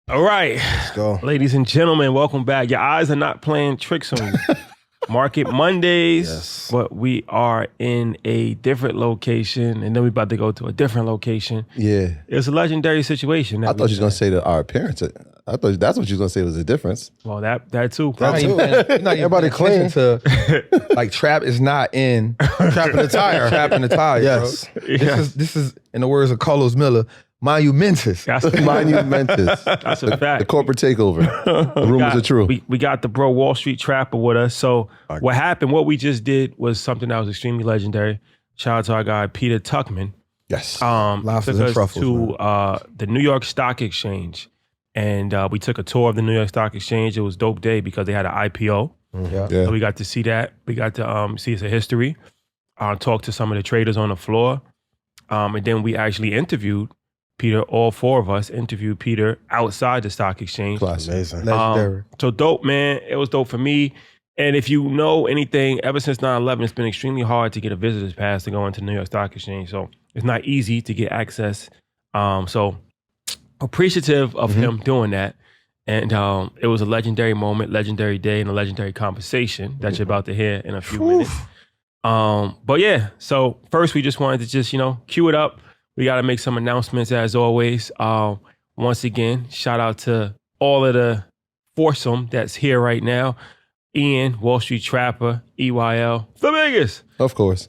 All right. Let's go. Ladies and gentlemen, welcome back. Your eyes are not playing tricks on you. Market Mondays, Yes. but we are in a different location, and then we're about to go to a different location. Yeah. It's a legendary situation. I thought you was going to say that our appearance. I thought that's what you was going to say was the difference. Well, that too. That too. Everybody clean to like trap is not in Trap in the tire. trap in the tire. Yes. Bro. This is in the words of Carlos Miller, monumentous. That's Monumentous. That's a fact. The corporate takeover. The rumors are true. We got the bro Wallstreet Trapper with us. So what happened, what we just did was something that was extremely legendary. Shout out to our guy, Peter Tuchman. Yes. Took Lobsters and us truffles, to the New York Stock Exchange. And we took a tour of the New York Stock Exchange. It was dope day because they had an IPO. Yeah. Yeah. So we got to see that. We got to see its history, talk to some of the traders on the floor. And then we actually interviewed Peter, all four of us interviewed Peter outside the stock exchange. Classic. Amazing. Legendary. So dope, man. It was dope for me. And if you know anything, ever since 9/11, it's been extremely hard to get a visitor's pass to go into New York Stock Exchange. So it's not easy to get access. So appreciative of him doing that. And it was a legendary moment, legendary day, and a legendary conversation that you're about to hear in a few minutes. But yeah, so first we just wanted to just, cue it up. We got to make some announcements as always. Once again, shout out to all of the foursome that's here right now. Ian, Wallstreet Trapper, EYL, the biggest. Of course.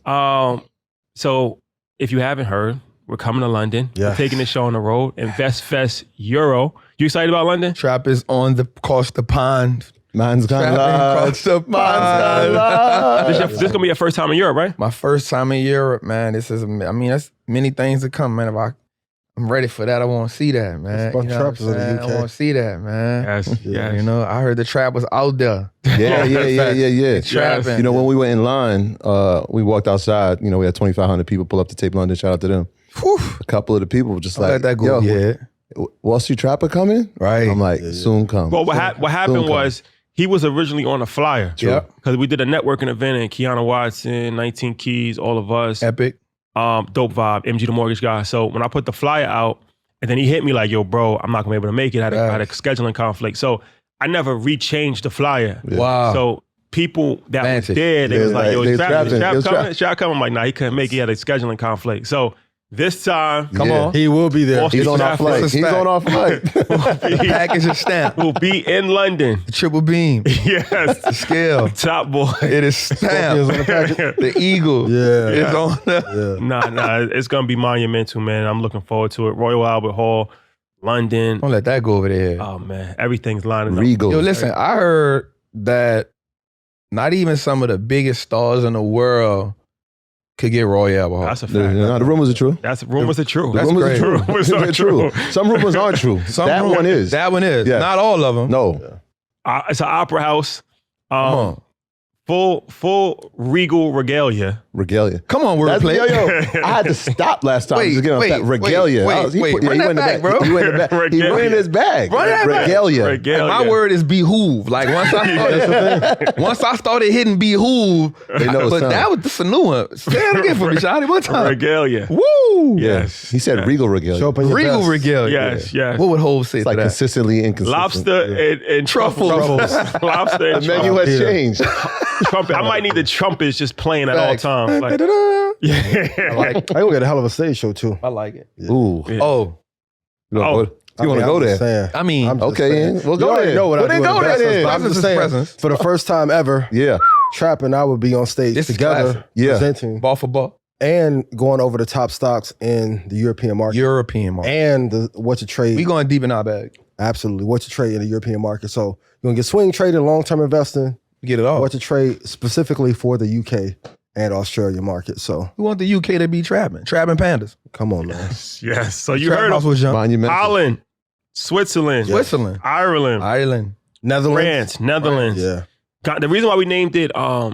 So if you haven't heard, we're coming to London. Yes. We're taking the show on the road. Invest Fest Euro. You excited about London? Trap is on the across the pond. Mine's gone Trapping live. across the Mine's gone pond. live. This is gonna be your first time in Europe, right? My first time in Europe, man. That's many things to come, man. I'm ready for that. I want to see that, man. That's what You know Trap is what in I'm the saying? UK. I want to see that, man. Yes. Yeah. You know, I heard the trap was out there. Yeah. Trapping. You know, when we went in line, we walked outside. We had 2,500 people pull up to Tape London. Shout out to them. Whew. A couple of the people were just I let like, that go. yo, Yeah. Wallstreet Trapper coming? Right. I'm like, Yeah. soon come. Well, what happened Soon come. was he was originally on a flyer. Yeah. Because we did a networking event and Kiana Watson, 19 Keys, all of us. Epic. Dope vibe, MG the mortgage guy. So when I put the flyer out, and then he hit me like, yo, bro, I'm not gonna be able to make it. I had a scheduling conflict. So I never rechanged the flyer. Yeah. Wow. So people that Vantage. was there, they Yeah, was like, yo, they is was Trap trapping. They was coming? Trap coming? I'm like, nah, he couldn't make it. He had a scheduling conflict. So this time, Come Yeah. on. He will be there. Wallstreet He's on our Trapper flight. That's a He's fact. on our flight. The package is stamped. will be in London. The triple beam. Yes. The scale. Top boy. It is Scorpions on stamped. the package. The eagle. Yeah. It's on there. Yeah. Nah, it's gonna be monumental, man. I'm looking forward to it. Royal Albert Hall, London. Don't let that go over there. Oh man, everything's lining up. Regal. Yo, listen, I heard that not even some of the biggest stars in the world could get Royal Albert Hall. That's a The, fact. the rumors are true. That's rumors are true. The That's rumors great. are true. Rumors are They're true. Some rumors aren't true. That one is. That one is. Yes. Not all of them. No. It's an opera house. Come on. Full regal regalia. Regalia. Come on, That's, wordplay. yo, I had to stop last time Wait, to get off wait, that regalia. wait, I was- he wait, put- yeah, run he that went in the back, back, bro. He went in the back. He Regalia. ran in his bag. Run that back. Regalia. Regalia. My word is behoove. Like once I started hitting behoove, They know it's but time. that was just a new one. Say it again for me, Shotty. One time. Regalia. Woo. Yes. He said regal regalia. Show up in your Regal best. regalia. Yes. What would Hove say It's to like that? consistently inconsistent. Lobster and truffles. Truffles. Lobster The and menu truffles. has Yeah. changed. Trumpet. I might need the trumpets just playing at all Facts. times. Like, Da-da-da. yeah. I gonna get a hell of a stage show too. I like it. Ooh. Yeah. Oh, You Oh. want to go there? I mean, I'm just Okay, saying. Ian. We'll You go already there. know what Well, I then do. go in there best, then. but I'm Presence just is saying, presence. for the first time ever, Yeah. Trap and I would be on stage This is together, classic. Yeah. presenting ball for ball. and going over the top stocks in the European market European market. and what to trade. We going deep in our bag. Absolutely, what to trade in the European market. So you're gonna get swing trading, long-term investing, We get it all. what to trade specifically for the UK and Australia market. So We want the UK to be trapping pandas. come on, man. Yes. So you Trap heard house of was jump. Monumental. Holland, Switzerland, Switzerland, Ireland, Ireland. Netherlands. France, Netherlands. Yeah. God, the reason why we named it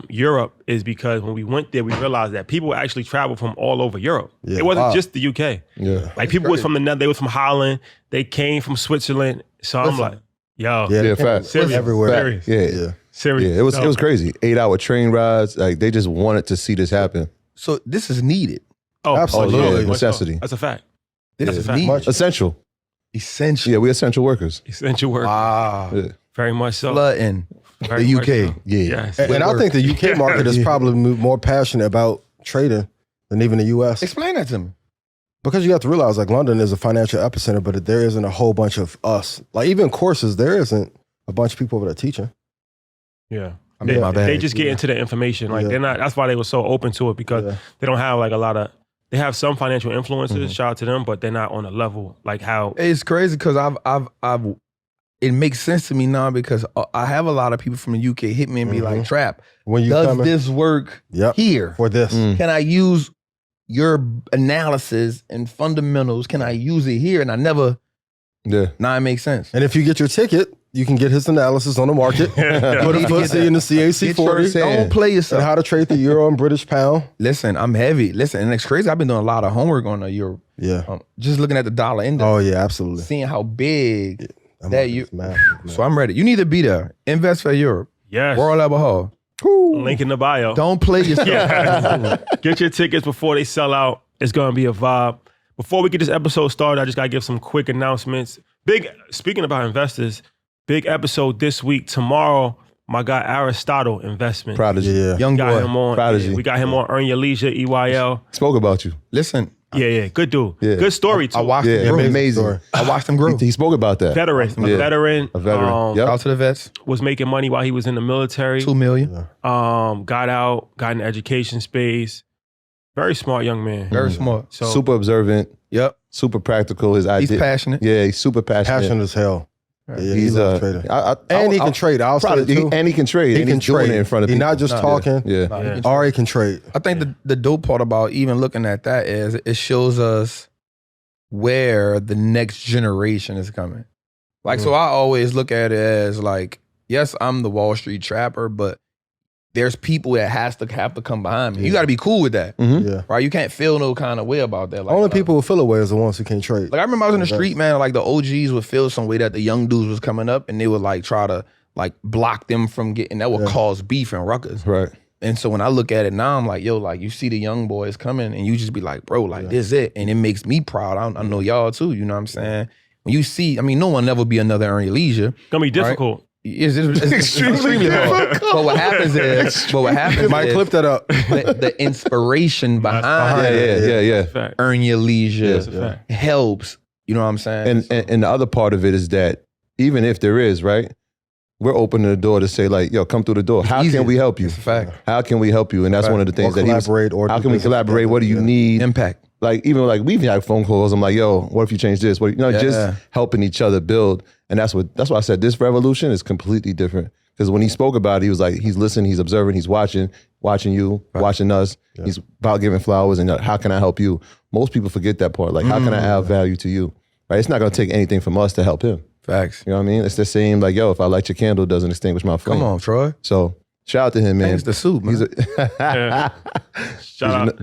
Europe is because when we went there, we realized that people actually travel from all over Europe. Yeah. It wasn't Wow. just the UK. Yeah. Like people was from the Netherlands, they was from Holland, they came from Switzerland. So I'm like, yo, Yeah, Yeah, fact. serious, everywhere. serious, Yeah. Yeah. serious. Yeah. It was So- crazy. 8-hour train rides. Like they just wanted to see this happen. So this is needed. Oh, Absolutely. Oh, yeah. much so. Necessity. That's a fact. This That's is a fact. needed. Much. Essential. Essential. Yeah, we're essential workers. Essential work. Wow. Yeah. Very much so. Flooding Very the much UK. so. Yeah. Yes. And I think the UK market is probably more passionate about trading than even the US. Explain that to me. Because you have to realize, like, London is a financial epicenter, but there isn't a whole bunch of us. Like, even courses, there isn't a bunch of people over there teaching. Yeah. I made my bag. They just get into the information. Like, Yeah. they're not, that's why they were so open to it, because Yeah. they don't have like a lot of, they have some financial influencers, shout out to them, but they're not on a level like how. It's crazy because I've it makes sense to me now because I have a lot of people from the UK hit me and be like, Trap, When you does come in, this work here? for this. Can I use your analysis and fundamentals? Can I use it here? And I never, now it makes sense. And if you get your ticket, you can get his analysis on the market. Put a FTSE in the CAC 40. Don't play And yourself. how to trade the euro and British pound. Listen, I'm heavy. Listen, and it's crazy. I've been doing a lot of homework on the euro. Yeah. Just looking at the dollar index. Oh, yeah, absolutely. Seeing how big that you. Man. So I'm ready. You need to be there. Invest for Europe. Yes. World Level Hall. Link in the bio. Don't play yourself. Get your tickets before they sell out. It's going to be a vibe. Before we get this episode started, I just got to give some quick announcements. Speaking about investors, big episode this week. Tomorrow, my guy Aristotle Investment. Prodigy. Yeah. Young Got boy. him on. Prodigy. We got him on Earn Your Leisure, EYL. Spoke about you. Listen, Yeah. Good dude. Yeah. Good story, too. I watched Yeah, him grow. amazing. story. I watched him grow. He spoke about that. Veteran. Yeah. A A veteran. Yep. Out to the vets. Was making money while he was in the military. $2 million. Got out, got in the education space. Very smart young man. Very smart. So Super observant. Yep. Super practical. His idea. He's passionate. Yeah, he's super passionate. Passionate as hell. Yeah, He's he loves trading. And he can trade. I'll say it too. And he can trade. He and can he's doing trade. it in front of He's people. not just talking. Yeah. Yeah. Ari can trade. I think the dope part about even looking at that is it shows us where the next generation is coming. Like, so I always look at it as like, yes, I'm the Wall Street Trapper, but there's people that have to come behind me. You got to be cool with that, Yeah. right? You can't feel no kind of way about that. Like, Only people who feel away is the ones who can't trade. Like, I remember I was in the street, man, like the OGs would feel some way that the young dudes was coming up and they would like try to like block them from getting, that would cause beef and ruckus. Right. And so when I look at it now, I'm like, yo, like you see the young boys coming and you just be like, bro, like this is it. And it makes me proud. I know y'all too, you know what I'm saying? When you see, I mean, no one never be another Earn Your Leisure. gonna be difficult. It's extremely hard. But what happens is, Might clip that up. the inspiration behind Yeah. Fact. Earn Your Leisure That's a fact. helps. You know what I'm saying? And the other part of it is that even if there is, right, we're opening the door to say like, yo, come through the door. How easier. can we help you? It's a fact. How can we help you? And that's one of the things Or that he was, collaborate or how do can we business collaborate? together. What do you Yeah. need? Impact. Like even like we've had phone calls. I'm like, yo, what if you change this? What just helping each other build. And that's why I said this revolution is completely different. Because when he spoke about it, he was like, he's listening, he's observing, he's watching you, watching us. Yeah. He's about giving flowers and how can I help you? Most people forget that part. Like, how can I add value to you? Right? It's not gonna take anything from us to help him. Facts. You know what I mean? It's the same like, yo, if I light your candle, it doesn't extinguish my flame. Come on, Troy. So shout out to him, man. Thanks the soup, man.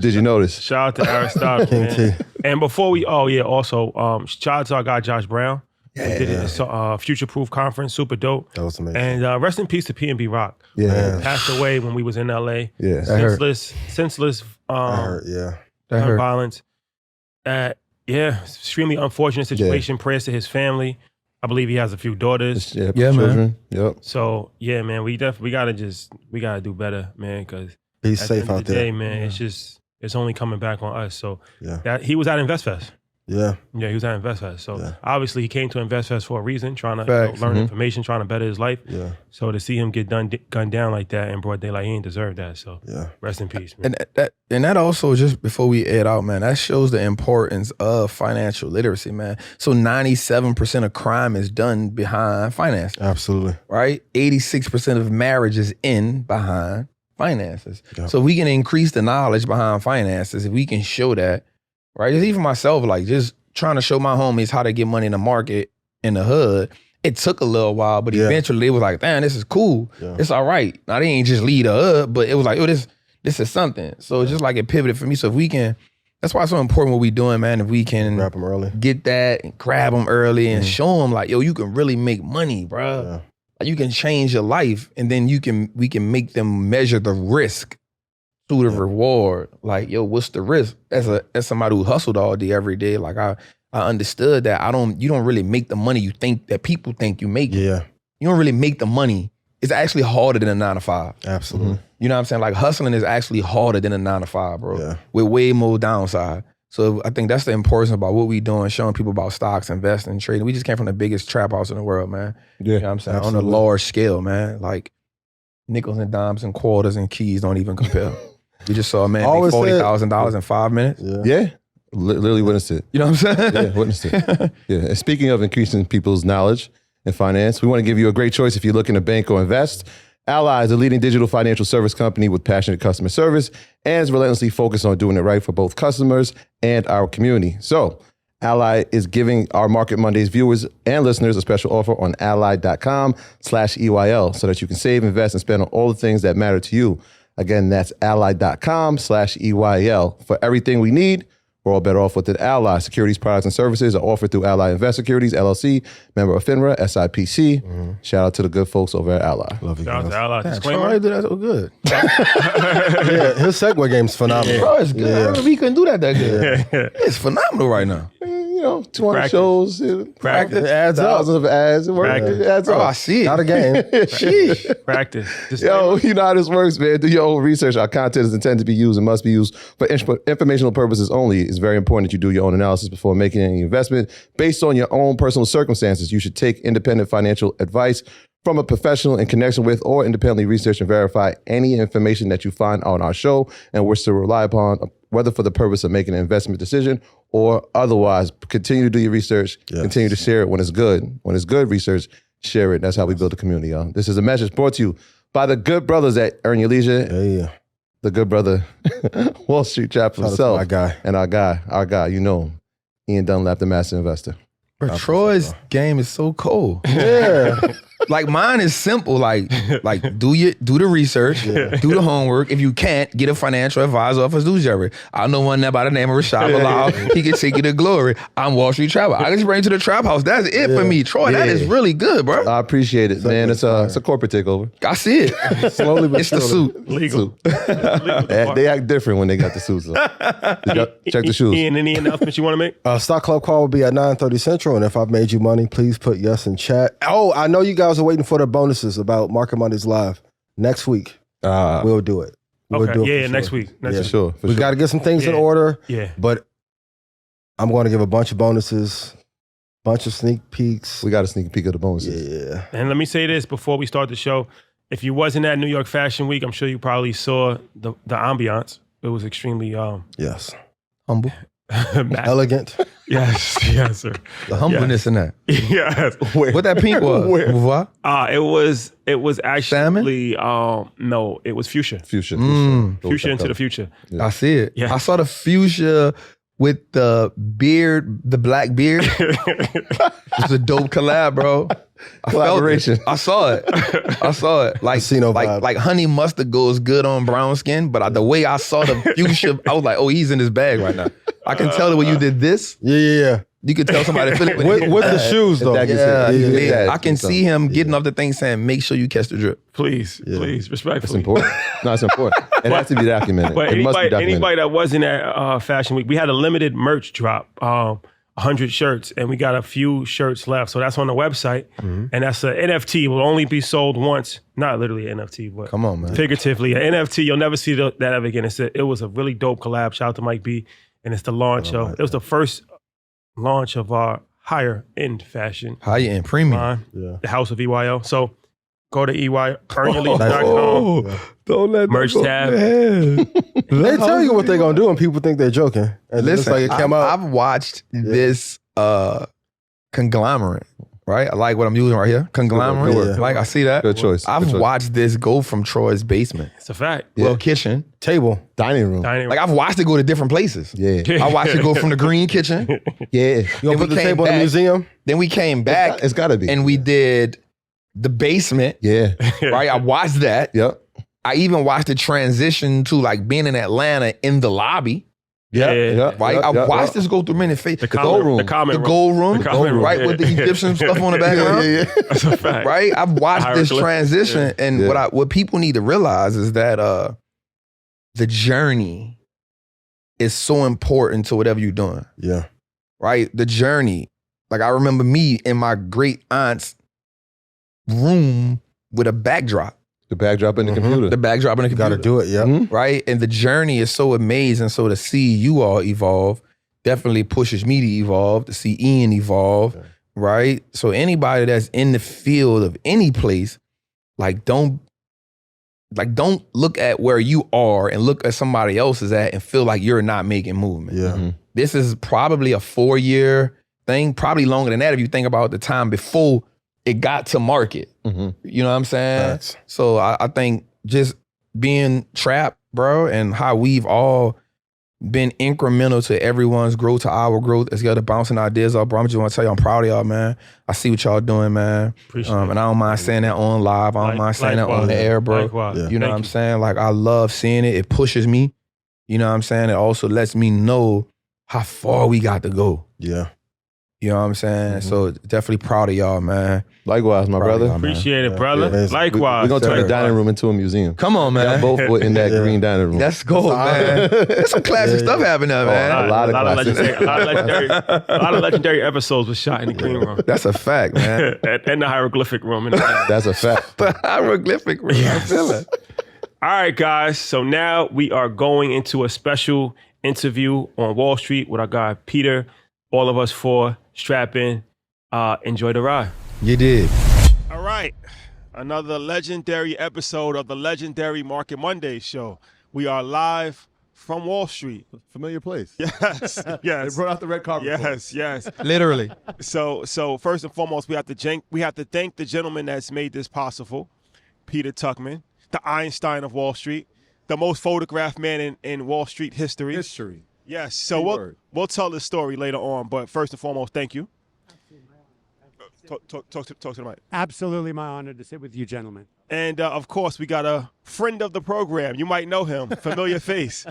Did you notice? Shout out to Aristotle, man. And before we, also, shout out to our guy Josh Brown. We did a Future Proof conference, super dope. That was amazing. And rest in peace to P&B Rock. Yeah. Passed away when we was in LA. Yeah. Senseless I heard, yeah. That hurt. violence. Extremely unfortunate situation. Prayers to his family. I believe he has a few daughters. Yeah, Yeah, man. children. Yep. So yeah, man, we gotta do better, man, because Be at the safe end out of the there. day, man, it's only coming back on us. So Yeah. he was at InvestFest. Yeah. Yeah, he was at InvestFest. So Yeah. obviously he came to InvestFest for a reason, trying to Facts. learn information, trying to better his life. Yeah. So to see him get gunned down like that in broad daylight, he ain't deserve that. So Yeah. rest in peace, man. And that also, just before we head out, man, that shows the importance of financial literacy, man. So 97% of crime is done behind finance, Absolutely. right? 86% of marriages end behind finances. Yeah. So if we can increase the knowledge behind finances, if we can show that, right? Just even myself, like just trying to show my homies how to get money in the market in the hood. It took a little while, but eventually they was like, "Man, this is cool. Yeah. It's all right." Now they ain't just lead the hood, but it was like, "Oh, this is something." So it's just like it pivoted for me. So if we can, that's why it's so important what we doing, man. If we can Grab them early. get that and grab them early and show them like, yo, you can really make money, bro. Yeah. Like, you can change your life, and then we can make them measure the risk to the reward. Like, yo, what's the risk? As somebody who hustled all day, every day, like I understood that you don't really make the money you think that people think you make. Yeah, You don't really make the money. It's actually harder than a 9 to 5. absolutely. You know what I'm saying? Like hustling is actually harder than a 9 to 5, bro. Yeah. With way more downside. So I think that's the importance about what we doing, showing people about stocks, investing, trading. We just came from the biggest trap house in the world, man. Yeah. You know what I'm saying? Absolutely. On a large scale, man. Like nickels and dimes and quarters and keys don't even compare. We just saw a man make Always said- $40,000 in 5 minutes. Yeah. Yeah. Literally witnessed it. You know what I'm saying? Yeah, witnessed it. Yeah. And speaking of increasing people's knowledge in finance, we want to give you a great choice if you're looking to bank or invest. Ally is a leading digital financial service company with passionate customer service and is relentlessly focused on doing it right for both customers and our community. So Ally is giving our Market Mondays viewers and listeners a special offer on ally.com/EYL so that you can save, invest, and spend on all the things that matter to you. Again, that's ally.com/EYL. For everything we need, we're all better off with an Ally. Securities, products, and services are offered through Ally Invest Securities, LLC, member of FINRA, SIPC. Shout out to the good folks over at Ally. Love you Shout out guys. to Ally. Troy Disclaimer. did that so good. Yeah, his segue game's phenomenal. Bro, it's good. I Yeah. remember he couldn't do that good. It's phenomenal right now. You know, 200 Practice. shows, Practice. It adds up. thousands of ads. It works. Practice. It adds Bro, I up. see it. Not a game. Sheesh. Practice. Yo, you know how this works, man. Do your own research. Our content is intended to be used and must be used for informational purposes only. It's very important that you do your own analysis before making any investment based on your own personal circumstances. You should take independent financial advice from a professional in connection with or independently research and verify any information that you find on our show and wish to rely upon, whether for the purpose of making an investment decision or otherwise. Continue to do your research. Yes. Continue to share it when it's good. When it's good research, share it. That's how we build a community, y'all. This is a message brought to you by the good brothers at Earn Your Leisure. Yeah. The good brother, Wallstreet Trapper Shout out to himself. my guy. And our guy, you know him. Ian Dunlap, the master investor. Bro, Troy's game is so cold. Yeah. Like mine is simple. Like do the research, do the homework. If you can't, get a financial advisor off of Jerry. I know one there by the name of Rashad Bilal. He can take you to glory. I'm Wallstreet Trapper. I can just bring you to the trap house. That's it for me. Troy, that is really good, bro. I appreciate it, man. It's a corporate takeover. I see it. Slowly but It's the surely. suit. Legal. They act different when they got the suits on. Check the shoes. Ian, any announcements you want to make? Stock Club call will be at 9:30 Central, and if I've made you money, please put yes in chat. Oh, I know you guys are waiting for the bonuses about Market Mondays Live. Next week, we'll do it. We'll Okay. do it Yeah, for sure. next week. Next For week. sure. We got to get some things in Yeah. order, Yeah. but I'm going to give a bunch of bonuses, bunch of sneak peeks. We got a sneak peek of the bonuses. Yeah. And let me say this before we start the show. If you wasn't at New York Fashion Week, I'm sure you probably saw the ambiance. It was extremely Yes. Humble. Elegant. yes, yes, sir. The humbleness in that. Yes. What that pink was? What? It was actually no, it was fuchsia. Fuchsia. Fuchsia into the future. Yeah. I see it. Yeah. I saw the fuchsia with the beard, the black beard. It's a dope collab, bro. I Collaboration. felt it. I saw it. I saw it. Like, Casino vibe. like honey mustard goes good on brown skin, but the way I saw the fuchsia, I was like, oh, he's in his bag right now. I can tell that when you did this, Yeah. you could tell somebody feeling With the shoes, though. that gets Yeah, it. yeah. I can see him getting off the thing saying, make sure you catch the drip. Please, please, It's respectfully. important. No, it's important. It has to be documented. But It must be documented. anybody that wasn't at Fashion Week, we had a limited merch drop, 100 shirts, and we got a few shirts left. So that's on the website, and that's an NFT. It will only be sold once. Not literally an NFT, but Come on, man. figuratively. An NFT, you'll never see that ever again. It was a really dope collab. Shout out to Mike B. And it's the launch of, it was the first launch of our higher end fashion High end premium. line, Yeah. the House of EYL. So go to earnyourlease.com. Don't let Merch tab. They tell you what they're going to do, and people think they're joking. And it's Listen, like it came out. I've watched this conglomerate, right? I like what I'm using right here. Conglomerate. Good work. Like, I see that. Good choice. I've Good choice. watched this go from Troy's basement, It's a fact. little kitchen. Table. Dining room. Dining Like, I've watched it go to different places. Yeah. I watched it go from the green kitchen. Yeah. You Then going to put we the came table in the back. museum? Then we came back It's got to be. and we did the basement, Yeah. right? I watched that. Yep. I even watched the transition to like being in Atlanta in the lobby, Yeah. right? Yep, I yep, watched yep. this go through many phases. The The common room. The common the gold room, The common room, right, yeah. with the Egyptian stuff on the background. Yeah. That's a fact. Right? I've watched this Hieroglyph. transition, and Yeah. what people need to realize is that the journey is so important to whatever you're doing. Yeah. right? The journey. Like I remember me in my great aunt's room with a backdrop. The backdrop in the computer. The backdrop in the computer. Got to do it, yeah. Right? And the journey is so amazing. So to see you all evolve definitely pushes me to evolve, to see Ian evolve, right? So anybody that's in the field of any place, don't look at where you are and look at somebody else's at and feel like you're not making movement. Yeah. This is probably a 4-year thing, probably longer than that if you think about the time before it got to market. You know what I'm saying? Facts. So I think just being trapped, bro, and how we've all been incremental to everyone's growth, to our growth, as you got to bouncing ideas off, bro. I just want to tell you I'm proud of y'all, man. I see what y'all doing, man. Appreciate And I don't mind saying that on live. I don't mind saying that on the air, bro. Likewise. You know what I'm saying? Like, I love seeing it. It pushes me. You know what I'm saying? It also lets me know how far we got to go. Yeah. You know what I'm saying? So definitely proud of y'all, man. Likewise, my Proud of brother. y'all, man. Appreciate it, brother. Yeah. Likewise. We're going to turn the sir. dining room into a museum. Come on, Y'all man. both were in that green dining room. Let's go, man. There's some classic stuff happening there, man. a lot of classics. a lot of legendary episodes was shot in the green room. That's a fact, man. and the hieroglyphic room. That's a fact. The hieroglyphic room. I feel it. All right, guys. So now we are going into a special interview on Wall Street with our guy, Peter. All of us four strap in. Enjoy the ride. You did. All right. Another legendary episode of the legendary Market Monday show. We are live from Wall Street. Familiar place. Yes. They Yes. brought out the red carpet. Yes. Literally. So first and foremost, we have to thank the gentleman that's made this possible, Peter Tuchman, the Einstein of Wall Street, the most photographed man in Wall Street history. History. Yes. So Keyword. we'll tell the story later on, but first and foremost, thank you. Talk to the mic. Absolutely my honor to sit with you gentlemen. And of course, we got a friend of the program. You might know him, familiar face.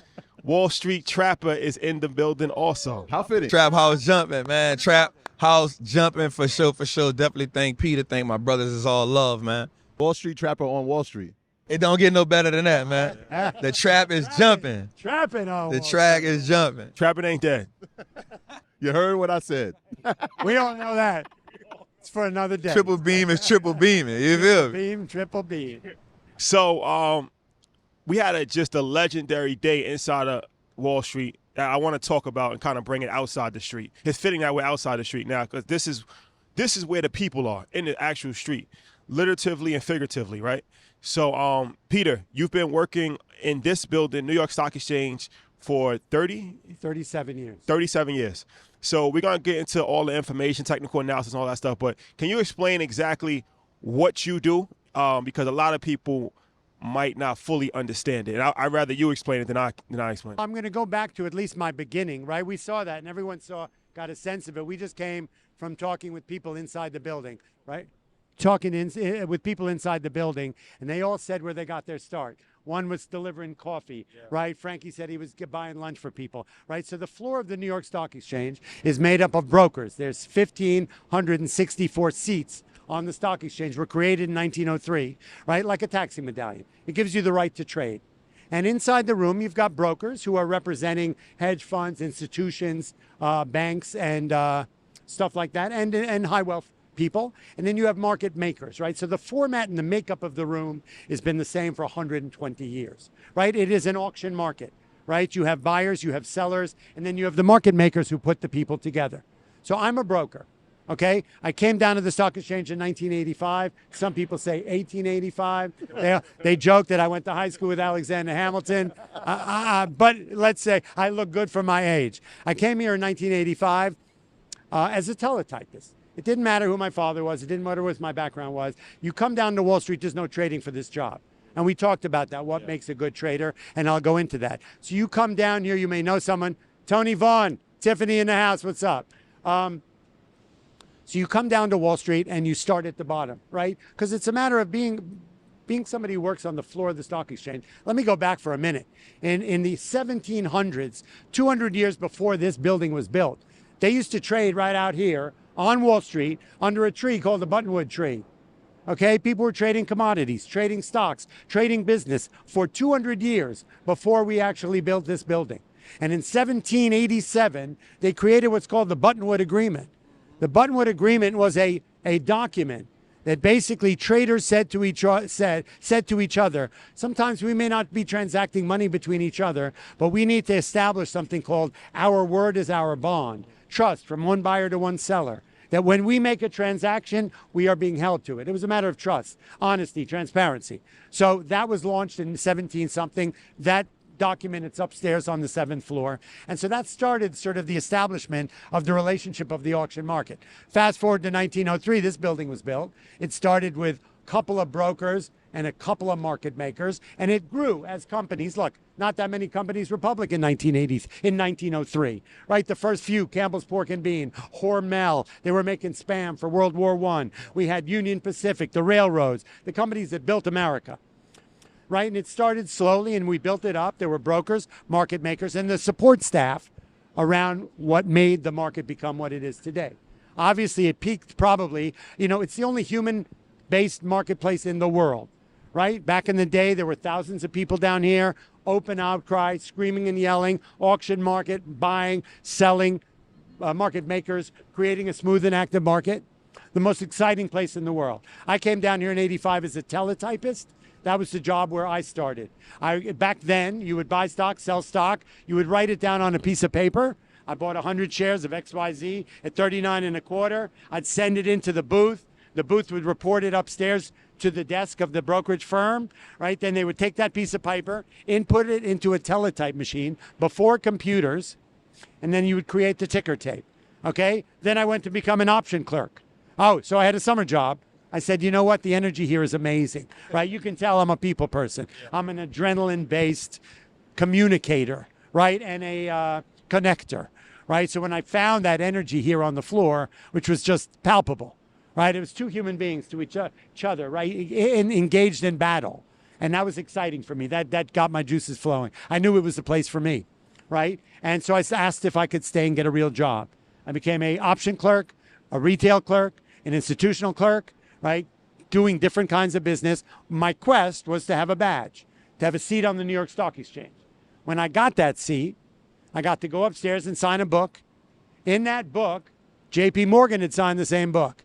Wallstreet Trapper is in the building also. How fitting. Trap house jumping, man. Trap house jumping for sure, for sure. Definitely thank Peter. Thank my brothers. It's all love, man. Wallstreet Trapper on Wall Street. It don't get no better than that, man. The trap is jumping. Trapping on The track is jumping. Trapping ain't dead. You heard what I said. We all know that. It's for another day. Triple beam is triple beaming. You feel me? beam, triple beam. So we had just a legendary day inside of Wall Street that I want to talk about and kind of bring it outside the street. It's fitting that we're outside the street now because this is where the people are, in the actual street, literatively and figuratively, right? So Peter, you've been working in this building, New York Stock Exchange, for 37 years. 37 years. So we're going to get into all the information, technical analysis, and all that stuff. But can you explain exactly what you do? Because a lot of people might not fully understand it. And I'd rather you explain it than I explain it. I'm going to go back to at least my beginning, right? We saw that and everyone got a sense of it. We just came from talking with people inside the building, right? With people inside the building, and they all said where they got their start. One was delivering coffee, right? Frankie said he was buying lunch for people, right? So the floor of the New York Stock Exchange is made up of brokers. There's 1,564 seats on the stock exchange. Were created in 1903, right? Like a taxi medallion. It gives you the right to trade. And inside the room, you've got brokers who are representing hedge funds, institutions, banks, and stuff like that, and high wealth people. And then you have market makers, right? So the format and the makeup of the room has been the same for 120 years, right? It is an auction market, right? You have buyers, you have sellers, and then you have the market makers who put the people together. So I'm a broker, okay? I came down to the stock exchange in 1985. Some people say 1885. They joke that I went to high school with Alexander Hamilton, but let's say I look good for my age. I came here in 1985 as a teletypist. It didn't matter who my father was. It didn't matter what my background was. You come down to Wall Street, there's no trading for this job. And we talked about that, what makes a good trader, and I'll go into that. So you come down here, you may know someone. Tony Vaughn, Tiffany in the house, what's up? So you come down to Wall Street and you start at the bottom, right? Because it's a matter of being somebody who works on the floor of the stock exchange. Let me go back for a minute. In the 1700s, 200 years before this building was built, they used to trade right out here on Wall Street under a tree called the buttonwood tree. Okay, people were trading commodities, trading stocks, trading business for 200 years before we actually built this building. And in 1787, they created what's called the Buttonwood Agreement. The Buttonwood Agreement was a document that basically traders said to each other, sometimes we may not be transacting money between each other, but we need to establish something called our word is our bond, trust from one buyer to one seller. That when we make a transaction, we are being held to it. It was a matter of trust, honesty, transparency. So that was launched in 17-something. That document, it's upstairs on the 7th floor. And so that started sort of the establishment of the relationship of the auction market. Fast forward to 1903, this building was built. It started with a couple of brokers and a couple of market makers, and it grew as companies. Look, not that many companies were public in 1903, right? The first few, Campbell's Pork and Bean, Hormel, they were making Spam for World War I. We had Union Pacific, the railroads, the companies that built America, right? And it started slowly, and we built it up. There were brokers, market makers, and the support staff around what made the market become what it is today. Obviously, it peaked probably, it's the only human-based marketplace in the world. Right? Back in the day, there were thousands of people down here, open outcry, screaming and yelling, auction market, buying, selling, market makers, creating a smooth and active market. The most exciting place in the world. I came down here in '85 as a teletypist. That was the job where I started. Back then, you would buy stock, sell stock. You would write it down on a piece of paper. I bought 100 shares of XYZ at 39.25. I'd send it into the booth. The booth would report it upstairs to the desk of the brokerage firm, right? Then they would take that piece of paper, input it into a teletype machine before computers, and then you would create the ticker tape, okay? Then I went to become an option clerk. Oh, so I had a summer job. I said, you know what? The energy here is amazing, right? You can tell I'm a people person. I'm an adrenaline-based communicator, right? And a connector, right? So when I found that energy here on the floor, which was just palpable, right? It was two human beings to each other, right? Engaged in battle. And that was exciting for me. That got my juices flowing. I knew it was the place for me, right? And so I asked if I could stay and get a real job. I became an option clerk, a retail clerk, an institutional clerk, right? Doing different kinds of business. My quest was to have a badge, to have a seat on the New York Stock Exchange. When I got that seat, I got to go upstairs and sign a book. In that book, J.P. Morgan had signed the same book.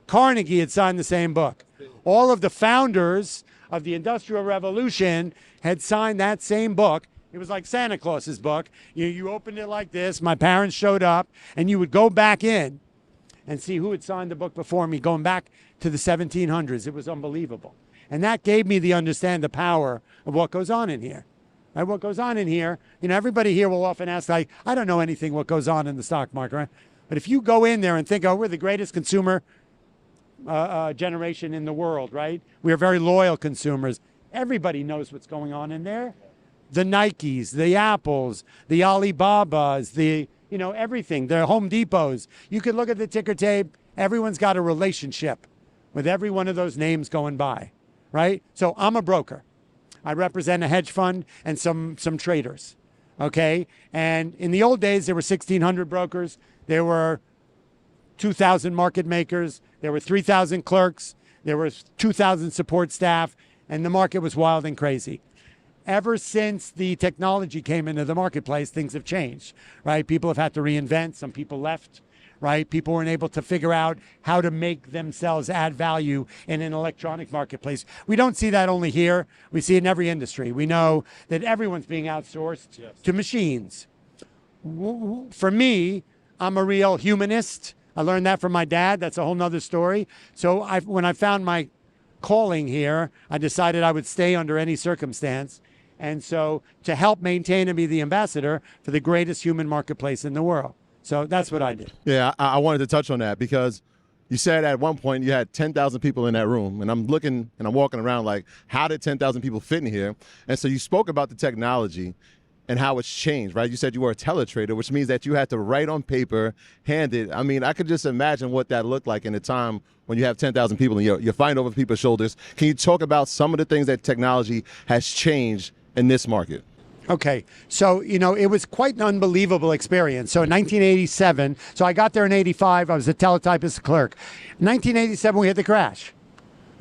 Carnegie had signed the same book. All of the founders of the Industrial Revolution had signed that same book. It was like Santa Claus's book. You opened it like this. My parents showed up, and you would go back in and see who had signed the book before me, going back to the 1700s. It was unbelievable. And that gave me the power of what goes on in here. Right? What goes on in here, everybody here will often ask, I don't know anything what goes on in the stock market, right? But if you go in there and think, we're the greatest consumer generation in the world, right? We are very loyal consumers. Everybody knows what's going on in there. The Nikes, the Apples, the Alibabas, everything, the Home Depots. You could look at the ticker tape. Everyone's got a relationship with every one of those names going by, right? So I'm a broker. I represent a hedge fund and some traders, okay? And in the old days, there were 1,600 brokers. There were 2,000 market makers. There were 3,000 clerks. There was 2,000 support staff, and the market was wild and crazy. Ever since the technology came into the marketplace, things have changed, right? People have had to reinvent. Some people left, right? People weren't able to figure out how to make themselves add value in an electronic marketplace. We don't see that only here. We see it in every industry. We know that everyone's being outsourced to machines. For me, I'm a real humanist. I learned that from my dad. That's a whole nother story. So when I found my calling here, I decided I would stay under any circumstance. And so to help maintain and be the ambassador for the greatest human marketplace in the world. So that's what I did. Yeah, I wanted to touch on that because you said at one point you had 10,000 people in that room. And I'm looking and I'm walking around like, how did 10,000 people fit in here? And so you spoke about the technology and how it's changed, right? You said you were a teletrader, which means that you had to write on paper, hand it. I mean, I could just imagine what that looked like in a time when you have 10,000 people and you're fighting over people's shoulders. Can you talk about some of the things that technology has changed in this market? Okay, so, it was quite an unbelievable experience. So in 1987, so I got there in 85, I was a teletypist clerk. In 1987, we had the crash.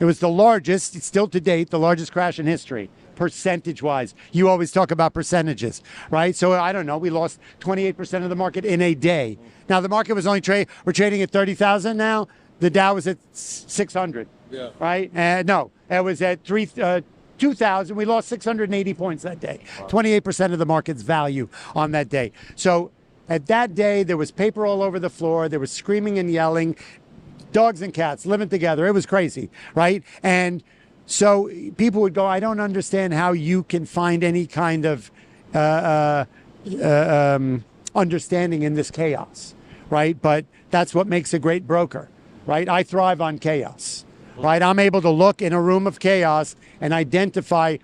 It was the largest, still to date, the largest crash in history, percentage-wise. You always talk about percentages, right? So I don't know, we lost 28% of the market in a day. Now the market was only we're trading at 30,000 now. The Dow was at 600, right? No, it was at 2,000. We lost 680 points that day. 28% of the market's value on that day. So at that day, there was paper all over the floor. There was screaming and yelling, dogs and cats living together. It was crazy, right? And so people would go, I don't understand how you can find any kind of understanding in this chaos, right? But that's what makes a great broker, right? I thrive on chaos, right? I'm able to look in a room of chaos and identify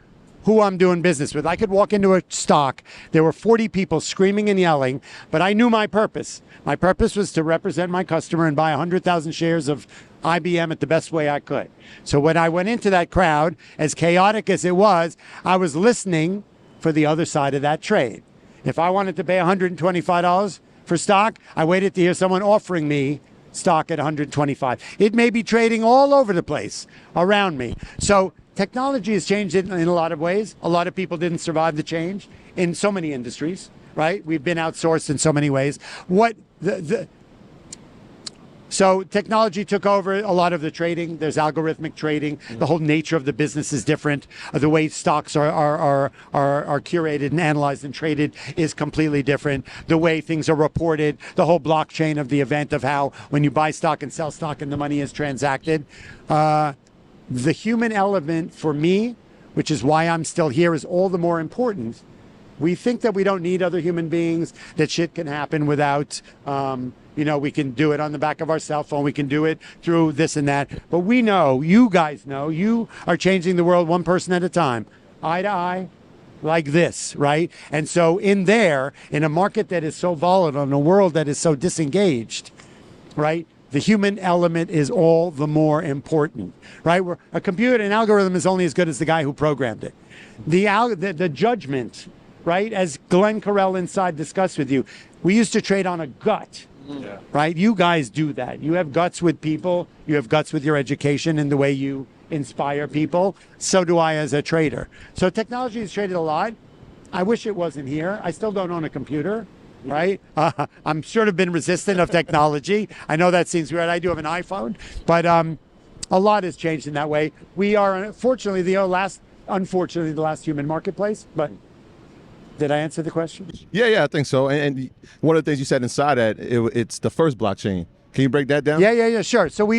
who I'm doing business with. I could walk into a stock. There were 40 people screaming and yelling, but I knew my purpose. My purpose was to represent my customer and buy 100,000 shares of IBM at the best way I could. So when I went into that crowd, as chaotic as it was, I was listening for the other side of that trade. If I wanted to pay $125 for stock, I waited to hear someone offering me stock at 125. It may be trading all over the place around me. So technology has changed it in a lot of ways. A lot of people didn't survive the change in so many industries, right? We've been outsourced in so many ways. So technology took over a lot of the trading. There's algorithmic trading. The whole nature of the business is different. The way stocks are curated and analyzed and traded is completely different. The way things are reported, the whole blockchain of the event of how when you buy stock and sell stock and the money is transacted. The human element for me, which is why I'm still here, is all the more important. We think that we don't need other human beings, that shit can happen without, we can do it on the back of our cell phone. We can do it through this and that. But we know, you guys know, you are changing the world one person at a time, eye to eye, like this, right? And so in a market that is so volatile, in a world that is so disengaged, right? The human element is all the more important, right? A computer, an algorithm is only as good as the guy who programmed it. The judgment, right? As Glenn Carell inside discussed with you, we used to trade on a gut, right? You guys do that. You have guts with people. You have guts with your education and the way you inspire people. So do I as a trader. So technology has traded a lot. I wish it wasn't here. I still don't own a computer, right? I'm sort of been resistant of technology. I know that seems weird. I do have an iPhone, but a lot has changed in that way. We are unfortunately the last human marketplace, but did I answer the question? Yeah, I think so. And one of the things you said inside that, it's the first blockchain. Can you break that down? Yeah, sure. So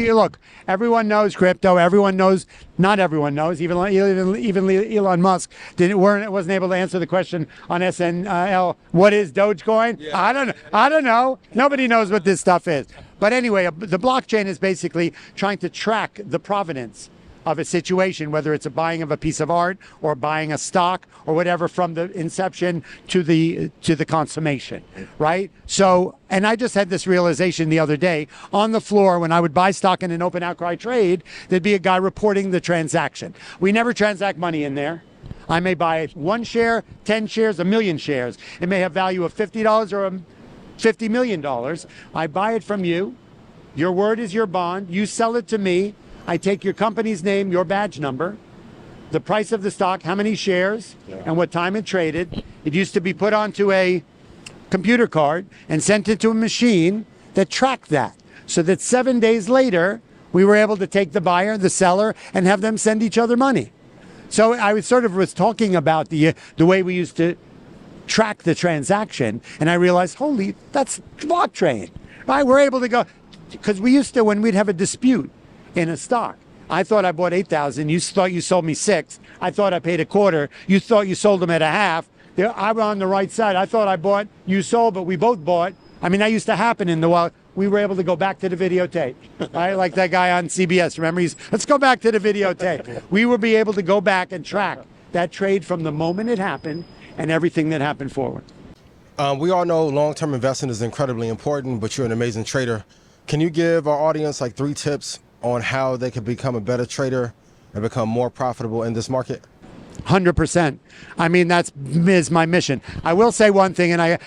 everyone knows crypto. Everyone knows, not everyone knows, even Elon Musk wasn't able to answer the question on SNL, what is Dogecoin? Yeah. I don't know. Nobody knows what this stuff is. But anyway, the blockchain is basically trying to track the provenance of a situation, whether it's a buying of a piece of art or buying a stock or whatever, from the inception to the consummation, right? So, and I just had this realization the other day on the floor when I would buy stock in an open outcry trade, there'd be a guy reporting the transaction. We never transact money in there. I may buy 1 share, 10 shares, 1 million shares. It may have value of $50 or $50 million. I buy it from you. Your word is your bond. You sell it to me. I take your company's name, your badge number, the price of the stock, how many shares, and what time it traded. It used to be put onto a computer card and sent into a machine that tracked that, so that 7 days later, we were able to take the buyer, the seller, and have them send each other money. So I was talking about the way we used to track the transaction, and I realized, holy, that's blockchain, right? We're able to go, because we used to, when we'd have a dispute in a stock, I thought I bought 8,000. You thought you sold me 6. I thought I paid a quarter. You thought you sold them at a half. I was on the right side. I thought I bought, you sold, but we both bought. I mean, that used to happen in the while. We were able to go back to the videotape, right? Like that guy on CBS. Remember, let's go back to the videotape. We would be able to go back and track that trade from the moment it happened and everything that happened forward. We all know long-term investing is incredibly important, but you're an amazing trader. Can you give our audience like 3 tips on how they can become a better trader and become more profitable in this market? 100%. I mean, that's is my mission. I will say one thing, and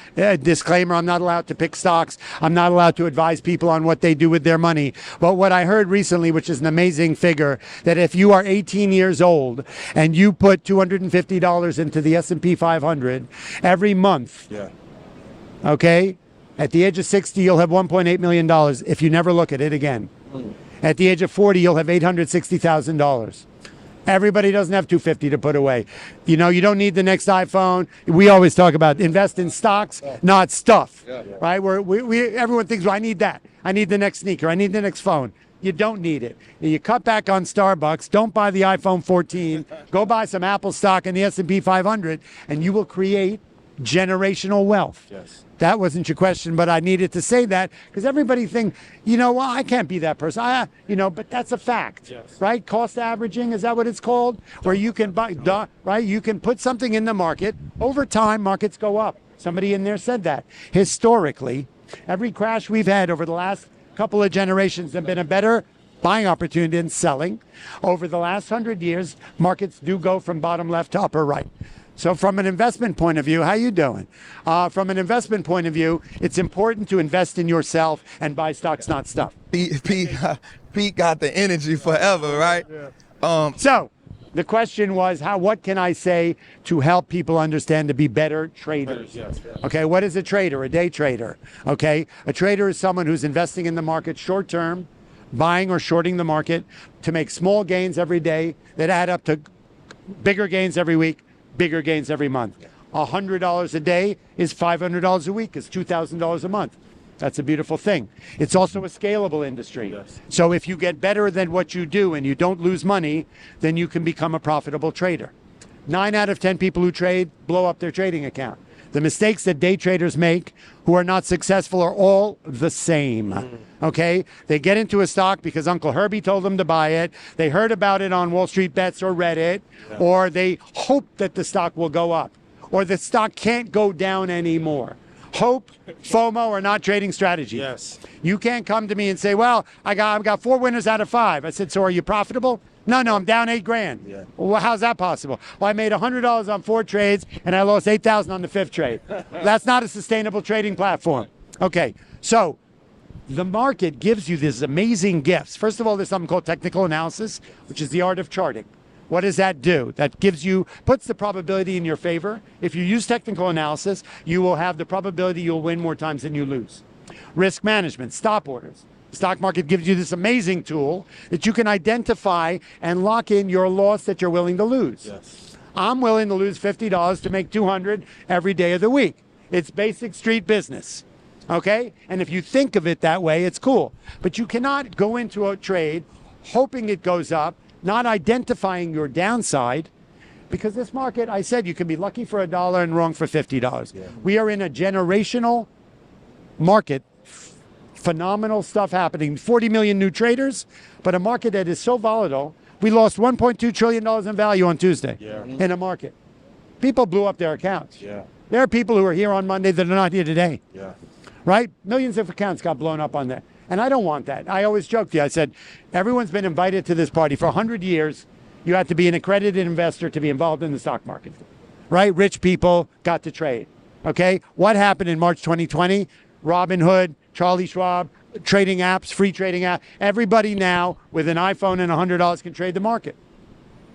disclaimer, I'm not allowed to pick stocks. I'm not allowed to advise people on what they do with their money. But what I heard recently, which is an amazing figure, that if you are 18 years old and you put $250 into the S&P 500 every month, okay, at the age of 60, you'll have $1.8 million if you never look at it again. At the age of 40, you'll have $860,000. Everybody doesn't have $250 to put away. You know, you don't need the next iPhone. We always talk about invest in stocks, not stuff, right? Everyone thinks, well, I need that. I need the next sneaker. I need the next phone. You don't need it. You cut back on Starbucks. Don't buy the iPhone 14. Go buy some Apple stock in the S&P 500, and you will create generational wealth. Yes. That wasn't your question, but I needed to say that because everybody thinks, you know, well, I can't be that person. But that's a fact, right? Cost averaging, is that what it's called? Where you can buy, right? You can put something in the market. Over time, markets go up. Somebody in there said that. Historically, every crash we've had over the last couple of generations have been a better buying opportunity than selling. Over the last 100 years, markets do go from bottom left to upper right. So from an investment point of view, how you doing? From an investment point of view, it's important to invest in yourself and buy stocks, not stuff. Pete got the energy forever, right? So the question was, what can I say to help people understand to be better traders? Okay, what is a trader? A day trader. Okay, a trader is someone who's investing in the market short term, buying or shorting the market to make small gains every day that add up to bigger gains every week, bigger gains every month. $100 a day is $500 a week, is $2,000 a month. That's a beautiful thing. It's also a scalable industry. So if you get better than what you do and you don't lose money, then you can become a profitable trader. 9 out of 10 people who trade blow up their trading account. The mistakes that day traders make who are not successful are all the same. Okay? They get into a stock because Uncle Herbie told them to buy it. They heard about it on Wall Street Bets or Reddit, or they hope that the stock will go up, or the stock can't go down anymore. Hope, FOMO are not trading strategies. Yes. You can't come to me and say, well, I've got 4 winners out of 5. I said, so are you profitable? No, I'm down $8,000. Yeah. Well, how's that possible? Well, I made $100 on 4 trades and I lost $8,000 on the 5th trade. That's not a sustainable trading platform. Okay, so the market gives you these amazing gifts. First of all, there's something called technical analysis, which is the art of charting. What does that do? That puts the probability in your favor. If you use technical analysis, you will have the probability you'll win more times than you lose. Risk management, stop orders. The stock market gives you this amazing tool that you can identify and lock in your loss that you're willing to lose. Yes. I'm willing to lose $50 to make $200 every day of the week. It's basic street business. Okay? And if you think of it that way, it's cool. But you cannot go into a trade hoping it goes up, not identifying your downside, because this market, I said, you can be lucky for $1 and wrong for $50. Yeah. We are in a generational market, phenomenal stuff happening. 40 million new traders, but a market that is so volatile. We lost $1.2 trillion in value on Tuesday in a market. People blew up their accounts. Yeah. There are people who are here on Monday that are not here today. Yeah. Right? Millions of accounts got blown up on that. And I don't want that. I always joked to you. I said, everyone's been invited to this party. For 100 years, you had to be an accredited investor to be involved in the stock market. Right? Rich people got to trade. Okay? What happened in March 2020? Robinhood, Charlie Schwab, trading apps, free trading app. Everybody now with an iPhone and $100 can trade the market.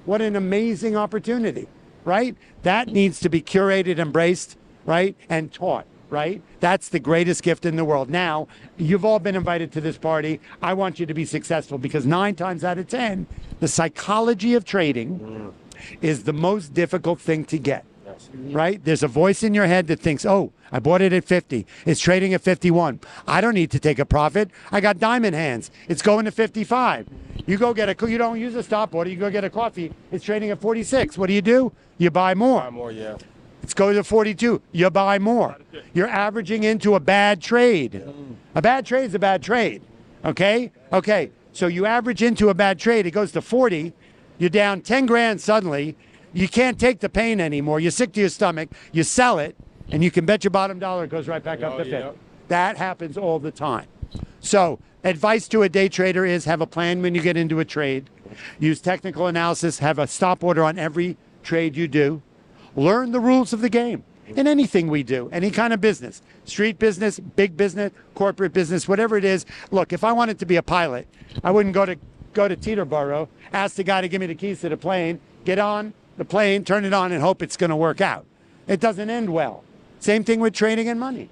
What an amazing opportunity, right? That needs to be curated, embraced, right? And taught, right? That's the greatest gift in the world. Now, you've all been invited to this party. I want you to be successful because 9 times out of 10, the psychology of trading is the most difficult thing to get. Right? There's a voice in your head that thinks, oh, I bought it at 50. It's trading at 51. I don't need to take a profit. I got diamond hands. It's going to 55. You go get you don't use a stop order. You go get a coffee. It's trading at 46. What do? You buy more. Buy more, yeah. It's going to 42. You buy more. You're averaging into a bad trade. A bad trade is a bad trade. Okay? Okay. So you average into a bad trade. It goes to 40. You're down 10 grand suddenly. You can't take the pain anymore. You're sick to your stomach. You sell it, and you can bet your bottom dollar it goes right back up to 50. That happens all the time. So advice to a day trader is have a plan when you get into a trade. Use technical analysis. Have a stop order on every trade you do. Learn the rules of the game in anything we do, any kind of business, street business, big business, corporate business, whatever it is. Look, if I wanted to be a pilot, I wouldn't go to Teterboro, ask the guy to give me the keys to the plane, get on the plane, turn it on, and hope it's going to work out. It doesn't end well. Same thing with trading and money.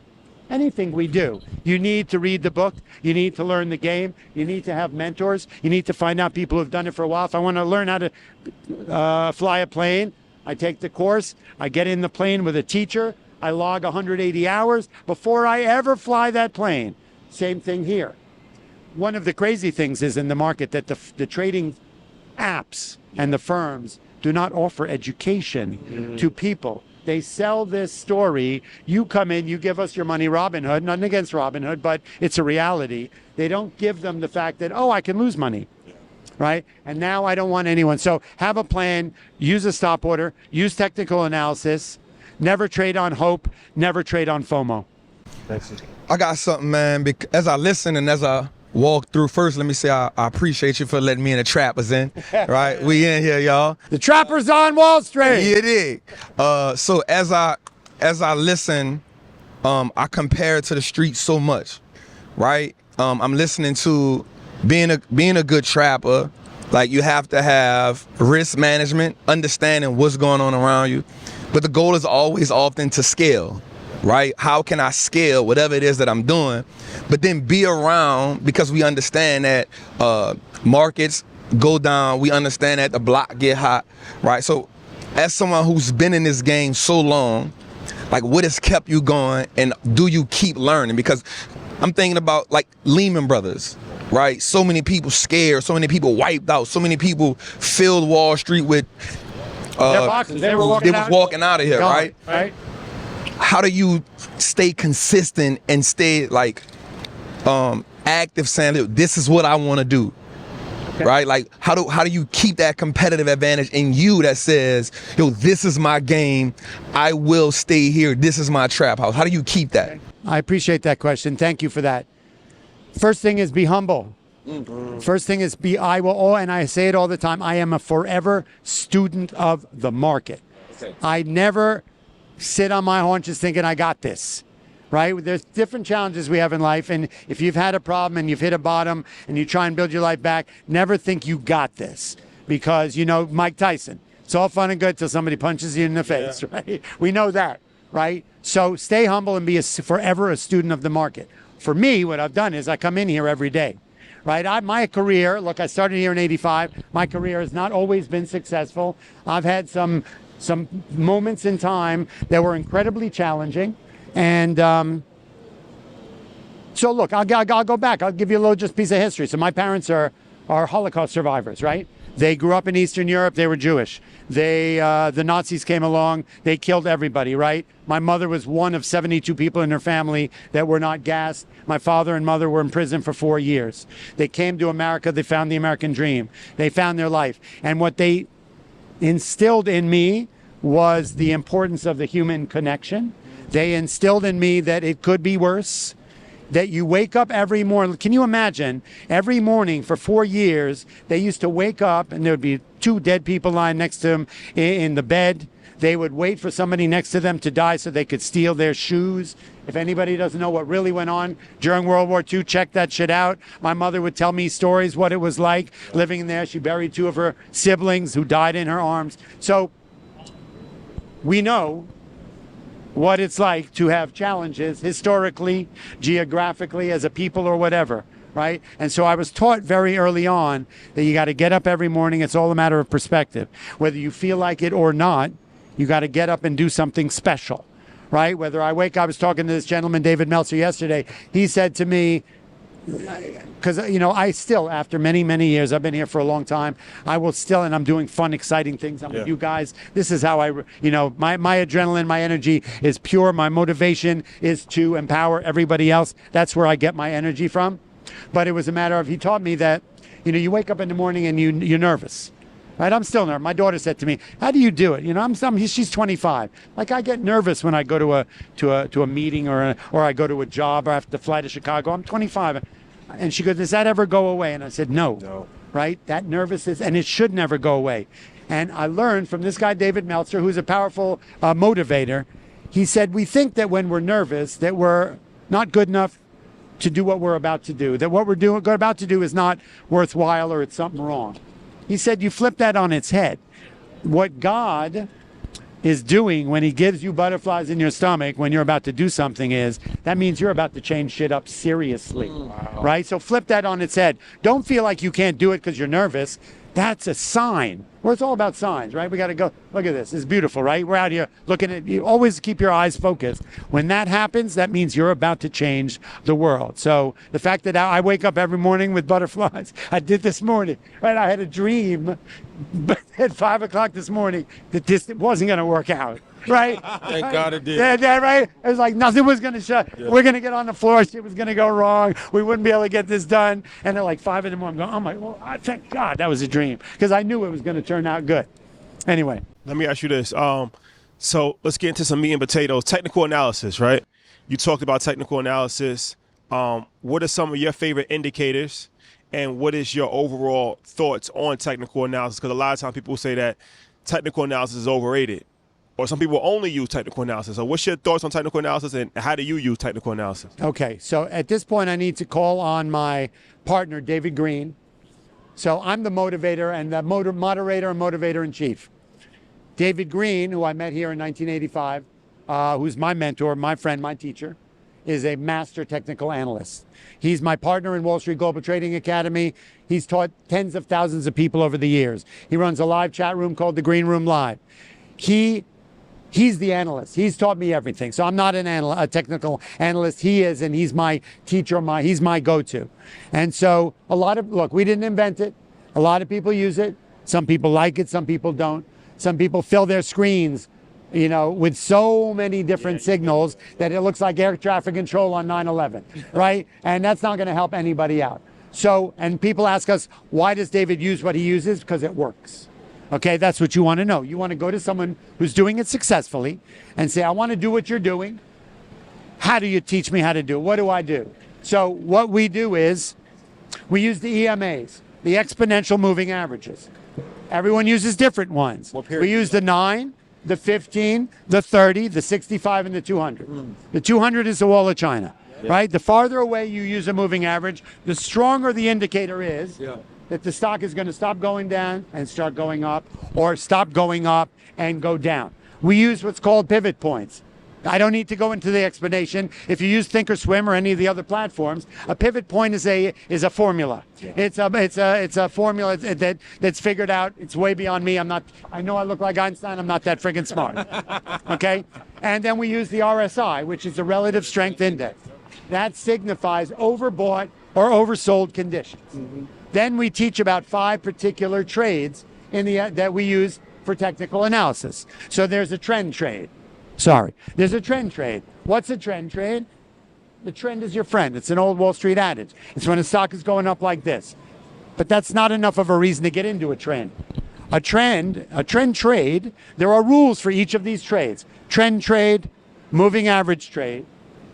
Anything we do, you need to read the book, you need to learn the game, you need to have mentors, you need to find out people who've done it for a while. If I want to learn how to fly a plane, I take the course, I get in the plane with a teacher, I log 180 hours before I ever fly that plane. Same thing here. One of the crazy things is in the market that the trading apps and the firms do not offer education to people. They sell this story. You come in, you give us your money, Robinhood, nothing against Robinhood, but it's a reality. They don't give them the fact that, oh, I can lose money, right? And now I don't want anyone. So have a plan, use a stop order, use technical analysis, never trade on hope, never trade on FOMO. I got something, man. As I listen and as I walk through, first, let me say I appreciate you for letting me and the Trappers in, right? We in here, y'all. The Trappers on Wall Street. Yeah, it is. So as I listen, I compare it to the street so much, right? I'm listening to being a good trapper. Like, you have to have risk management, understanding what's going on around you, but the goal is always often to scale. Right? How can I scale whatever it is that I'm doing, but then be around, because we understand that markets go down. We understand that the block get hot, right? So as someone who's been in this game so long, like, what has kept you going, and do you keep learning? Because I'm thinking about like Lehman Brothers, right? So many people scared, so many people wiped out, so many people filled Wall Street with they were walking out of here, gone, right? How do you stay consistent and stay like active, saying, look, this is what I want to do, right? Like, how do you keep that competitive advantage in you that says, yo, this is my game, I will stay here, this is my trap house? How do you keep that? I appreciate that question. Thank you for that. First thing is be humble. First thing is and I say it all the time, I am a forever student of the market. I never sit on my haunches thinking I got this, right? There's different challenges we have in life, and if you've had a problem and you've hit a bottom and you try and build your life back, never think you got this, because, you know, Mike Tyson, it's all fun and good till somebody punches you in the face, right? We know that, right? So stay humble and be forever a student of the market. For me, what I've done is I come in here every day, right? My career, look, I started here in '85. My career has not always been successful. I've had some moments in time that were incredibly challenging. And so look, I'll go back. I'll give you a little just piece of history. So my parents are Holocaust survivors, right? They grew up in Eastern Europe. They were Jewish. The Nazis came along. They killed everybody, right? My mother was one of 72 people in her family that were not gassed. My father and mother were in prison for 4 years. They came to America. They found the American dream. They found their life. And what they instilled in me was the importance of the human connection. They instilled in me that it could be worse, that you wake up every morning. Can you imagine? Every morning for 4 years, they used to wake up and there would be 2 dead people lying next to them in the bed. They would wait for somebody next to them to die so they could steal their shoes. If anybody doesn't know what really went on during World War II, check that shit out. My mother would tell me stories, what it was like living in there. She buried 2 of her siblings who died in her arms. So we know what it's like to have challenges historically, geographically, as a people or whatever, right? And so I was taught very early on that you got to get up every morning. It's all a matter of perspective. Whether you feel like it or not, you got to get up and do something special, right? Whether I was talking to this gentleman, David Meltzer, yesterday. He said to me, because, you know, I still, after many, many years, I've been here for a long time, I will still, and I'm doing fun, exciting things. I'm with you guys. This is how my adrenaline, my energy is pure. My motivation is to empower everybody else. That's where I get my energy from. But it was a matter of, he taught me that, you know, you wake up in the morning and you're nervous. Right, I'm still nervous. My daughter said to me, "How do you do it?" You know, she's 25. Like, I get nervous when I go to a meeting or I go to a job or I have to fly to Chicago. I'm 25, and she goes, "Does that ever go away?" And I said, "No. right? That nervousness, and it should never go away. And I learned from this guy, David Meltzer, who's a powerful motivator. He said, we think that when we're nervous, that we're not good enough to do what we're about to do, that what we're about to do is not worthwhile or it's something wrong. He said, you flip that on its head. What God is doing when he gives you butterflies in your stomach when you're about to do something is, that means you're about to change shit up seriously, right? So flip that on its head. Don't feel like you can't do it because you're nervous. That's a sign. Well, it's all about signs, right? We got to go. Look at this. It's beautiful, right? We're out here looking at you. Always keep your eyes focused. When that happens, that means you're about to change the world. So the fact that I wake up every morning with butterflies, I did this morning, right? I had a dream at 5 o'clock this morning that this wasn't going to work out. Right? Thank God it did. Yeah, right? It was like nothing was going to shut. Yeah. We're going to get on the floor. Shit was going to go wrong. We wouldn't be able to get this done. And at like 5 in the morning, I'm going, oh my, well, thank God that was a dream. Because I knew it was going to turn out good. Anyway. Let me ask you this. So let's get into some meat and potatoes. Technical analysis, right? You talked about technical analysis. What are some of your favorite indicators? And what is your overall thoughts on technical analysis? Because a lot of times people say that technical analysis is overrated. Or some people only use technical analysis. So what's your thoughts on technical analysis, and how do you use technical analysis? Okay, so at this point, I need to call on my partner, David Green. So I'm the motivator and the moderator and motivator in chief. David Green, who I met here in 1985, who's my mentor, my friend, my teacher, is a master technical analyst. He's my partner in Wall Street Global Trading Academy. He's taught tens of thousands of people over the years. He runs a live chat room called the Green Room Live. He's the analyst. He's taught me everything. So I'm not a technical analyst. He is, and he's my teacher. He's my go-to. And so look, we didn't invent it. A lot of people use it. Some people like it. Some people don't. Some people fill their screens, with so many different signals that it looks like air traffic control on 9/11, right? And that's not going to help anybody out. So, and people ask us, why does David use what he uses? Because it works. Okay, that's what you want to know. You want to go to someone who's doing it successfully and say, I want to do what you're doing. How do you teach me how to do it? What do I do? So what we do is we use the EMAs, the exponential moving averages. Everyone uses different ones. We use the 9, the 15, the 30, the 65, and the 200. The 200 is the wall of China, right? The farther away you use a moving average, the stronger the indicator is. That the stock is going to stop going down and start going up, or stop going up and go down. We use what's called pivot points. I don't need to go into the explanation. If you use Thinkorswim or any of the other platforms, a pivot point is a formula. It's a formula that's figured out. It's way beyond me. I know I look like Einstein. I'm not that friggin' smart. Okay? And then we use the RSI, which is the relative strength index. That signifies overbought or oversold conditions. Then we teach about 5 particular trades that we use for technical analysis. So there's a trend trade. There's a trend trade. What's a trend trade? The trend is your friend. It's an old Wall Street adage. It's when a stock is going up like this. But that's not enough of a reason to get into a trend. A trend trade, there are rules for each of these trades. Trend trade, moving average trade,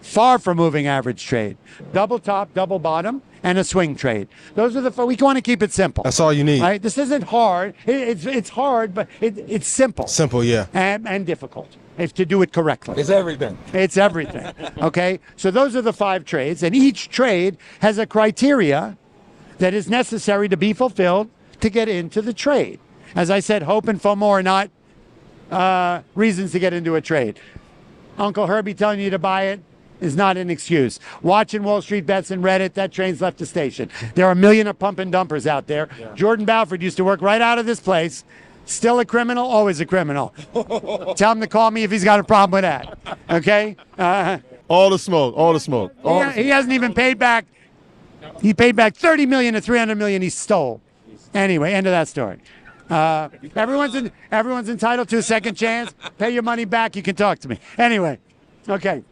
far from moving average trade, double top, double bottom, and a swing trade. Those are we want to keep it simple. That's all you need. Right? This isn't hard. It's hard, but it's simple. Simple, yeah. And difficult if to do it correctly. It's everything. It's everything. Okay? So those are the 5 trades, and each trade has a criteria that is necessary to be fulfilled to get into the trade. As I said, hope and FOMO are not reasons to get into a trade. Uncle Herbie telling you to buy it is not an excuse. Watching Wall Street Bets and Reddit, that train's left the station. There are a million of pump and dumpers out there. Yeah. Jordan Balfour used to work right out of this place. Still a criminal, always a criminal. Tell him to call me if he's got a problem with that. Okay? All the smoke, all the smoke. He hasn't even paid back. He paid back $30 million to $300 million he stole. Anyway, end of that story. Everyone's entitled to a second chance. Pay your money back. You can talk to me. Anyway, okay.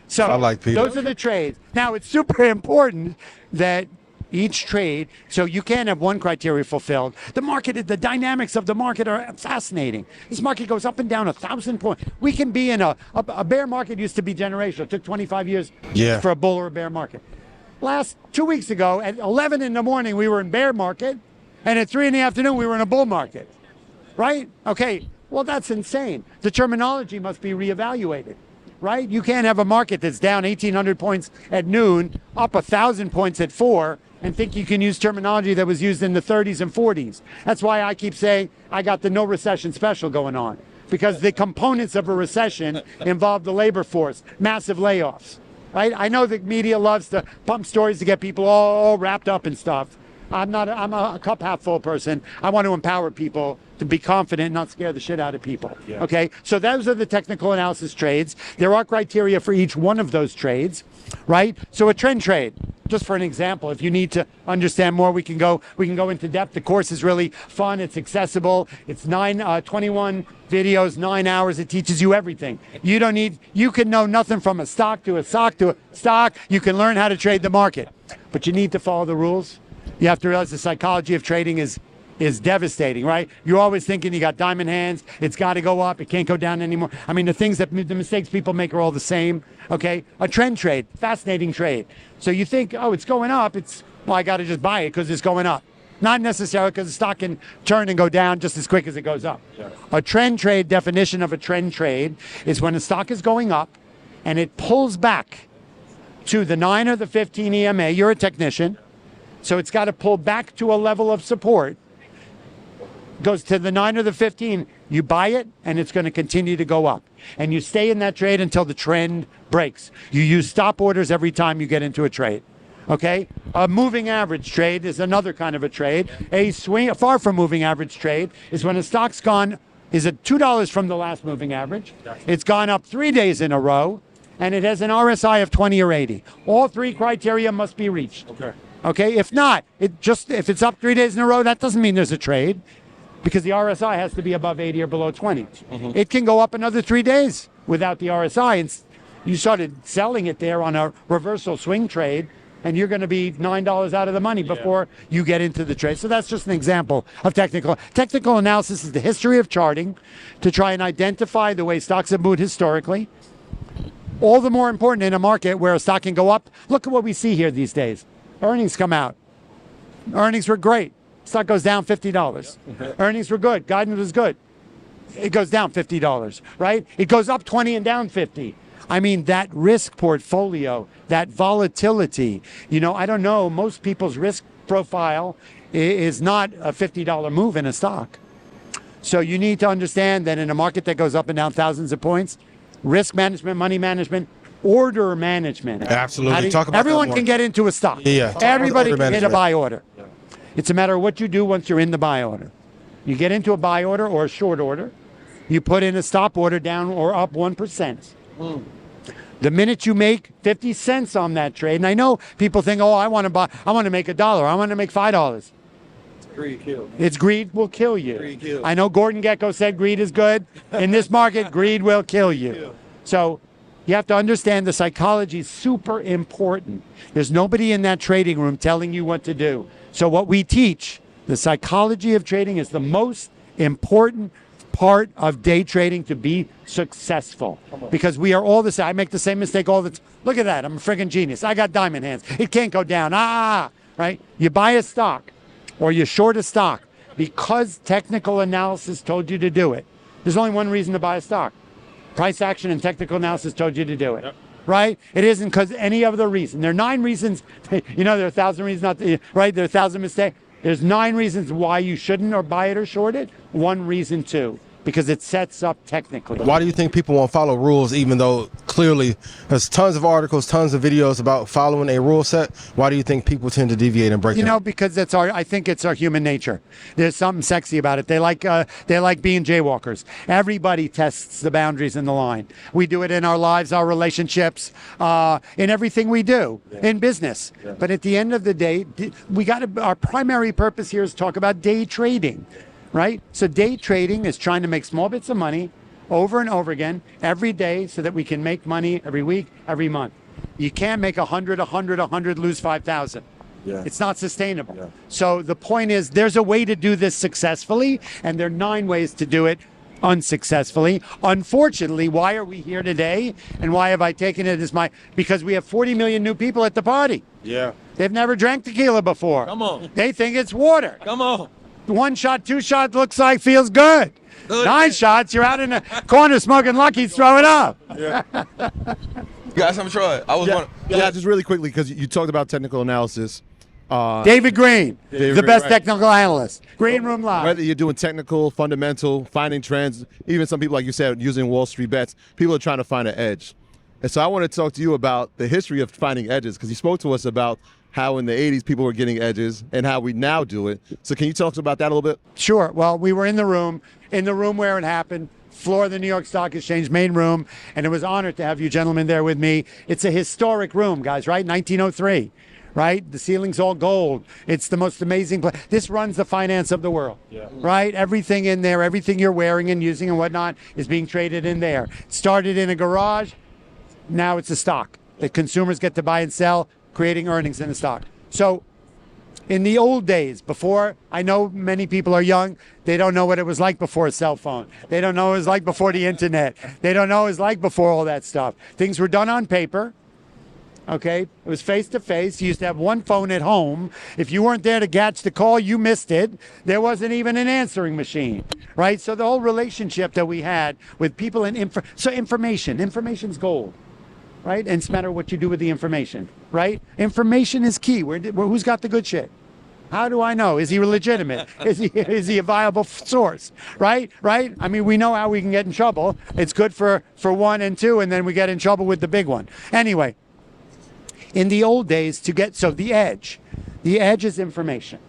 So I like Peter. Those are the trades. Now, it's super important that each trade, so you can't have one criteria fulfilled. The market, the dynamics of the market are fascinating. This market goes up and down 1,000 points. We can be in a bear market. Used to be generational. It took 25 years for a bull or a bear market. 2 weeks ago at 11 in the morning, we were in bear market. And at 3 in the afternoon, we were in a bull market, right? Okay, well, that's insane. The terminology must be reevaluated, right? You can't have a market that's down 1,800 points at noon, up 1,000 points at 4, and think you can use terminology that was used in the 30s and 40s. That's why I keep saying I got the no recession special going on, because the components of a recession involve the labor force, massive layoffs, right? I know the media loves to pump stories to get people all wrapped up in stuff. I'm a cup half full person. I want to empower people to be confident, not scare the shit out of people. Yeah. Okay, so those are the technical analysis trades. There are criteria for each one of those trades, right? So a trend trade, just for an example, if you need to understand more, we can go into depth. The course is really fun. It's accessible. It's 21 videos, 9 hours. It teaches you everything. You can know nothing from a stock to a stock to a stock. You can learn how to trade the market, but you need to follow the rules. You have to realize the psychology of trading is devastating, right? You're always thinking you got diamond hands, it's got to go up, it can't go down anymore. I mean, the mistakes people make are all the same, okay? A trend trade, fascinating trade. So you think, oh, it's going up, I got to just buy it because it's going up. Not necessarily, because the stock can turn and go down just as quick as it goes up. Yeah. A trend trade, definition of a trend trade, is when a stock is going up and it pulls back to the 9 or the 15 EMA. You're a technician. So it's got to pull back to a level of support. Goes to the 9 or the 15. You buy it, and it's going to continue to go up. And you stay in that trade until the trend breaks. You use stop orders every time you get into a trade. Okay? A moving average trade is another kind of a trade. A far from moving average trade is when a stock's is at $2 from the last moving average. It's gone up 3 days in a row, and it has an RSI of 20 or 80. All 3 criteria must be reached. Okay, if not, if it's up 3 days in a row, that doesn't mean there's a trade, because the RSI has to be above 80 or below 20. Mm-hmm. It can go up another 3 days without the RSI, and you started selling it there on a reversal swing trade, and you're going to be $9 out of the money before you get into the trade. So that's just an example of technical analysis. Is the history of charting to try and identify the way stocks have moved historically. All the more important in a market where a stock can go up. Look at what we see here these days. Earnings come out. Earnings were great. Stock goes down $50. Earnings were good. Guidance was good. It goes down $50, right? It goes up 20 and down 50. I mean, that risk portfolio, that volatility, I don't know, most people's risk profile is not a $50 move in a stock. So you need to understand that in a market that goes up and down thousands of points, risk management, money management, order management. Absolutely. Talk about everyone can get into a stock. Yeah. Everybody can hit a buy order. Yeah. It's a matter of what you do once you're in the buy order. You get into a buy order or a short order. You put in a stop order down or up 1%. The minute you make 50 cents on that trade, and I know people think, I want to make $1. I want to make $5. Greed kills. It's greed will kill you. Greed kills. I know Gordon Gekko said greed is good. In this market, greed will kill you. So you have to understand the psychology is super important. There's nobody in that trading room telling you what to do. So what we teach, the psychology of trading, is the most important part of day trading to be successful. Because we are all the same. I make the same mistake all the time. Look at that. I'm a friggin' genius. I got diamond hands. It can't go down. Right? You buy a stock or you short a stock because technical analysis told you to do it. There's only one reason to buy a stock. Price action and technical analysis told you to do it. Yep. Right? It isn't because any other reason. There are 9 reasons. There are 1,000 reasons not to, right? There are 1,000 mistakes. There's 9 reasons why you shouldn't or buy it or short it. 1 reason to, because it sets up technically. Why do you think people won't follow rules, even though clearly there's tons of articles, tons of videos about following a rule set? Why do you think people tend to deviate and break them? Because I think it's our human nature. There's something sexy about it. They like being jaywalkers. Everybody tests the boundaries in the line. We do it in our lives, our relationships, in everything we do, in business. Yeah. But at the end of the day, our primary purpose here is to talk about day trading. Right? So day trading is trying to make small bits of money over and over again every day so that we can make money every week, every month. You can't make 100, lose 5,000. Yeah. It's not sustainable. Yeah. So the point is there's a way to do this successfully, and there are 9 ways to do it unsuccessfully. Unfortunately, why are we here today? And why have I taken it as because we have 40 million new people at the party. Yeah. They've never drank tequila before. Come on. They think it's water. Come on. 1 shot, 2 shots feels good. 9 shots, you're out in the corner smoking Lucky's, throwing up. You got something, Troy? I was wondering. Yeah, just really quickly, because you talked about technical analysis. David Green, David the Green, best right. technical analyst. Green Room Live. Whether you're doing technical, fundamental, finding trends, even some people, like you said, using Wall Street bets, people are trying to find an edge. And so I want to talk to you about the history of finding edges, because you spoke to us about how in the 80s people were getting edges and how we now do it. So can you talk about that a little bit? Sure. Well, we were in the room where it happened, floor of the New York Stock Exchange, main room, and it was an honor to have you gentlemen there with me. It's a historic room, guys, right? 1903. Right? The ceiling's all gold. It's the most amazing place. This runs the finance of the world. Yeah. Right? Everything in there, everything you're wearing and using and whatnot is being traded in there. Started in a garage. Now it's a stock that consumers get to buy and sell, creating earnings in the stock. So in the old days, before, I know many people are young, they don't know what it was like before a cell phone. They don't know what it was like before the internet. They don't know what it was like before all that stuff. Things were done on paper. Okay, it was face to face. You used to have one phone at home. If you weren't there to catch the call, you missed it. There wasn't even an answering machine, right? So the whole relationship that we had with people and information's gold, right? And it's a matter of what you do with the information, right? Information is key. Who's got the good shit? How do I know? Is he legitimate? Is he a viable source? Right? I mean, we know how we can get in trouble. It's good for 1 and 2, and then we get in trouble with the big one. Anyway. In the old days, the edge is information,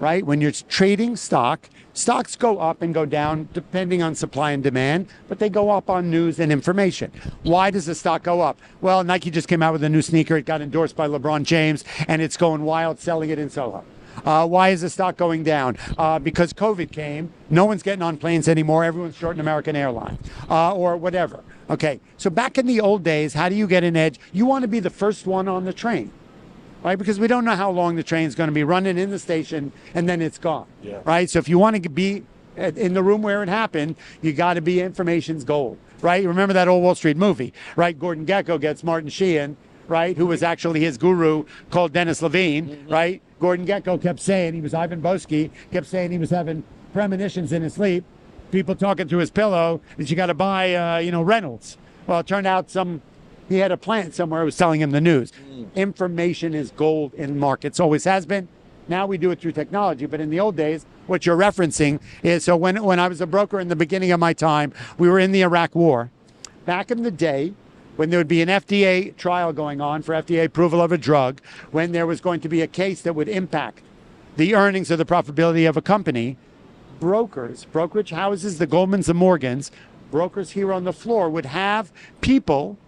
right? When you're trading stocks go up and go down depending on supply and demand, but they go up on news and information. Why does the stock go up? Well, Nike just came out with a new sneaker. It got endorsed by LeBron James, and it's going wild, selling it in Soho. Why is the stock going down? Because COVID came. No one's getting on planes anymore. Everyone's short an American airline or whatever. Okay, so back in the old days, how do you get an edge? You want to be the first one on the train, right? Because we don't know how long the train's going to be running in the station, and then it's gone, right? So if you want to be in the room where it happened, you got to be information's gold, right? Remember that old Wall Street movie, right? Gordon Gekko gets Martin Sheehan, right, who was actually his guru, called Dennis Levine, right? Gordon Gekko kept saying, he was Ivan Boesky, kept saying he was having premonitions in his sleep. People talking through his pillow that you got to buy, Reynolds. Well, it turned out he had a plant somewhere who was telling him the news. Information is gold in markets, always has been. Now we do it through technology, but in the old days, what you're referencing is, so when I was a broker in the beginning of my time, we were in the Iraq War. Back in the day, when there would be an FDA trial going on for FDA approval of a drug, when there was going to be a case that would impact the earnings or the profitability of a company, brokerage houses, the Goldmans and Morgans, brokers here on the floor would have people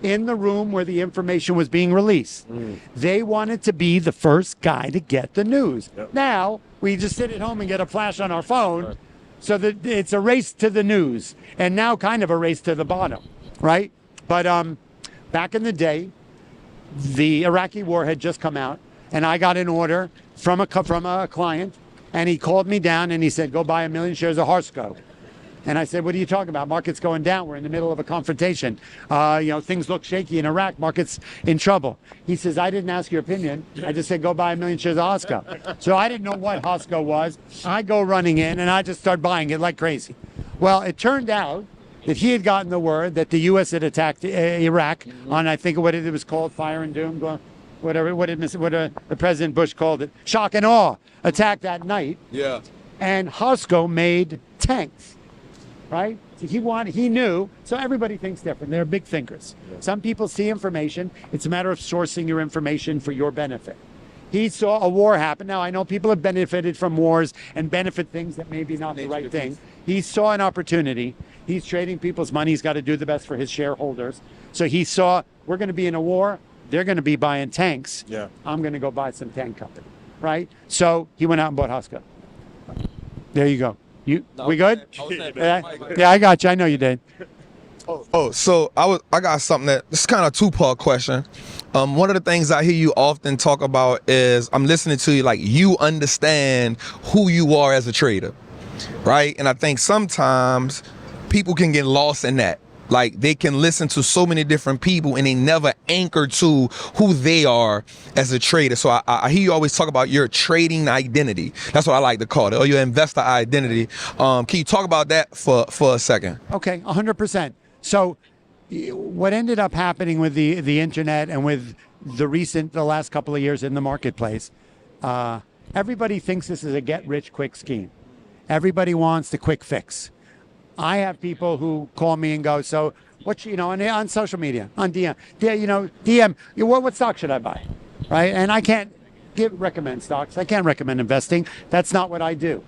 in the room where the information was being released. They wanted to be the first guy to get the news. Yep. Now, we just sit at home and get a flash on our phone, so that it's a race to the news, and now kind of a race to the bottom, right? But back in the day, the Iraqi war had just come out, and I got an order from a client, and he called me down and he said, go buy 1 million shares of Harsco. And I said, what are you talking about? Market's going down. We're in the middle of a confrontation. Things look shaky in Iraq. Market's in trouble. He says, I didn't ask your opinion. I just said, go buy 1 million shares of Harsco. So I didn't know what Harsco was. I go running in and I just start buying it like crazy. Well, it turned out that he had gotten the word that the U.S. had attacked Iraq on, I think, what it was called, Fire and Doom, what the President Bush called it, shock and awe attack that night. Yeah. And Harsco made tanks, right? So he knew. So everybody thinks different. They're big thinkers. Yeah. Some people see information. It's a matter of sourcing your information for your benefit. He saw a war happen. Now, I know people have benefited from wars and benefit things that may be not the right thing. He saw an opportunity. He's trading people's money. He's got to do the best for his shareholders. So he saw, we're going to be in a war. They're going to be buying tanks. Yeah. I'm going to go buy some tank company, right? So he went out and bought Harsco. There you go. We good? Yeah, I got you. I know you did. So I got something this is kind of a 2-part question. One of the things I hear you often talk about is, I'm listening to you, like, you understand who you are as a trader. right? And I think sometimes people can get lost in that. Like, they can listen to so many different people and they never anchor to who they are as a trader. So I hear you always talk about your trading identity. That's what I like to call it, or your investor identity. Can you talk about that for a second? Okay, 100%. So what ended up happening with the internet and with the last couple of years in the marketplace, everybody thinks this is a get-rich-quick scheme. Everybody wants the quick fix. I have people who call me and go, so what, on social media, on DM, what stock should I buy, right? And I can't recommend stocks. I can't recommend investing. That's not what I do.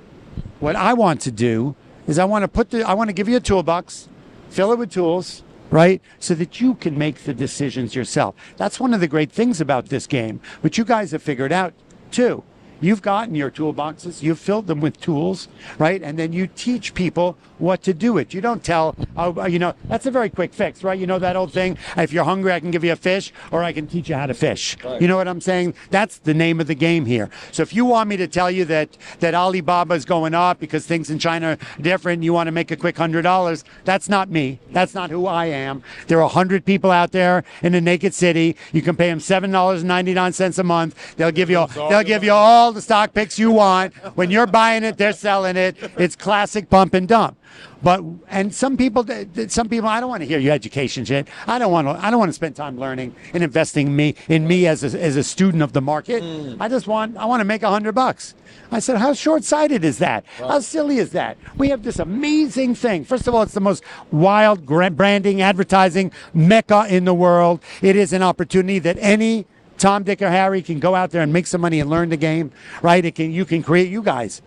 What I want to do is I want to give you a toolbox, fill it with tools, right? So that you can make the decisions yourself. That's one of the great things about this game, which you guys have figured out too. You've gotten your toolboxes, you've filled them with tools, right? And then you teach people what to do it. You don't tell, that's a very quick fix, right? You know that old thing, if you're hungry, I can give you a fish, or I can teach you how to fish. Right. You know what I'm saying? That's the name of the game here. So if you want me to tell you that Alibaba is going up because things in China are different, you want to make a quick $100, that's not me. That's not who I am. There are 100 people out there in a naked city. You can pay them $7.99 a month. They'll give you all the stock picks you want. When you're buying it, they're selling it. It's classic pump and dump. And some people, I don't want to hear your education shit. I don't want to spend time learning and investing in me as a student of the market. I want to make $100. I said, how short-sighted is that? Wow. How silly is that? We have this amazing thing. First of all, it's the most wild branding, advertising mecca in the world. It is an opportunity that any Tom, Dick, or Harry can go out there and make some money and learn the game, right? You can create, you guys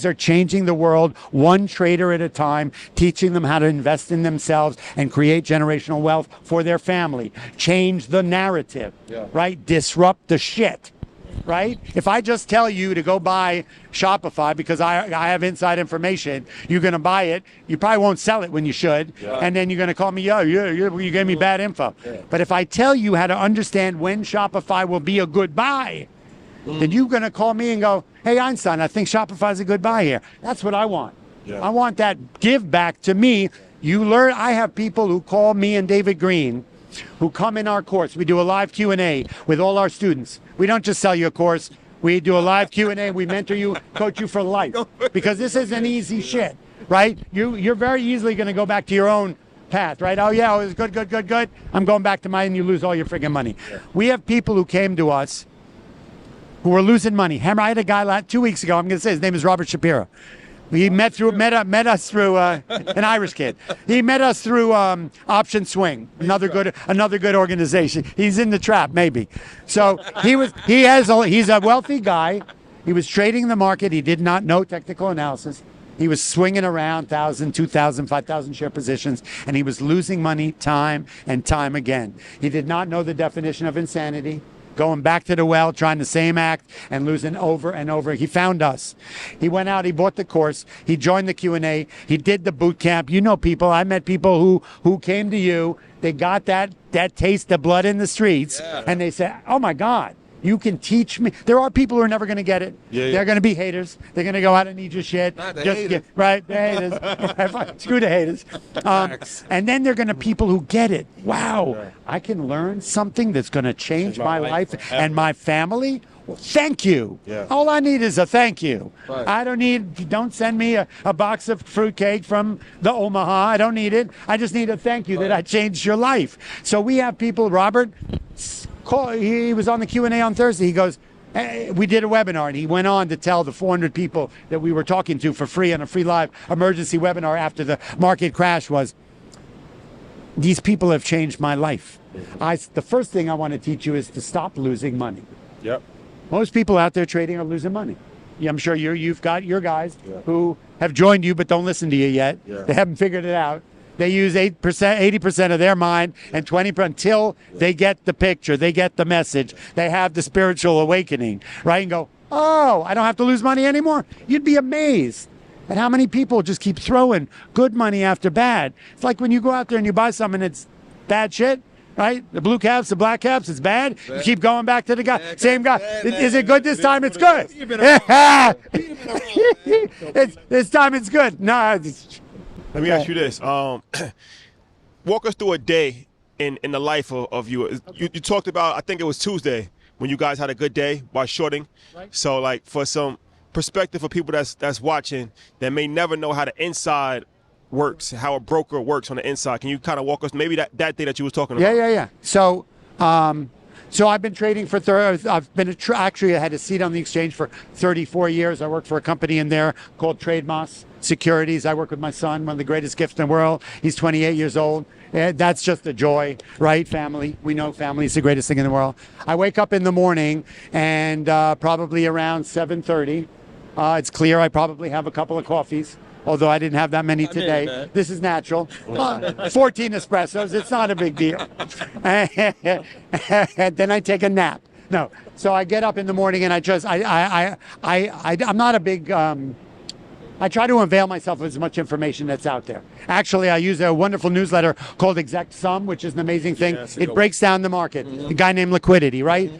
are changing the world one trader at a time, teaching them how to invest in themselves and create generational wealth for their family. Change the narrative, right? Disrupt the shit, right? If I just tell you to go buy Shopify because I have inside information, you're going to buy it. You probably won't sell it when you should. Yeah. And then you're going to call me, you gave me bad info. Yeah. But if I tell you how to understand when Shopify will be a good buy, then you're going to call me and go, hey, Einstein, I think Shopify's a good buy here. That's what I want. Yeah. I want that give back to me. You learn. I have people who call me and David Green who come in our course. We do a live Q&A with all our students. We don't just sell you a course. We do a live Q&A. We mentor you, coach you for life. Because this isn't easy shit, right? You're very easily going to go back to your own path, right? Oh, yeah, it was good. I'm going back to mine, and you lose all your freaking money. Yeah. We have people who came to us who were losing money. I had a guy 2 weeks ago. I'm going to say his name is Robert Shapiro. He met us through an Irish kid. He met us through Option Swing, another good organization. He's in the trap, maybe. So he's a wealthy guy. He was trading the market. He did not know technical analysis. He was swinging around 1,000, 2,000, 5,000 share positions, and he was losing money time and time again. He did not know the definition of insanity. Going back to the well, trying the same act and losing over and over. He found us. He went out, he bought the course, he joined the Q&A, he did the boot camp. You know people, I met people who came to you, they got that taste of blood in the streets, and they said, oh my God, you can teach me. There are people who are never going to get it. They're going to be haters. They're going to go out and eat your shit. Right, the haters. Screw the haters. And then they're going to people who get it. Wow, I can learn something that's going to change my life and my family. Well, thank you. Yeah. All I need is a thank you. Right. Don't send me a box of fruitcake from the Omaha. I don't need it. I just need a thank you that I changed your life. So we have people, Robert, he was on the Q&A on Thursday. He goes, hey, we did a webinar, and he went on to tell the 400 people that we were talking to for free on a free live emergency webinar after the market crash was, these people have changed my life. The first thing I want to teach you is to stop losing money. Yep. Most people out there trading are losing money. I'm sure you've got your guys who have joined you but don't listen to you yet. Yeah. They haven't figured it out. They use 80% of their mind and 20% until they get the picture, they get the message, they have the spiritual awakening, right? And go, oh, I don't have to lose money anymore. You'd be amazed at how many people just keep throwing good money after bad. It's like when you go out there and you buy something that's bad shit, right? The blue caps, the black caps, it's bad. You keep going back to the guy. Same guy. Is it good this time? It's good. This time it's good. No. Let me ask you this. Walk us through a day in the life of you. You talked about, I think it was Tuesday, when you guys had a good day while shorting. Right. So, like, for some perspective for people that's watching that may never know how the inside works, how a broker works on the inside, can you kind of walk us maybe that day that you was talking about? Yeah. So I've been trading for actually I had a seat on the exchange for 34 years. I worked for a company in there called Trademas Securities. I work with my son, one of the greatest gifts in the world. He's 28 years old. That's just a joy, right? Family. We know family is the greatest thing in the world. I wake up in the morning and probably around 7:30. It's clear I probably have a couple of coffees, although I didn't have that many today. This is natural. 14 espressos. It's not a big deal. And then I take a nap. No. So I get up in the morning and I'm not a big... I try to avail myself of as much information that's out there. Actually, I use a wonderful newsletter called Exact Sum, which is an amazing thing. It breaks down the market. A guy named Liquidity, right?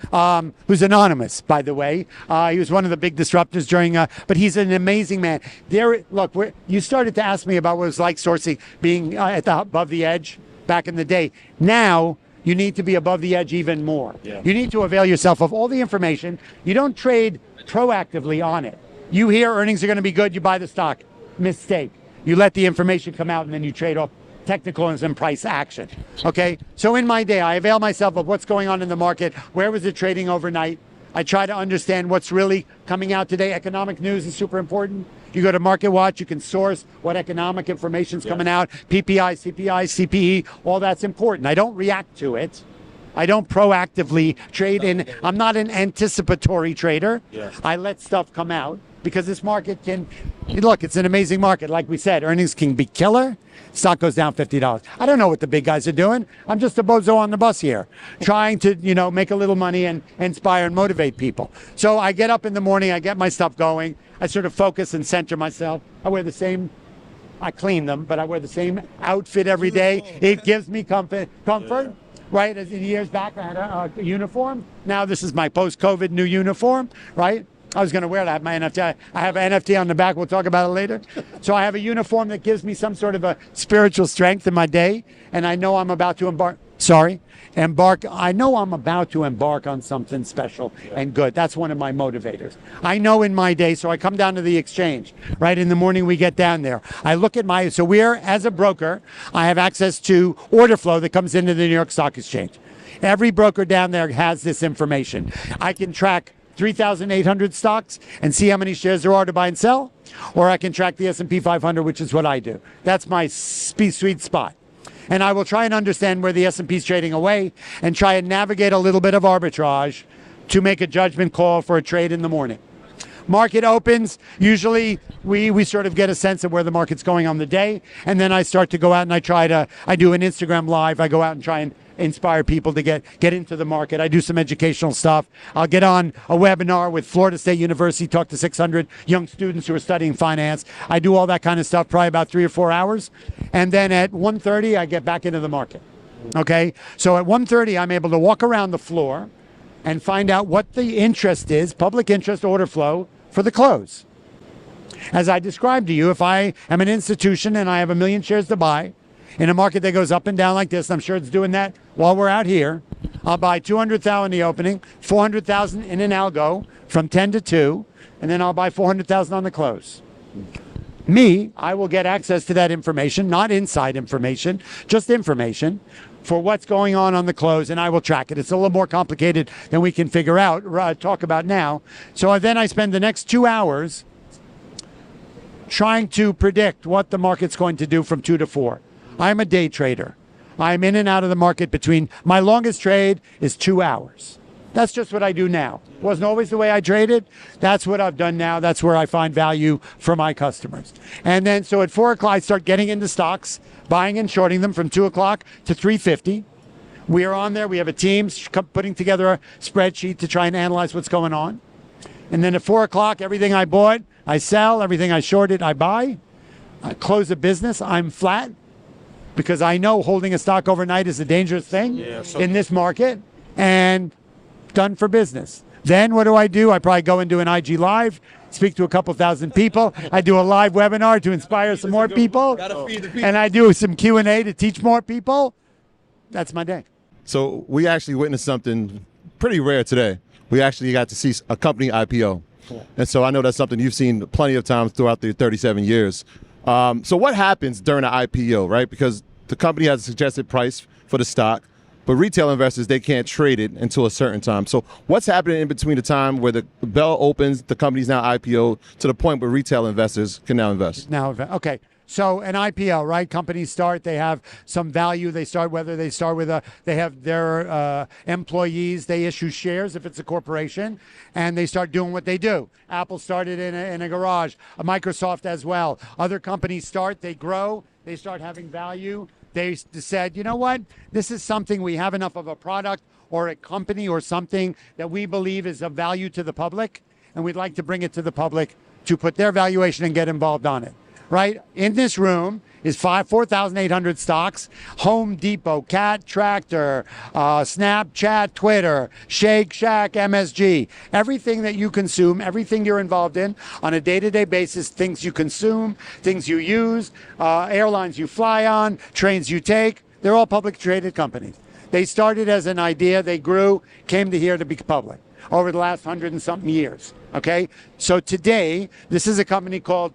Who's anonymous, by the way. He was one of the big disruptors during, but he's an amazing man. You started to ask me about what it was like sourcing, being above the edge back in the day. Now, you need to be above the edge even more. Yeah. You need to avail yourself of all the information. You don't trade proactively on it. You hear earnings are going to be good, you buy the stock. Mistake. You let the information come out and then you trade off technicals and price action. Okay? So in my day, I avail myself of what's going on in the market. Where was it trading overnight? I try to understand what's really coming out today. Economic news is super important. You go to Market Watch, you can source what economic information is coming out. PPI, CPI, CPE, all that's important. I don't react to it. I don't proactively trade in. I'm not an anticipatory trader. Yeah. I let stuff come out because this market it's an amazing market. Like we said, earnings can be killer. Stock goes down $50. I don't know what the big guys are doing. I'm just a bozo on the bus here, trying to, make a little money and inspire and motivate people. So I get up in the morning, I get my stuff going. I sort of focus and center myself. I clean them, but I wear the same outfit every day. It gives me comfort. Yeah. Right, as in years back, I had a uniform. Now this is my post-COVID new uniform, right? I was going to wear it. I have my NFT. I have an NFT on the back. We'll talk about it later. So I have a uniform that gives me some sort of a spiritual strength in my day, and I know I'm about to embark. I know I'm about to embark on something special and good. That's one of my motivators. I know in my day, so I come down to the exchange, right? In the morning we get down there. I look at as a broker, I have access to order flow that comes into the New York Stock Exchange. Every broker down there has this information. I can track 3,800 stocks and see how many shares there are to buy and sell, or I can track the S&P 500, which is what I do. That's my sweet spot. And I will try and understand where the S&P is trading away and try and navigate a little bit of arbitrage to make a judgment call for a trade in the morning. Market opens. Usually we sort of get a sense of where the market's going on the day. And then I start to go out and I do an Instagram live. I go out and try and inspire people to get into the market. I do some educational stuff. I'll get on a webinar with Florida State University, talk to 600 young students who are studying finance. I do all that kind of stuff, probably about 3 or 4 hours. And then at 1:30, I get back into the market. Okay? So at 1:30, I'm able to walk around the floor and find out what the interest is, public interest order flow, for the close. As I described to you, if I am an institution and I have 1 million shares to buy, in a market that goes up and down like this, I'm sure it's doing that while we're out here, I'll buy 200,000 in the opening, 400,000 in an algo from 10 to 2, and then I'll buy 400,000 on the close. I will get access to that information, not inside information, just information for what's going on the close, and I will track it. It's a little more complicated than we can figure out, talk about now. So then I spend the next 2 hours trying to predict what the market's going to do from 2 to 4. I'm a day trader. I'm in and out of the market my longest trade is 2 hours. That's just what I do now. Wasn't always the way I traded. That's what I've done now. That's where I find value for my customers. And then, so at 4 o'clock, I start getting into stocks, buying and shorting them from 2 o'clock to 3:50. We are on there. We have a team putting together a spreadsheet to try and analyze what's going on. And then at 4 o'clock, everything I bought, I sell. Everything I shorted, I buy. I close a business. I'm flat. because I know holding a stock overnight is a dangerous thing in this market, and done for business. Then what do? I probably go into an IG Live, speak to a couple thousand people. I do a live webinar to inspire some more people, and I do some Q&A to teach more people. That's my day. So we actually witnessed something pretty rare today. We actually got to see a company IPO. And so I know that's something you've seen plenty of times throughout the 37 years. So what happens during an IPO, right? Because the company has a suggested price for the stock, but retail investors, they can't trade it until a certain time. So what's happening in between the time where the bell opens, the company's now IPO, to the point where retail investors can now invest? Okay. So an IPO, right? Companies start, they have some value. They start, they have their employees, they issue shares if it's a corporation, and they start doing what they do. Apple started in a garage, Microsoft as well. Other companies start, they grow, they start having value. They said, you know what? This is something, we have enough of a product or a company or something that we believe is of value to the public, and we'd like to bring it to the public to put their valuation and get involved on it. Right? In this room is 4,800 stocks. Home Depot, Cat Tractor, Snapchat, Twitter, Shake Shack, MSG. Everything that you consume, everything you're involved in on a day-to-day basis, things you consume, things you use, airlines you fly on, trains you take, they're all publicly traded companies. They started as an idea, they grew, came to here to be public over the last 100 and something years. Okay? So today, this is a company called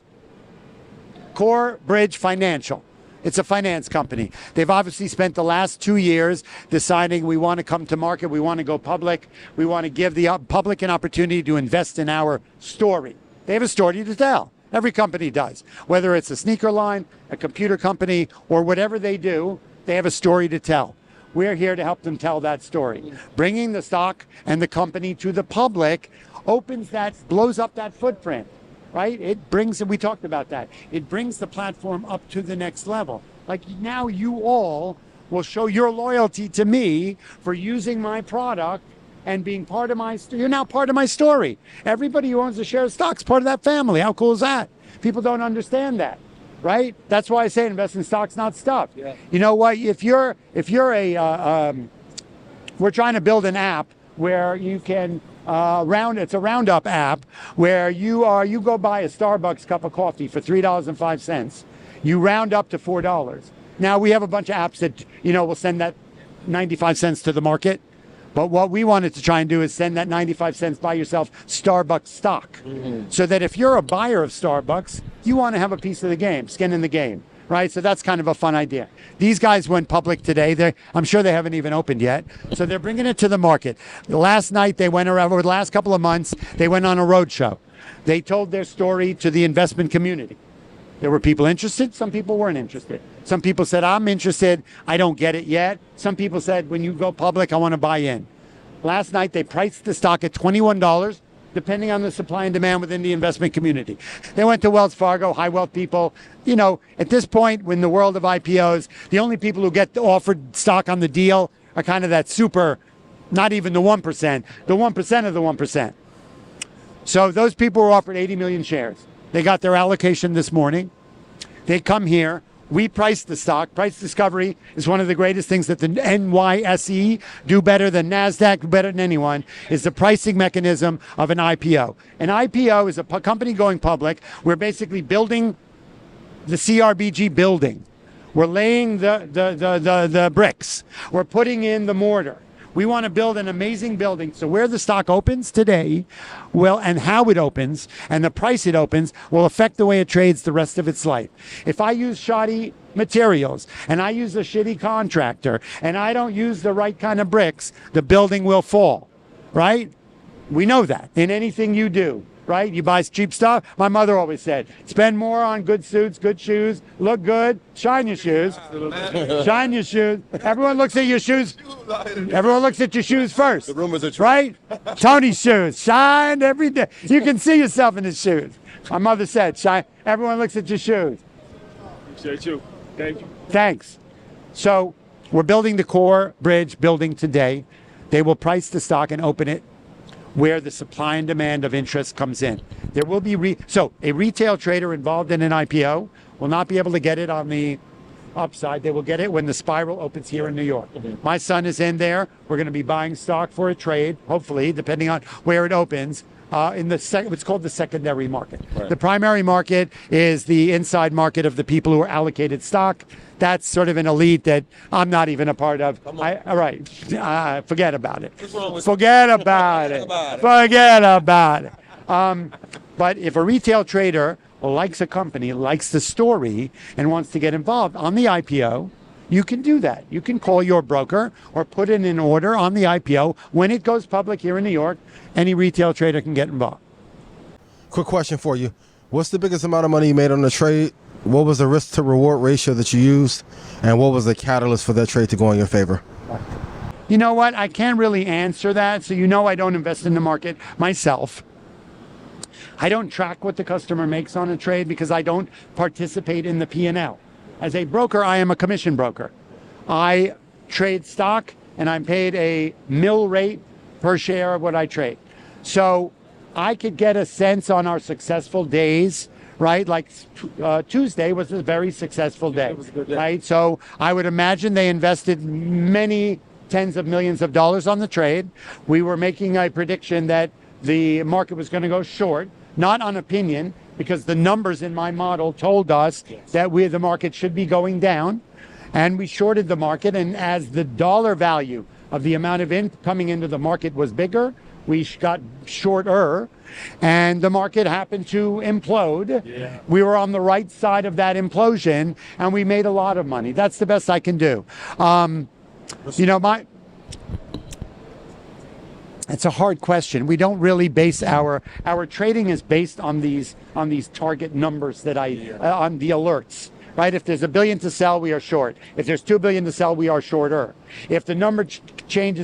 Core Bridge Financial. It's a finance company. They've obviously spent the last 2 years deciding we want to come to market, we want to go public, we want to give the public an opportunity to invest in our story. They have a story to tell. Every company does. Whether it's a sneaker line, a computer company, or whatever they do, they have a story to tell. We're here to help them tell that story. Bringing the stock and the company to the public blows up that footprint. Right? It brings, we talked about that. It brings the platform up to the next level. Like now you all will show your loyalty to me for using my product and being part of you're now part of my story. Everybody who owns a share of stock is part of that family. How cool is that? People don't understand that, right? That's why I say invest in stocks, not stuff. Yeah. You know what? If you're we're trying to build an app where you can, it's a roundup app where you go buy a Starbucks cup of coffee for $3.05. You round up to $4. Now we have a bunch of apps that, will send that 95 cents to the market. But what we wanted to try and do is send that 95 cents, buy yourself Starbucks stock. Mm-hmm. So that if you're a buyer of Starbucks, you want to have a piece of the game, skin in the game. Right? So that's kind of a fun idea. These guys went public today. I'm sure they haven't even opened yet. So they're bringing it to the market. Last night, they went around, over the last couple of months, they went on a road show. They told their story to the investment community. There were people interested. Some people weren't interested. Some people said, I'm interested. I don't get it yet. Some people said, when you go public, I want to buy in. Last night, they priced the stock at $21. Depending on the supply and demand within the investment community. They went to Wells Fargo, high wealth people. At this point, in the world of IPOs, the only people who get offered stock on the deal are kind of that super, not even the 1%, the 1% of the 1%. So those people were offered 80 million shares. They got their allocation this morning. They come here. We price the stock. Price discovery is one of the greatest things that the NYSE do better than NASDAQ, do better than anyone, is the pricing mechanism of an IPO. An IPO is a company going public. We're basically building the CRBG building. We're laying the bricks. We're putting in the mortar. We want to build an amazing building. So where the stock opens today, and how it opens, and the price it opens, will affect the way it trades the rest of its life. If I use shoddy materials, and I use a shitty contractor, and I don't use the right kind of bricks, the building will fall, right? We know that in anything you do. Right? You buy cheap stuff. My mother always said, spend more on good suits, good shoes, look good, shine your shoes. Shine your shoes. Everyone looks at your shoes. Everyone looks at your shoes first. The rumors are true. Right? Tony's shoes. Shine every day. You can see yourself in his shoes. My mother said, shine. Everyone looks at your shoes. Appreciate you. Thank you. Thanks. So we're building the Core Bridge building today. They will price the stock and open it where the supply and demand of interest comes in. There will be, so a retail trader involved in an IPO will not be able to get it on the upside. They will get it when the spiral opens here in New York. My son is in there. We're going to be buying stock for a trade, hopefully, depending on where it opens. In what's called the secondary market. Right. The primary market is the inside market of the people who are allocated stock. That's sort of an elite that I'm not even a part of. All right, forget about it. Forget about it. Forget about it. But if a retail trader likes a company, likes the story, and wants to get involved on the IPO, you can do that. You can call your broker or put in an order on the IPO. When it goes public here in New York, any retail trader can get involved. Quick question for you. What's the biggest amount of money you made on the trade? What was the risk to reward ratio that you used? And what was the catalyst for that trade to go in your favor? You know what? I can't really answer that. So I don't invest in the market myself. I don't track what the customer makes on a trade because I don't participate in the P&L. As a broker, I am a commission broker. I trade stock and I'm paid a mill rate per share of what I trade. So I could get a sense on our successful days, right? Like Tuesday was a very successful day, right? So I would imagine they invested many tens of millions of dollars on the trade. We were making a prediction that the market was going to go short, not on opinion, because the numbers in my model told us that the market should be going down, and we shorted the market. And as the dollar value of the amount of coming into the market was bigger, we got shorter, and the market happened to implode. Yeah. We were on the right side of that implosion, and we made a lot of money. That's the best I can do. It's a hard question. We don't really base our trading is based on these target numbers that on the alerts, right? If there's $1 billion to sell, we are short. If there's $2 billion to sell, we are shorter. If the number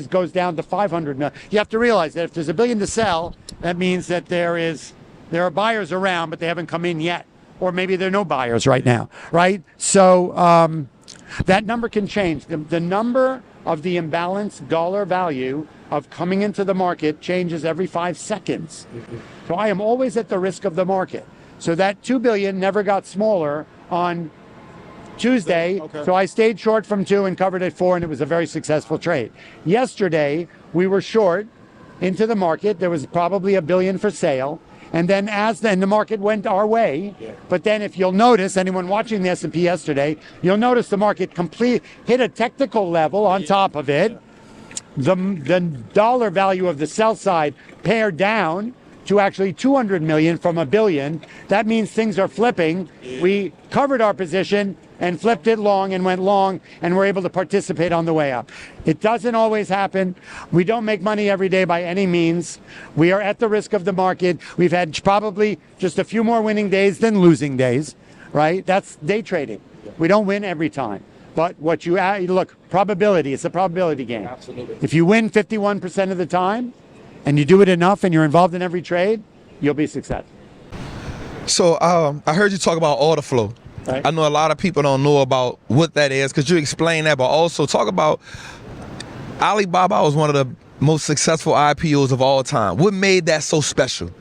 goes down to 500 million, you have to realize that if there's $1 billion to sell, that means that there are buyers around, but they haven't come in yet, or maybe there are no buyers right now, right? So that number can change. The number of the imbalanced dollar value of coming into the market changes every 5 seconds. So I am always at the risk of the market. So that $2 billion never got smaller on Tuesday. Okay. So I stayed short from 2 and covered at 4, and it was a very successful trade. Yesterday, we were short into the market. There was probably $1 billion for sale. And then the market went our way. Yeah. But then if you'll notice, anyone watching the S&P yesterday, you'll notice the market hit a technical level on top of it. The dollar value of the sell side pared down to actually 200 million from $1 billion. That means things are flipping. We covered our position and flipped it long and went long, and we're able to participate on the way up. It doesn't always happen. We don't make money every day by any means. We are at the risk of the market. We've had probably just a few more winning days than losing days, right? That's day trading. We don't win every time. But what you look, probability, it's a probability game. Absolutely. If you win 51% of the time and you do it enough and you're involved in every trade, you'll be successful. So I heard you talk about order flow. Right. I know a lot of people don't know about what that is. Could you explain that? But also talk about Alibaba was one of the most successful IPOs of all time. What made that so special?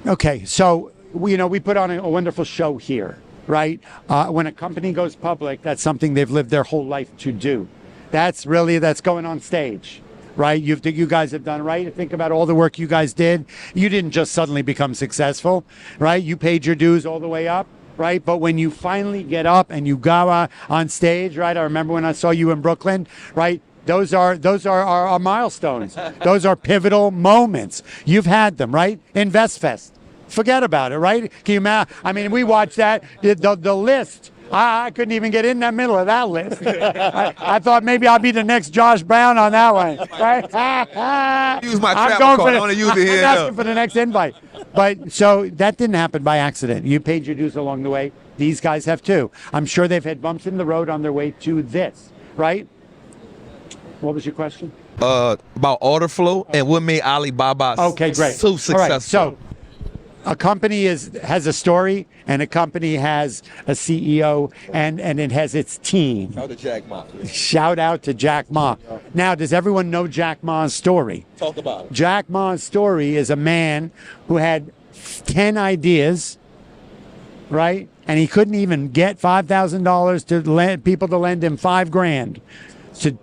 Okay, so we put on a wonderful show here. Right? When a company goes public, that's something they've lived their whole life to do. That's going on stage, right? You guys have done, right? Think about all the work you guys did. You didn't just suddenly become successful, right? You paid your dues all the way up, right? But when you finally get up and you go on stage, right? I remember when I saw you in Brooklyn, right? Those are our milestones. Those are pivotal moments. You've had them, right? InvestFest. Forget about it, right? Can you imagine? I mean, we watched that, the list. I couldn't even get in the middle of that list. I thought maybe I'll be the next Josh Brown on that one. Right? Use my trap card. I want to use it here. I'm asking for the next invite. But so that didn't happen by accident. You paid your dues along the way. These guys have too. I'm sure they've had bumps in the road on their way to this, right? What was your question? About order flow and what made Alibaba so successful. All right, so a company has a story, and a company has a CEO, and it has its team. Shout out to Jack Ma. Shout out to Jack Ma. Now, does everyone know Jack Ma's story? Talk about it. Jack Ma's story is a man who had 10 ideas, right? and he couldn't even get $5,000 to lend people to lend him $5,000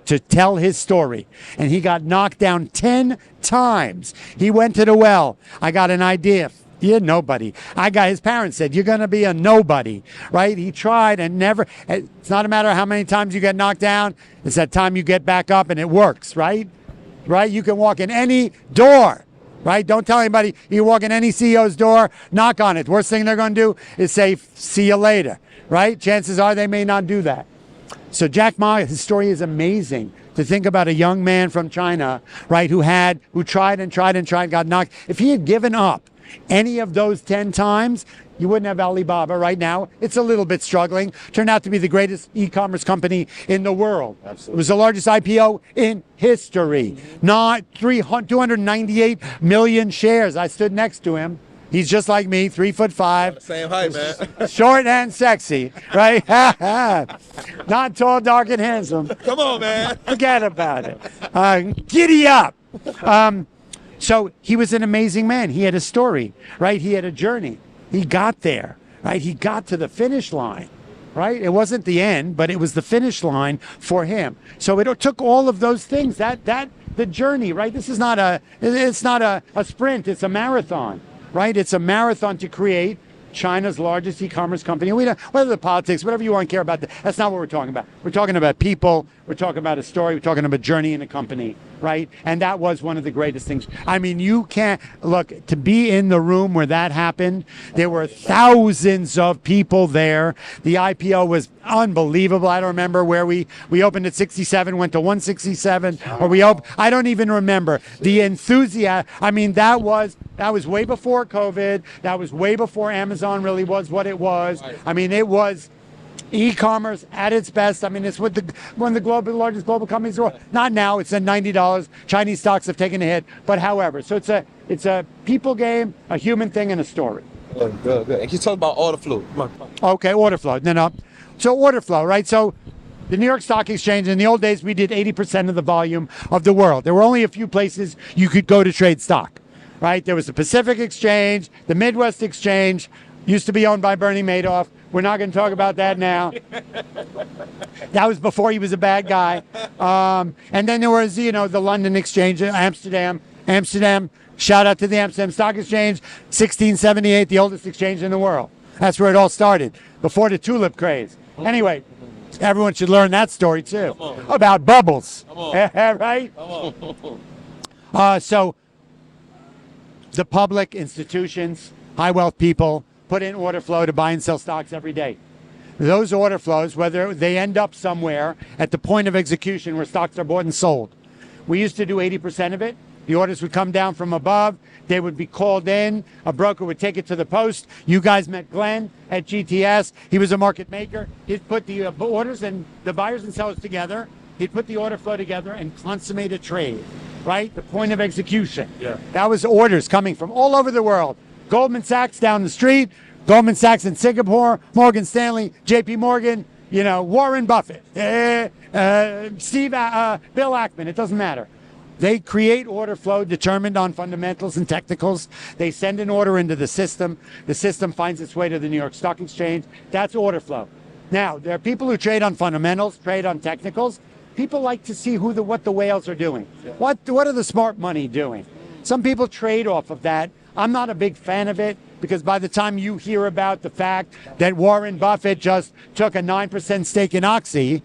to tell his story. And he got knocked down 10 times. He went to the well. I got an idea. You're nobody. His parents said, you're going to be a nobody, right? He tried and never. It's not a matter of how many times you get knocked down. It's that time you get back up and it works, right? Right? You can walk in any door. Right? Don't tell anybody. You walk in any CEO's door, knock on it. Worst thing they're going to do is say, see you later. Right? Chances are they may not do that. So Jack Ma, his story is amazing. To think about a young man from China, right, who tried and tried and tried, got knocked. If he had given up any of those 10 times, you wouldn't have Alibaba right now. It's a little bit struggling. Turned out to be the greatest e-commerce company in the world. Absolutely. It was the largest IPO in history. Not 298 million shares. I stood next to him. He's just like me, 3'5". Same height, man. Short and sexy, right? Not tall, dark, and handsome. Come on, man. Forget about it. Giddy up. So he was an amazing man. He had a story, right? He had a journey. He got there, right? He got to the finish line, right? It wasn't the end, but it was the finish line for him. So it took all of those things, the journey, right? This is not it's not a sprint, it's a marathon, right? It's a marathon to create China's largest e-commerce company. Whether the politics, whatever you want to care about, that's not what we're talking about. We're talking about people. We're talking about a story. We're talking about a journey in a company, right? And that was one of the greatest things. I mean, you can't look to be in the room where that happened. There were thousands of people there. The IPO was unbelievable. I don't remember where we opened at 67, went to 167, or I don't even remember the enthusiasm. I mean, that was way before COVID. That was way before Amazon really was what it was. I mean, it was e-commerce at its best. I mean, it's one of the largest global companies in the world. Not now. It's at $90. Chinese stocks have taken a hit. But however, so it's a people game, a human thing, and a story. Good. And you talk about order flow. Come on. Okay, order flow. No. So order flow, right? So the New York Stock Exchange, in the old days, we did 80% of the volume of the world. There were only a few places you could go to trade stock, right? There was the Pacific Exchange, the Midwest Exchange, used to be owned by Bernie Madoff. We're not going to talk about that now. That was before he was a bad guy. And then there was, the London Exchange, Amsterdam. Shout out to the Amsterdam Stock Exchange, 1678, the oldest exchange in the world. That's where it all started, before the tulip craze. Anyway, everyone should learn that story too, about bubbles, right? So the public, institutions, high wealth people put in order flow to buy and sell stocks every day. Those order flows, whether they end up somewhere at the point of execution where stocks are bought and sold. We used to do 80% of it. The orders would come down from above. They would be called in. A broker would take it to the post. You guys met Glenn at GTS. He was a market maker. He'd put the orders and the buyers and sellers together. He'd put the order flow together and consummate a trade, right? The point of execution. Yeah. That was orders coming from all over the world. Goldman Sachs down the street, Goldman Sachs in Singapore, Morgan Stanley, JP Morgan, Warren Buffett, Bill Ackman, it doesn't matter. They create order flow determined on fundamentals and technicals. They send an order into the system. The system finds its way to the New York Stock Exchange. That's order flow. Now, there are people who trade on fundamentals, trade on technicals. People like to see what the whales are doing. What are the smart money doing? Some people trade off of that. I'm not a big fan of it because by the time you hear about the fact that Warren Buffett just took a 9% stake in Oxy,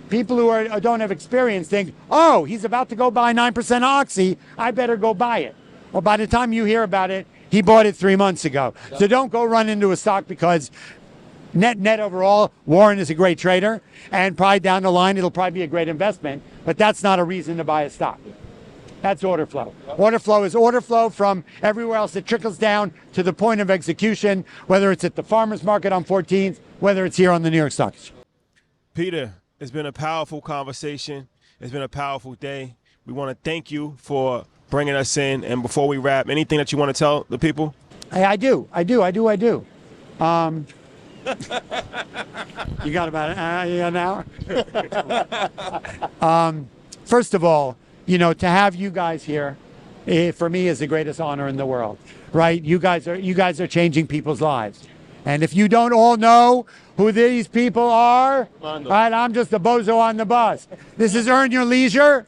people who don't have experience think, oh, he's about to go buy 9% Oxy, I better go buy it. Well, by the time you hear about it, he bought it 3 months ago. So don't go run into a stock because net overall, Warren is a great trader, and probably down the line, it'll probably be a great investment, but that's not a reason to buy a stock. That's order flow. Order flow is order flow from everywhere else. It trickles down to the point of execution, whether it's at the farmer's market on 14th, whether it's here on the New York Stock Exchange. Peter, it's been a powerful conversation. It's been a powerful day. We want to thank you for bringing us in. And before we wrap, anything that you want to tell the people? I do. You got about an hour? First of all, to have you guys here, for me, is the greatest honor in the world, right? You guys are changing people's lives. And if you don't all know who these people are, right, I'm just a bozo on the bus. This is Earn Your Leisure.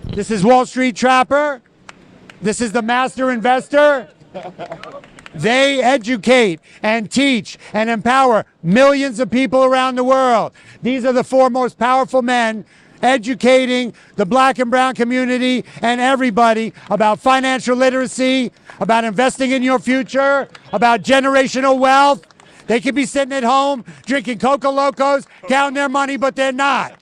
This is Wallstreet Trapper. This is the Master Investor. They educate and teach and empower millions of people around the world. These are the four most powerful men educating the black and brown community and everybody about financial literacy, about investing in your future, about generational wealth. They could be sitting at home drinking Coca Locos, counting their money, but they're not.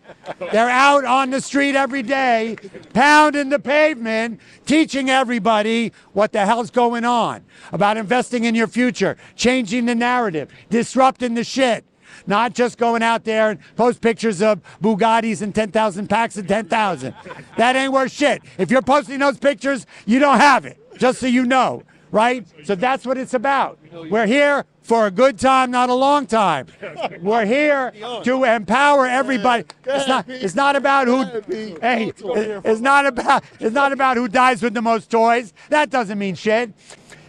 They're out on the street every day, pounding the pavement, teaching everybody what the hell's going on, about investing in your future, changing the narrative, disrupting the shit. Not just going out there and post pictures of Bugattis and 10,000 packs of 10,000. That ain't worth shit. If you're posting those pictures, you don't have it, just so you know, right? So that's what it's about. We're here for a good time, not a long time. We're here to empower everybody. It's not about who. Hey, it's not about who dies with the most toys. That doesn't mean shit.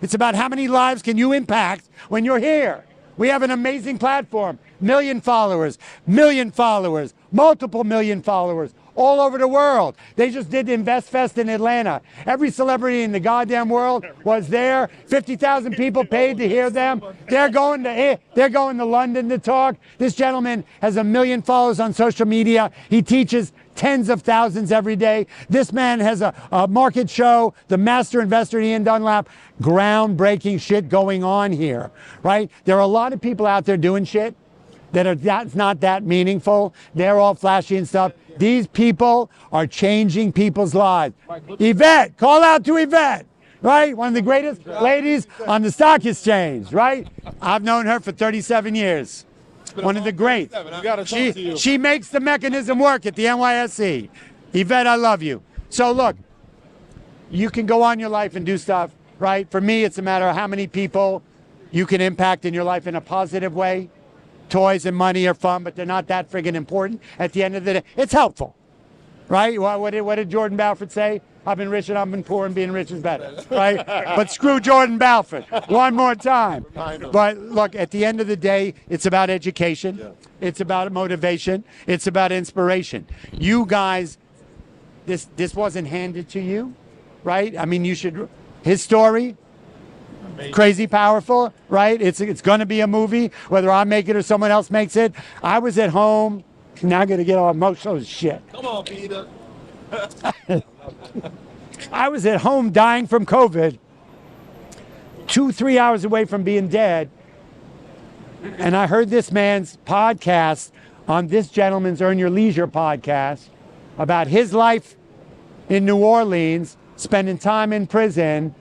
It's about how many lives can you impact when you're here. We have an amazing platform. Million followers, multiple million followers all over the world. They just did Invest Fest in Atlanta. Every celebrity in the goddamn world was there. 50,000 people paid to hear them. They're going to London to talk. This gentleman has 1 million followers on social media. He teaches tens of thousands every day. This man has a market show, the Master Investor, Ian Dunlap. Groundbreaking shit going on here, right? There are a lot of people out there doing shit that's not that meaningful. They're all flashy and stuff. These people are changing people's lives. Yvette, call out to Yvette, right? One of the greatest ladies on the stock exchange, right? I've known her for 37 years. One of the greats. She makes the mechanism work at the NYSE. Yvette, I love you. So look, you can go on your life and do stuff, right? For me, it's a matter of how many people you can impact in your life in a positive way. Toys and money are fun, but they're not that friggin' important. At the end of the day, it's helpful, right? What did Jordan Belfort say? I've been rich and I've been poor, and being rich is better, right? But screw Jordan Belfort one more time. But look, at the end of the day, it's about education. It's about motivation. It's about inspiration. You guys, this wasn't handed to you, right? I mean, his story, crazy powerful, right? It's going to be a movie, whether I make it or someone else makes it. I was at home. Now I'm going to get all emotional as shit. Come on, Peter. I was at home dying from COVID, 2-3 hours away from being dead. And I heard this man's podcast on this gentleman's Earn Your Leisure podcast about his life in New Orleans, spending time in prison,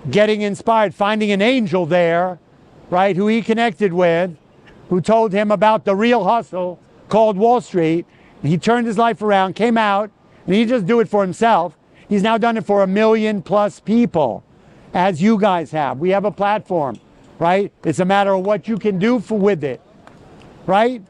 getting inspired, finding an angel there, right, who he connected with, who told him about the real hustle called Wall Street. And he turned his life around, came out, and he didn't just do it for himself. He's now done it for 1 million plus people, as you guys have. We have a platform, right? It's a matter of what you can do with it, right?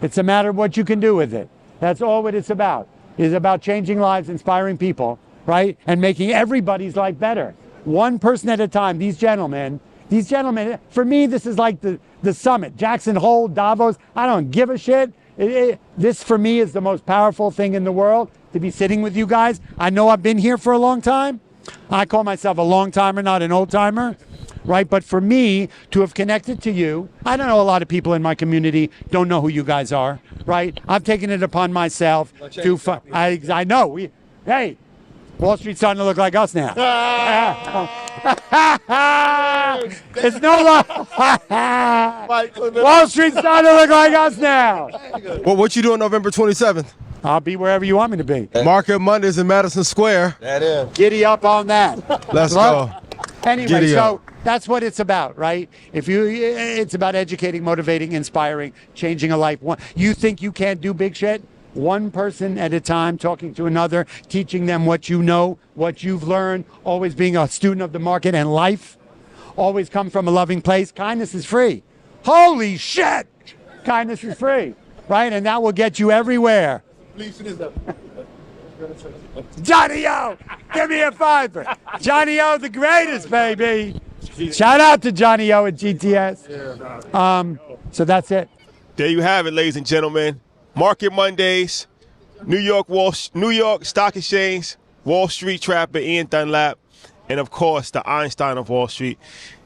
It's a matter of what you can do with it. That's all what it's about. It's about changing lives, inspiring people, right? And making everybody's life better. One person at a time. These gentlemen, for me, this is like the summit. Jackson Hole, Davos, I don't give a shit. This, for me, is the most powerful thing in the world, to be sitting with you guys. I know I've been here for a long time. I call myself a long timer, not an old timer, right? But for me, to have connected to you, I don't know, a lot of people in my community don't know who you guys are, right? I've taken it upon myself to, I know, hey, Wall Street's starting to look like us now. It's no longer. Wall Street's starting to look like us now. Well, what you doing November 27th? I'll be wherever you want me to be. Market Mondays in Madison Square. That is. Giddy up on that. Let's go. Anyway, Giddy so up. that's what it's about, right? It's about educating, motivating, inspiring, changing a life. You think you can't do big shit? One person at a time, talking to another, teaching them what you know, what you've learned, always being a student of the market and life, always come from a loving place. Kindness is free. Holy shit! Kindness is free, right? And that will get you everywhere. Johnny O, give me a fiver. Johnny O, the greatest, baby. Shout out to Johnny O at GTS. So that's it. There you have it, ladies and gentlemen. Market Mondays, New York Stock Exchange, Wallstreet Trapper, Ian Dunlap, and of course the Einstein of Wall Street.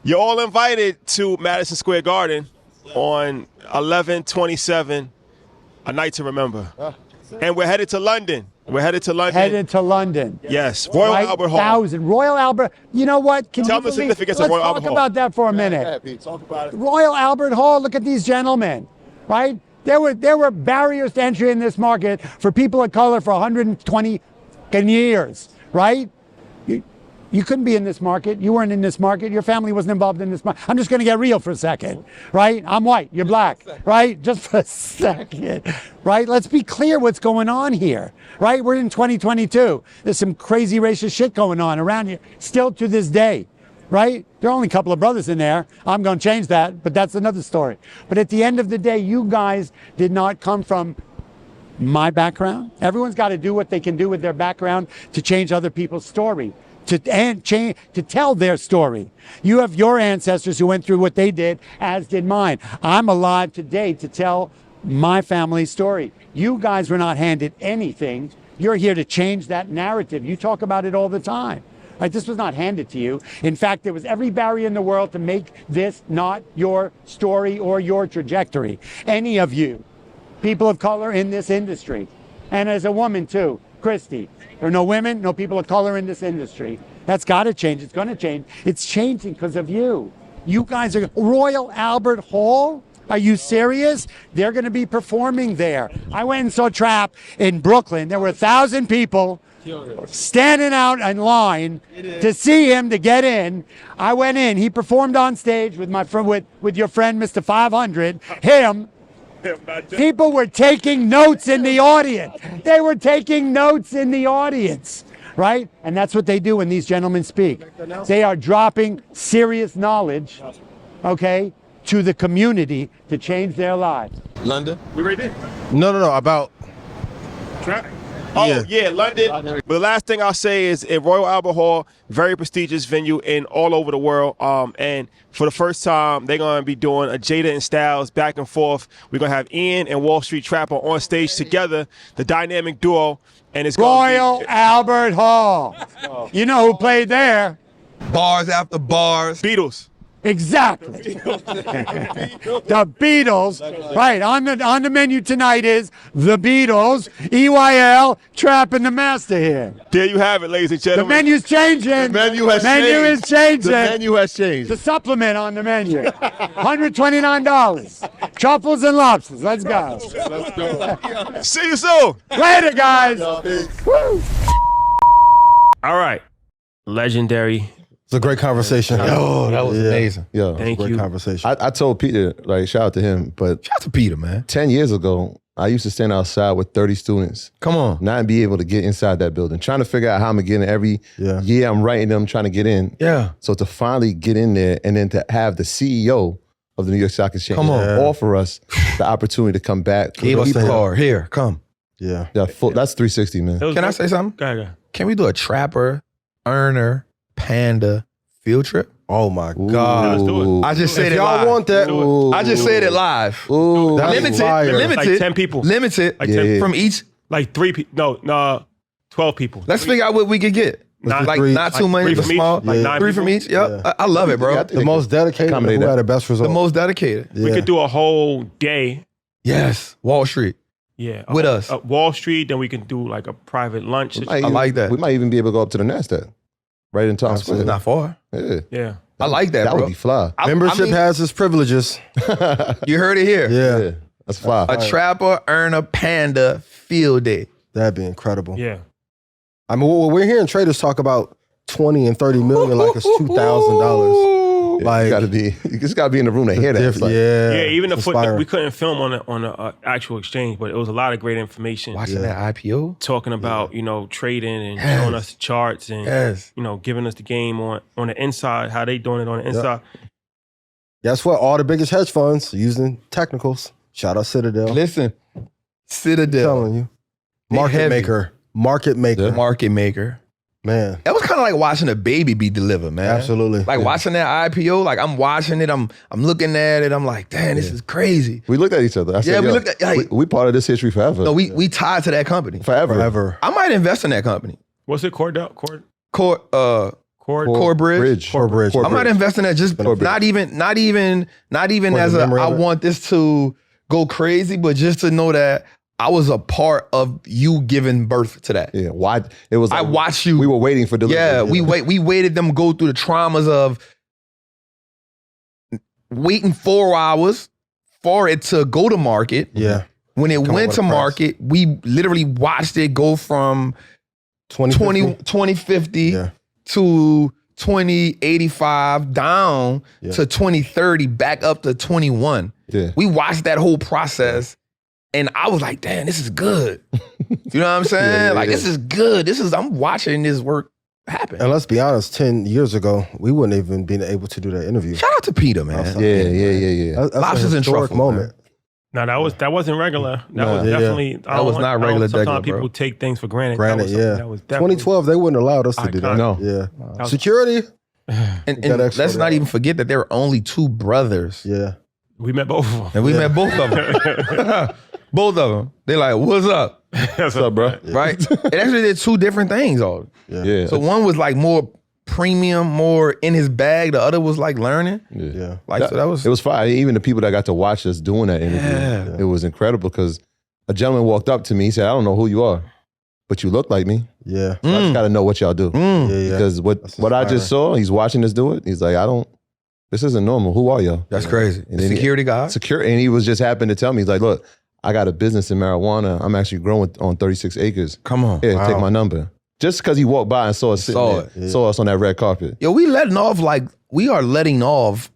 You're all invited to Madison Square Garden on 11/27, a night to remember. And we're headed to London. Headed to London. Yes, Royal Right? Albert Hall. Royal Albert. You know what? Can Tell you them the believe- significance of Let's Royal Albert talk Hall. about that for a minute. Pete, talk about it. Royal Albert Hall. Look at these gentlemen, right? There were barriers to entry in this market for people of color for 120 years, right? You couldn't be in this market. You weren't in this market. Your family wasn't involved in this market. I'm just going to get real for a second, right? I'm white. You're black, right? Just for a second, right? Let's be clear what's going on here, right? We're in 2022. There's some crazy racist shit going on around here still to this day, right? There are only a couple of brothers in there. I'm going to change that, but that's another story. But at the end of the day, you guys did not come from my background. Everyone's got to do what they can do with their background to change other people's story. To tell their story. You have your ancestors who went through what they did, as did mine. I'm alive today to tell my family's story. You guys were not handed anything. You're here to change that narrative. You talk about it all the time. Right? This was not handed to you. In fact, there was every barrier in the world to make this not your story or your trajectory. Any of you, people of color in this industry, and as a woman too, Christy. There are no women, no people of color in this industry. That's got to change. It's going to change. It's changing because of you. You guys are Royal Albert Hall. Are you serious? They're going to be performing there. I went and saw Trap in Brooklyn. There were 1,000 people standing out in line to see him to get in. I went in. He performed on stage with my friend, with your friend, Mr. 500. Him. People were taking notes in the audience. They were taking notes in the audience, right? And that's what they do when these gentlemen speak. They are dropping serious knowledge, okay, to the community to change their lives. London? We right there. No, about Trap. Oh, yeah, London. But the last thing I'll say is at Royal Albert Hall, very prestigious venue in all over the world. And for the first time, they're going to be doing a Jada and Styles back and forth. We're going to have Ian and Wallstreet Trapper on stage together, the dynamic duo. And it's Royal Albert Hall. You know who played there? Bars after bars. Beatles. Exactly. The Beatles, right? On the menu tonight is the Beatles, EYL, Trap, and the Master here. There you have it, ladies and The gentlemen. menu's changing. The menu has is changing. The menu has changed. The supplement on the menu, $129. Truffles and lobsters. Let's go. See you soon. Later, guys. Woo. All right. Legendary. it's a great conversation. Oh, that was amazing. Yo, Thank great you. conversation. I told Peter, like, shout out to him, but Shout out to Peter, man. 10 years ago, I used to stand outside with 30 students, Come on. not be able to get inside that building, trying to figure out how I'm gonna get in every year I'm writing them, trying to get in. Yeah. So to finally get in there and then to have the CEO of the New York Stock Exchange Come on. offer us the opportunity to come back. Gave us the card. Here, come. yeah. Yeah, that's 360, man. It was Can I great. say something? Go ahead. Can we do a Trapper, Earner, Panda field trip? Oh my Ooh. God. Let's do it. I just said If it y'all live. want that, Ooh. I just said it live. Ooh. That's Limited, fire. limited, Like 10 people. limited Like Yeah, 10, yeah. from each. like 3 people. No, 12 people. Let's figure out what we could get. Nine- Like three- not too like many, three but from each? small. Like Yeah. 9 Three from people? each. Yep. Yeah. I love it, bro. Yeah, I The think the most dedicated accommodate who that. had the best result. most dedicated. Yeah. We could do a whole day. Yes. Wall Street. Yeah. With us. Wall Street, then we can do like a private lunch. We might I even- like that. We might even be able to go up to the NASDAQ, right in Times Square. It's not far. Yeah. Yeah. I like that, That bro. would be fly. Membership I mean, has its privileges. You heard it here. Yeah. Yeah, that's fly. A Trapper, Earner, Panda field day. That'd be incredible. Yeah. I mean, we're hearing traders talk about 20 and 30 million like it's $2,000. Like, you gotta be in the room to hear that. It's like, yeah. Yeah, even the it's foot, inspiring. we couldn't film on the actual exchange, but it was a lot of great information. Watching that IPO. Talking about, trading and Yes. showing us the charts and, Yes. giving us the game on the inside, how they doing it on the inside. That's what all the biggest hedge funds using technicals. Shout out Citadel. Listen, Citadel. telling you. They Market heavy. maker. Market maker. Yeah. Market maker. Man. That was kind of like watching a baby be delivered, man. Absolutely. Like watching that IPO, like I'm watching it, I'm looking at it, I'm like, damn, this is crazy. We looked at each other. I said, we yo, looked at like we part of this history forever. no, we tied to that company. Forever. I might invest in that company. What's it? Cord Core Cord Bridge. Core Bridge. I might invest in that just not even as a I want this to go crazy, but just to know that I was a part of you giving birth to that. Yeah, why? It was. I Like, watched you. We were waiting for delivery. Yeah, we waited them go through the traumas of waiting 4 hours for it to go to market. Yeah. When it went to market, we literally watched it go from 2050 Yeah. to 2085 down to 2030 back up to 21. Yeah. We watched that whole process and I was like, damn, this is good. You know what I'm saying? This is good. I'm watching this work happen. And let's be honest, 10 years ago, we wouldn't even been able to do that interview. Shout out to Peter, man. Yeah. That's Lobsters a and historic truffle, moment. No, that wasn't regular. That was definitely. That was not regular. Sometimes people take things for granted. Granted, That was definitely 2012, they wouldn't allowed us to do that. No. Yeah. Security. And Got extra let's not there. even forget that there were only two brothers. Yeah. We met both of them. And we met both of them. Both of them. They're like, what's up? What's up, bro? Right? It actually did two different things. All. Yeah. So one was like more premium, more in his bag. The other was like learning. Yeah. Like, so that was. It was fine. Even the people that got to watch us doing that interview, it was incredible because a gentleman walked up to me. He said, I don't know who you are, but you look like me. Yeah. So I just got to know what y'all do. Yeah, yeah. Because what I just saw, he's watching us do it. He's like, this isn't normal. Who are y'all? That's crazy. And then Security guy? And he was just happened to tell me, he's like, look, I got a business in marijuana. I'm actually growing on 36 acres. Come on. Here, take my number. Just because he walked by and saw us sitting there, saw us on that red carpet. Yo, we are letting off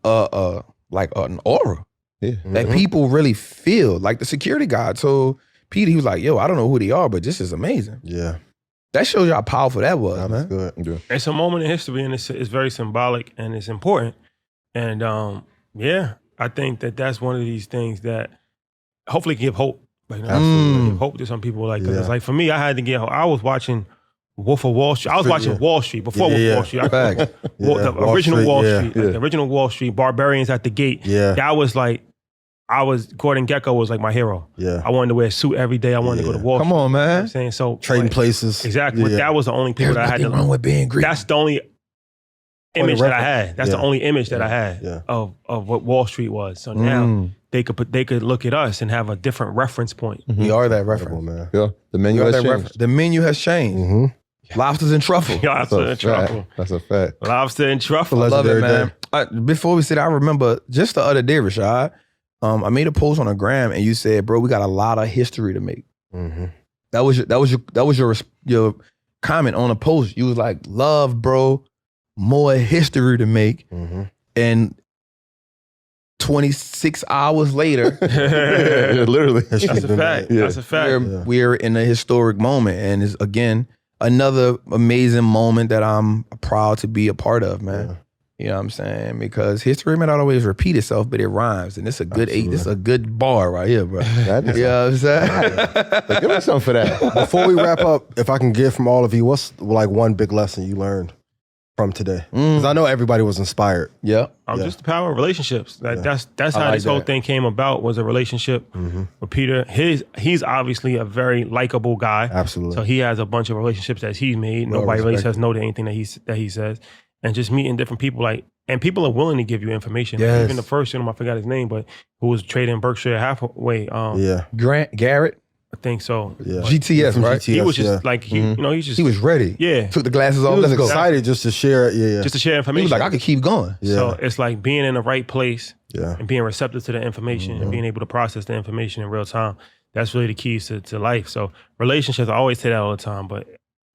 like an aura Yeah. that people really feel. Like the security guy told Peter, he was like, yo, I don't know who they are, but this is amazing. Yeah. That shows you how powerful that was, That was man. good. Yeah. It's a moment in history, and it's very symbolic and it's important. And I think that's one of these things that hopefully can give hope. Like, give hope to some people. Like, 'cause it's like for me, I had to get hope. I was watching Wolf of Wall Street. I was watching Wall Street before Wolf of Wall Street. Facts. The Wall original Street, Wall yeah. Street, like the original Wall Street, Barbarians at the Gate. Yeah. That was like, Gordon Gekko was like my hero. Yeah. I wanted to wear a suit every day. I wanted to go to Wall Street. Come on, You know what man. I'm saying? So Trading like, places. Exactly. But Yeah. that was the only people There's that I had nothing to. wrong with being Greek. That's the only image that I had. That's the Yeah. only image that I had Yeah. of what Wall Street was. So now they could look at us and have a different reference point. We are that Incredible, reference. man. Yeah. The menu We are has that changed. reference. The menu has changed. Mm-hmm. Lobsters and truffle. Lobster and That's a truffle. fact. That's a fact. Lobster and truffle. I love it, Legendary man. Before we sit, I remember just the other day, Rashad, I made a post on a gram and you said, bro, we got a lot of history to make. Mm-hmm. That was your comment on a post. You was like, love, bro, more history to make. Mm-hmm. And 26 hours later, Yeah, literally. That's a fact. Yeah. That's a fact. we're in a historic moment. And it's, again, another amazing moment that I'm proud to be a part of, man. Yeah. You know what I'm saying? Because history may not always repeat itself, but it rhymes. And it's a good this is a good bar right here, bro. That is You know what I'm saying? like, give me something for that. Before we wrap up, if I can get from all of you, what's like one big lesson you learned from today? Because I know everybody was inspired. Yeah. Just the power of relationships. That's how like this whole that. thing came about, was a relationship with Peter. He's obviously a very likable guy. Absolutely. So he has a bunch of relationships that he's made. Well Nobody really respected. says no to anything that he says. And just meeting different people, and people are willing to give you information. Yes. Even the first gentleman, I forgot his name, but who was trading Berkshire Hathaway. Yeah. Garrett, I think so. Yeah. GTS, From right? GTS, He was just yeah. like, he's just, He was ready. yeah, Took the glasses off. He was Let's go. excited just to share it. Yeah. just to share He information. was like, I could keep going. Yeah. So it's like being in the right place Yeah. and being receptive to the information and being able to process the information in real time. That's really the keys to life. So relationships, I always say that all the time, but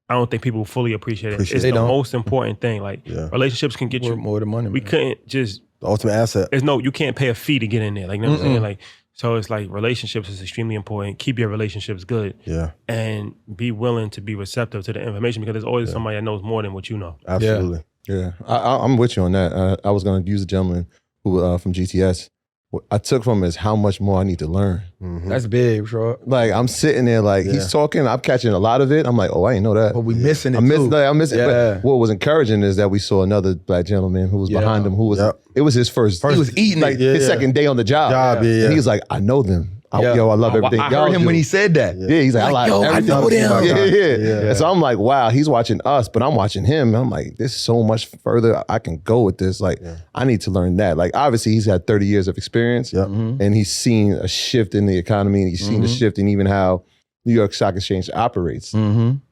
I don't think people fully appreciate it. Appreciate It's it. the They don't. most important thing. Like Yeah. relationships can get Worth you. more than money. We man. couldn't just. The ultimate asset. You can't pay a fee to get in there. Like, you know what I'm saying? Like, so it's like relationships is extremely important. Keep your relationships good Yeah. and be willing to be receptive to the information, because there's always somebody that knows more than what you know. Absolutely. Yeah, I'm with you on that. I was going to use a gentleman who from GTS what I took from it is how much more I need to learn. That's big, bro. Like I'm sitting there, like he's talking, I'm catching a lot of it. I'm like, oh, I didn't know that. But we missing it I'm missing. too. I'm missing. Yeah. But what was encouraging is that we saw another black gentleman who was behind him. Who was? It was his first. He was eating like it. his second day on the job. And he was like, I know them. Yo, I love everything. I y'all heard him do. when he said that. Yeah, he's like, I like everything. I know them. Yeah. And so I'm like, wow, he's watching us, but I'm watching him. And I'm like, there's so much further I can go with this. Like, I need to learn that. Like, obviously, he's had 30 years of experience, and he's seen a shift in the economy, and he's seen a shift in even how New York Stock Exchange operates.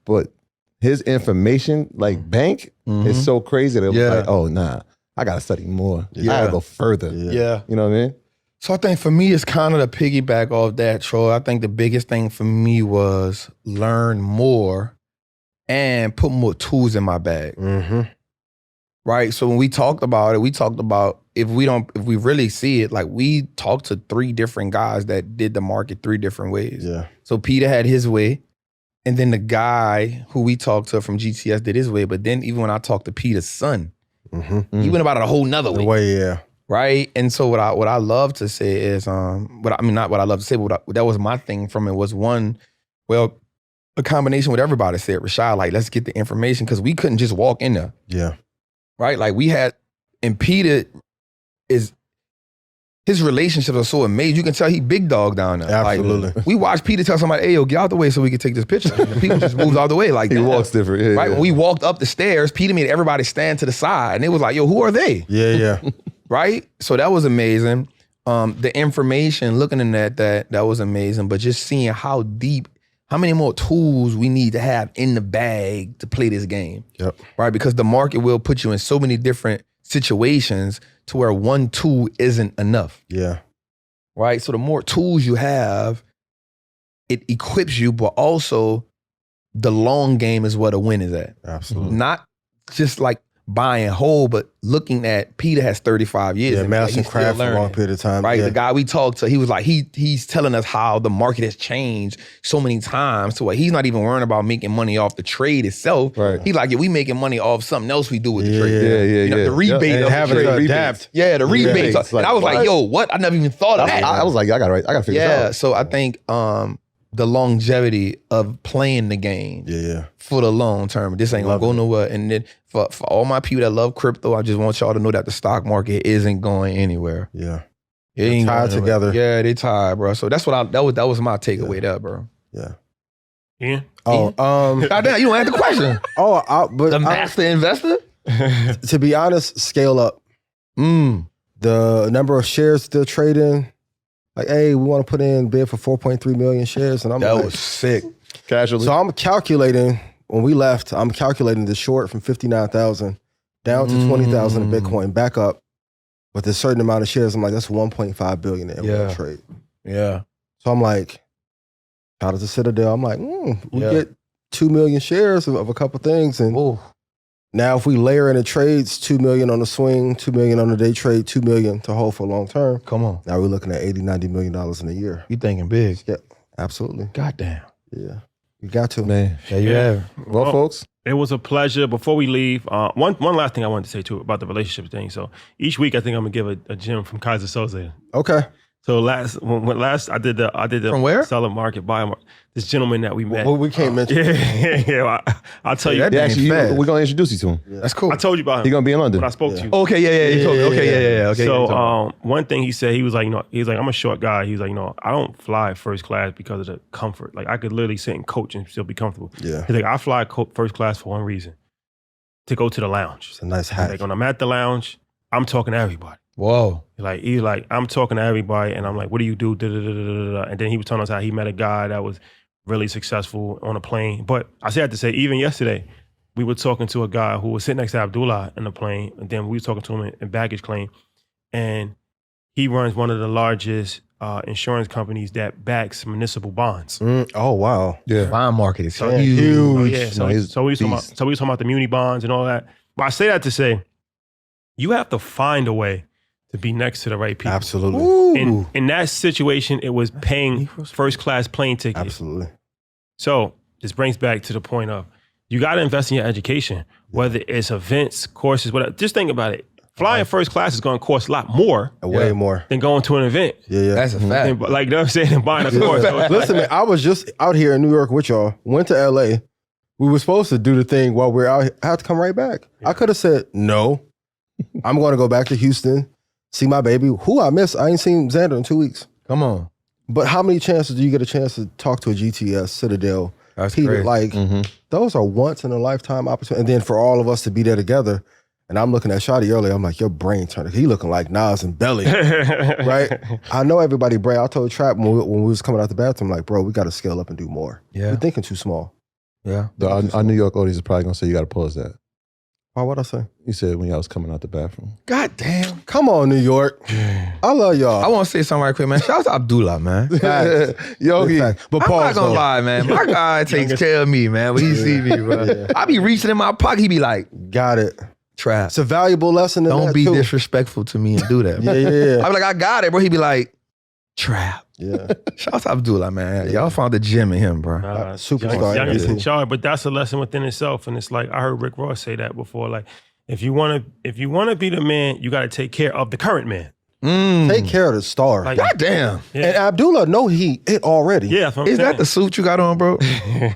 But his information, like bank, is so crazy that it was like, oh, nah, I got to study more. I got to go further. Yeah. You know what I mean? So I think for me, it's kind of the piggyback off that, Troy. I think the biggest thing for me was learn more and put more tools in my bag. Right? So when we talked about if we really see it, like we talked to 3 different guys that did the market 3 different ways. Yeah. So Peter had his way, and then the guy who we talked to from GTS did his way. But then even when I talked to Peter's son, he went about it a whole nother way. Right. And so what I love to say is, not what I love to say, but that was my thing from it was one, well, a combination with everybody said, Rashad, like, let's get the information because we couldn't just walk in there. Yeah. Right. Like we had, and Peter his relationships are so amazing. You can tell he big dog down there. Absolutely. Like, we watched Peter tell somebody, hey, yo, get out the way so we can take this picture. And the people just moved out the way like He that. walks different. Yeah, right. yeah. When we walked up the stairs, Peter made everybody stand to the side. And it was like, yo, who are they? Yeah. Right? So that was amazing. The information, looking at that was amazing. But just seeing how deep, how many more tools we need to have in the bag to play this game. Yep. Right? Because the market will put you in so many different situations to where one tool isn't enough. Yeah. Right? So the more tools you have, it equips you, but also the long game is where the win is at. Absolutely. Not just like buying whole, but looking at Peter has 35 years. Yeah, and mastering he's still craft for a long learning. period of time. Right, Yeah. the guy we talked to, he was like, he's telling us how the market has changed so many times to where he's not even worrying about making money off the trade itself. Right. He's like, yeah, we making money off something else we do with the Yeah. trade. Yeah. You know, the rebate And of having the to trade. adapt. Yeah, the rebate. it's And like, I was like, what? yo, what? I never even thought of that. I was like, I gotta figure this Yeah, out. so I think the longevity of playing the game Yeah. for the long term. This ain't gonna go nowhere. And then for all my people that love crypto, I just want y'all to know that the stock market isn't going anywhere. Yeah. It ain't tied going anywhere. together. Yeah, they tied, bro. So that's what that was my takeaway there, bro. Yeah. Yeah. Oh, Goddamn, you don't answer the question. but The master investor? to be honest, scale up. The number of shares they're trading. Like, hey, we want to put in bid for 4.3 million shares. And I'm That like, was sick. Casually. so I'm calculating, when we left, I'm calculating the short from 59,000 down to 20,000 in Bitcoin, back up with a certain amount of shares. I'm like, that's 1.5 billion in one trade. Yeah. So I'm like, out of the Citadel, I'm like, we get 2 million shares of a couple things. And now if we layer in the trades, 2 million on the swing, 2 million on the day trade, 2 million to hold for long term. Come on. Now we're looking at $80-90 million in a year. You thinking big. Yeah, absolutely. Goddamn. Yeah, you got to. Man. There you have it. Well, folks, It was a pleasure. Before we leave, one last thing I wanted to say too about the relationship thing. So each week I think I'm gonna give a gem from Kaiser Soze. Okay. So last I did the From where? Seller market, buy market. This gentleman that we met. Well, we can't mention. Yeah. I'll tell you. that yeah, ain't actually, fast. we're gonna introduce you to him. That's cool. I told you about him He's gonna be in London. when I spoke to you. Okay, yeah. You told me. Okay, yeah. Okay. So one thing he said, he was like, I'm a short guy. He's like, I don't fly first class because of the comfort. Like I could literally sit and coach and still be comfortable. Yeah. He's like, I fly first class for one reason, to go to the lounge. It's a nice He's hat. like when I'm at the lounge, I'm talking to everybody. Whoa. He's like, I'm talking to everybody, and I'm like, what do you do? Da-da-da-da-da-da. And then he was telling us how he met a guy that was really successful on a plane. But I had to say, even yesterday, we were talking to a guy who was sitting next to Abdullah in the plane, and then we were talking to him in baggage claim, and he runs one of the largest insurance companies that backs municipal bonds. Oh, wow. Yeah. Bond market is Yeah, huge. huge. Oh, yeah. So, No, he's so we was talking beast. about the muni bonds and all that. But I say that to say, you have to find a way to be next to the right people. Absolutely. In that situation, it was paying first class plane ticket. Absolutely. So this brings back to the point of you got to invest in your education, whether it's events, courses, whatever. Just think about it. Flying first class is going to cost a lot more Way more than going to an event. Yeah. That's a fact. And, like, you know what I'm saying? And buying a car. So it's Listen, man, I was just out here in New York with y'all. Went to LA. We were supposed to do the thing while we're out here. I had to come right back. I could have said no. I'm going to go back to Houston, see my baby, who I miss. I ain't seen Xander in 2 weeks. Come on. But how many chances do you get a chance to talk to a GTS, Citadel, That's Peter? crazy. Like, those are once in a lifetime opportunity. And then for all of us to be there together, and I'm looking at Shotty earlier, I'm like, your brain turning. He looking like Nas and Belly, right? I know everybody, brain. I told Trap when we was coming out the bathroom, like, bro, we got to scale up and do more. Yeah. We're thinking too small. Yeah. Our New York audience is probably gonna say you got to pause that. Why would I say? You said when y'all was coming out the bathroom. God damn. Come on, New York. I love y'all. I want to say something right quick, man. Shout out to Abdullah, man. Yogi. But I'm pause, not gonna though. lie, man. My guy takes care of me, man. When he see me, bro. Yeah. I be reaching in my pocket. He be like, Got it. Trap. It's a valuable lesson in Don't that be too. disrespectful to me and do that. Yeah, yeah, I be like, I got it, bro. He be like, Trap. yeah. Shout out to Abdullah, man. Y'all found the gem in him, bro. Superstar. youngest in MVP. charge, but that's a lesson within itself. And it's like, I heard Rick Ross say that before. Like, if you want to be the man, you got to take care of the current man. Take care of the star. Like, God damn. yeah. And Abdullah know he it already. Yeah, that's what I'm Is that saying. the suit you got on, bro?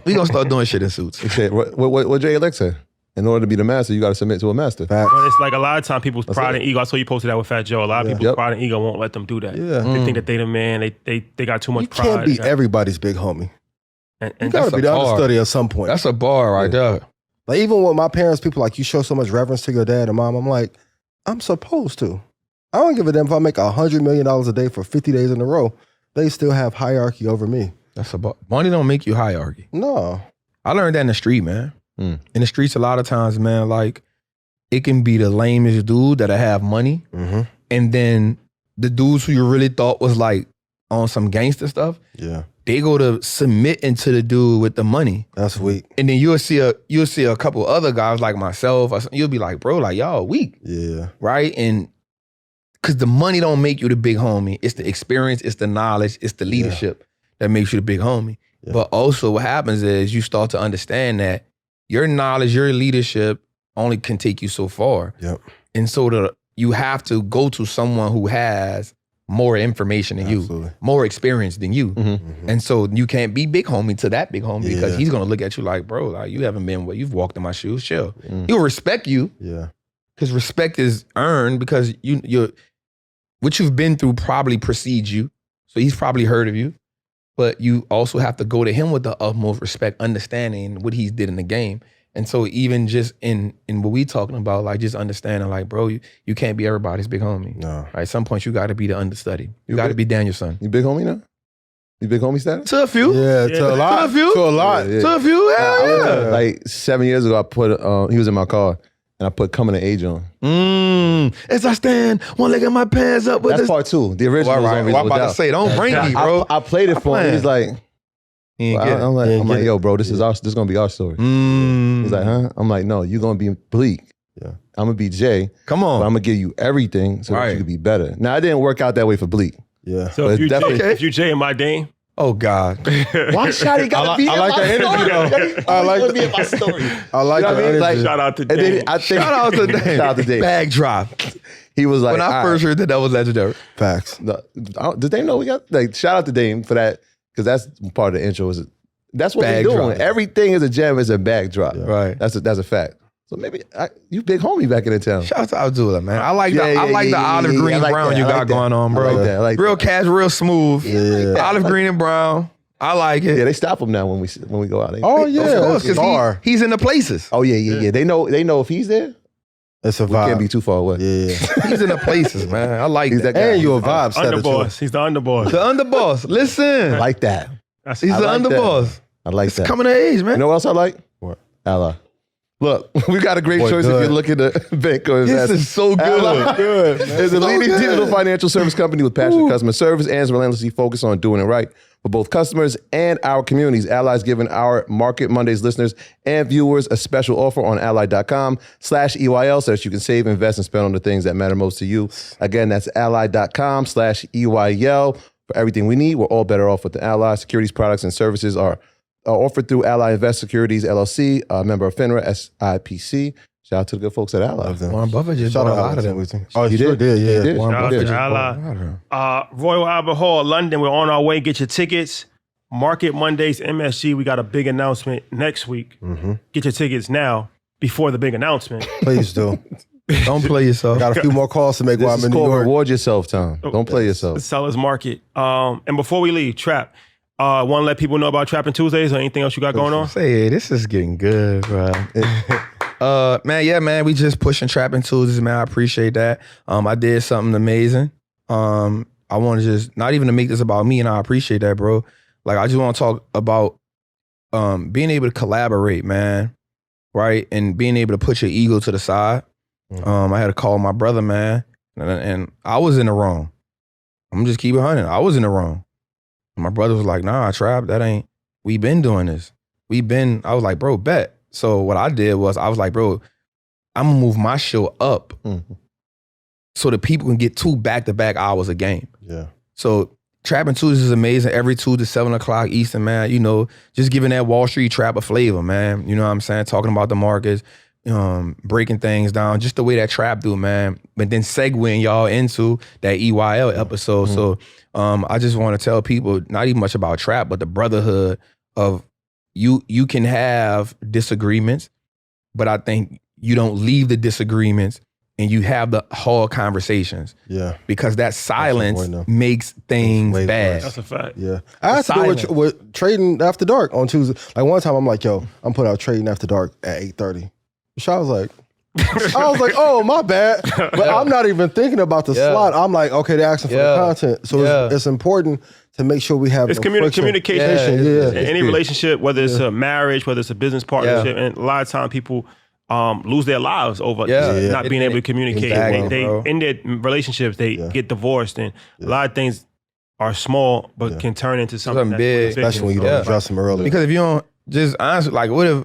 We gonna start doing shit in suits. He said, what Jay Alex said? In order to be the master, you got to submit to a master. Fact. But it's like a lot of times people's pride and ego. I saw you posted that with Fat Joe. A lot of people's Yep. pride and ego won't let them do that. Yeah. They think that they the man. They got too much You pride. can't be They got- everybody's big homie. and You that's gotta be a the bar. understudy at some point. That's a bar right there. Like even with my parents, people like, you show so much reverence to your dad and mom. I'm like, I'm supposed to. I don't give a damn if I make $100 million a day for 50 days in a row. They still have hierarchy over me. That's a bar. Money don't make you hierarchy. No. I learned that in the street, man. Mm. In the streets, a lot of times, man, like it can be the lamest dude that'll have money, Mm-hmm. and then the dudes who you really thought was like on some gangster stuff, Yeah. they go to submit into the dude with the money, That's weak. and then you'll see a couple other guys like myself. Or something, you'll be like, bro, like y'all weak, Yeah. right? And because the money don't make you the big homie, it's the experience, it's the knowledge, it's the leadership that makes you the big homie. Yeah. But also, what happens is you start to understand that your knowledge, your leadership only can take you so far. Yep. And so you have to go to someone who has more information than Absolutely. you, more experience than you. Mhm. And so you can't be big homie to that big homie because Yeah. he's gonna look at you like, bro, like you haven't been you've walked in my shoes, chill. He'll respect you Yeah. because respect is earned because you're what you've been through probably precedes you. So he's probably heard of you. But you also have to go to him with the utmost respect, understanding what he's did in the game. And so even just in what we talking about, like just understanding, like, bro, you can't be everybody's big homie. No. Right? At some point, you got to be the understudy. You You got to big- be Daniel's son. You big homie now? You big homie status? To a few. Yeah. To a lot. To a few. To a lot. Yeah. To a few. Hell yeah. Like 7 years ago, I put he was in my car and I put Coming to Age on. As I stand, one leg of my pants up with That's this. part two. The original All was right, on well, I'm Reasonable about to Doubt. say, don't bring me, bro. I played it for him. He's like, He ain't get it. I'm like, He ain't get it. yo, bro, this is gonna be our story. He's like, huh? I'm like, no, you're gonna be Bleak. Yeah. I'm gonna be Jay. Come But I'm on. gonna give you everything so that Right. you can be better. Now, it didn't work out that way for Bleak. Yeah. So But if you, definitely- Jay, if you Jay and my Dame, Oh, God. Why Shotty gotta be I in like my that energy, story? though. I like Always be in my story. I like You know the what I mean? energy. Like, shout out to And then Dame. I think Shout out to Dave. Shout out to Dave. Bag drop. He was like, When I all first right. heard that was legendary. Facts. Did Dame know we got like shout out to Dame for that because that's part of the intro. That's what Bag we're doing. drop. Everything is a gem, is a bag drop. Right. That's a fact. So maybe you big homie back in the town. Shout out to Abdullah, man. I like Yeah, the yeah, olive yeah, green I like brown that. you I got like that. going on, I bro. like that. I like real that. cash, real smooth. Yeah. Olive green and brown. I like it. Yeah, they stop him now when we go out. They- Oh yeah. Of course, It's because he's in the places. Oh yeah. They know if he's there, It's a we can't be vibe. too far away. Yeah. He's in the places, man. I like He's that. that guy. And you a vibe setter too. underboss. He's the underboss. The underboss. Listen. I like that. That's He's I the like that. underboss. I like that. Coming of age, man. You know what else I like? What? Ally. Look, we got a great Boy, choice good. if you're looking to bank or This invest. is so good. Ally Good. is a leading digital financial service company with passionate customer service and is relentlessly focused on doing it right for both customers and our communities. Ally is giving our Market Mondays listeners and viewers a special offer on ally.com/EYL so that you can save, invest, and spend on the things that matter most to you. Again, that's ally.com/EYL. For everything we need, we're all better off with the Ally. Securities products and services are offered through Ally Invest Securities, LLC, a member of FINRA, SIPC. Shout out to the good folks at Ally. Warren Buffett just bought a lot of them. Oh, he sure did. Yeah. He did. Warren Shout out Buffett to just Ally. bought a lot of them. Royal Albert Hall, London. We're on our way. Get your tickets. Market Mondays, MSG. We got a big announcement next week. Get your tickets now before the big announcement. Please do. Don't play yourself. Got a few more calls to make while This I'm is in New called York. reward yourself time. Don't play yourself. Sellers Market. And before we leave, Trap. Want to let people know about Trapping Tuesdays or anything else you got going on? Say, this is getting good, bro. Man, we just pushing Trapping Tuesdays, man. I appreciate that. I did something amazing. I want to just, not even to make this about me, and I appreciate that, bro. Like, I just want to talk about being able to collaborate, man, right? And being able to put your ego to the side. I had to call my brother, man, and I was in the wrong. I'm just keep it 100. I was in the wrong. And my brother was like, nah, Trap, we been doing this. I was like, bro, bet. So what I did was, I was like, bro, I'm gonna move my show up so that people can get 2 back-to-back hours a game. Yeah. So Trapping Tuesdays is amazing. Every Tuesday, 7 o'clock Eastern, man. You know, just giving that Wallstreet Trapper flavor, man. You know what I'm saying? Talking about the markets, breaking things down, just the way that Trap do, man. But then segueing y'all into that EYL episode. So I just want to tell people, not even much about Trap, but the brotherhood of you can have disagreements, but I think you don't leave the disagreements and you have the hard conversations. Yeah. Because that silence makes things bad. That's a fact. Yeah. I had to do with trading after dark on Tuesday. Like one time I'm like, yo, I'm putting out trading after dark at 8:30. I was like, oh, my bad. But I'm not even thinking about the slot. I'm like, okay, they're asking for the content. So it's important to make sure we have communication. In any relationship, whether it's a marriage, whether it's a business partnership, and a lot of times people lose their lives over not being able to communicate. They in their relationships, they get divorced, and a lot of things are small but can turn into something big, especially when you don't address them early. Because if you don't just honestly, like, what if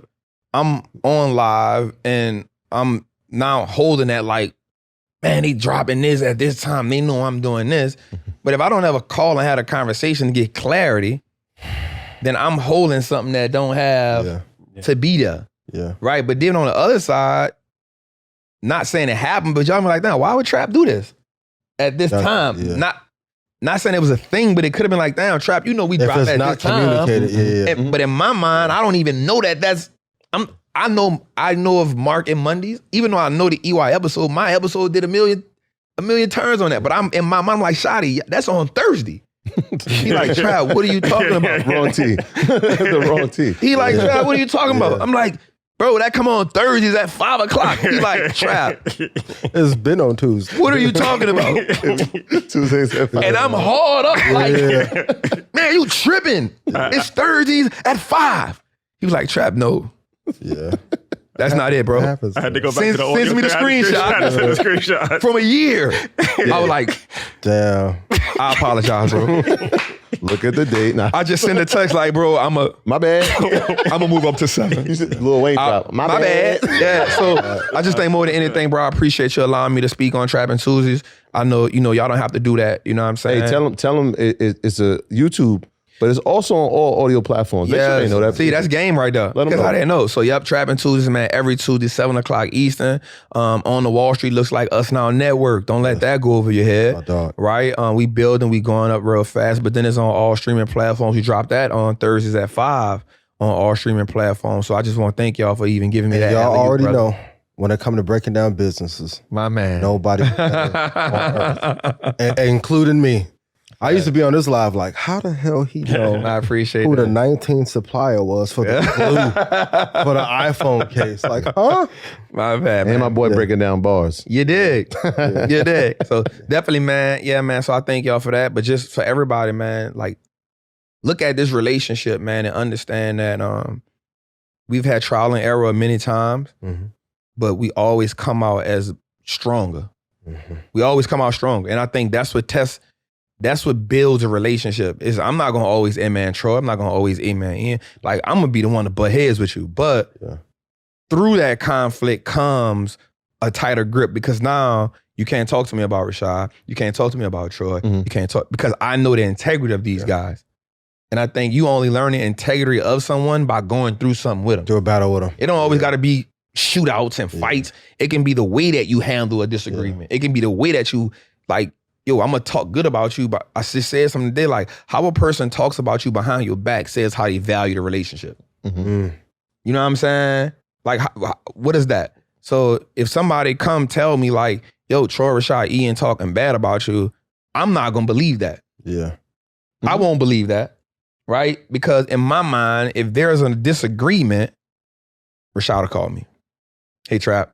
I'm on live and I'm now holding that, like, man, they dropping this at this time, they know I'm doing this. But if I don't have a call and had a conversation to get clarity, then I'm holding something that don't have to be there. Yeah. Right. But then on the other side, not saying it happened, but y'all be like, now, why would Trap do this at this time? Yeah. Not saying it was a thing, but it could have been like, damn, Trap, you know, we dropped at this time. But in my mind, I don't even know that I know of Mark and Mondays, even though I know the EY episode, my episode did a million turns on that. But I'm in my mind, I'm like, Shotty, that's on Thursday. He like, Trap, what are you talking about? Wrong T. The wrong T. He like, Trap, what are you talking about? I'm like, bro, that come on Thursdays at 5 o'clock. He like, Trap. It's been on Tuesday. What are you talking about? Tuesdays at 5. And I'm hard up like, man, you tripping. It's Thursdays at 5. He was like, Trap, no. Yeah. That's not it, bro. I had to go back to the audio. Send me the screenshot. From a year. I was like, damn. I apologize, bro. Look at the date. Nah. I just sent a text like, bro, my bad. I'm gonna move up to 7. Lil Wayne drop. My bad. Yeah. So I just think more than anything, bro, I appreciate you allowing me to speak on Trapping Tuesdays. I know, y'all don't have to do that. You know what I'm saying? Hey, tell them it's a YouTube. But it's also on all audio platforms. Yeah, they know that. See, that's game right there. Let them know. I didn't know. So, Trapping Tuesdays, man, every Tuesday, 7 o'clock Eastern. On the Wallstreet Looks Like Us Now network. Don't let that go over your head. Right? We building, we going up real fast. But then it's on all streaming platforms. We drop that on Thursdays at 5 on all streaming platforms. So I just want to thank y'all for even giving me that. Y'all already know when it comes to breaking down businesses. My man. Nobody including me. I used to be on this live like, how the hell he know I appreciate who that. the 19th supplier was for the glue for the iPhone case? Like, huh? My bad, man. And my boy breaking down bars. You did. You did. So definitely, man. Yeah, man. So I thank y'all for that. But just for everybody, man, like, look at this relationship, man, and understand that we've had trial and error many times, but we always come out as stronger. We always come out stronger. And I think that's what builds a relationship. Is I'm not gonna always man Troy. I'm not gonna always man Ian. Like, I'm gonna be the one to butt heads with you. But through that conflict comes a tighter grip, because now you can't talk to me about Rashad. You can't talk to me about Troy. You can't talk, because I know the integrity of these guys. And I think you only learn the integrity of someone by going through something with them. Do a battle with them. It don't always gotta be shootouts and fights. It can be the way that you handle a disagreement. It can be the way that you like, yo, I'm gonna talk good about you, but I just said something today, like how a person talks about you behind your back says how they value the relationship. You know what I'm saying? Like, what is that? So if somebody come tell me like, yo, Troy, Rashad, Ian talking bad about you, I'm not gonna believe that. Yeah. I won't believe that, right? Because in my mind, if there's a disagreement, Rashad will call me. Hey, Trap.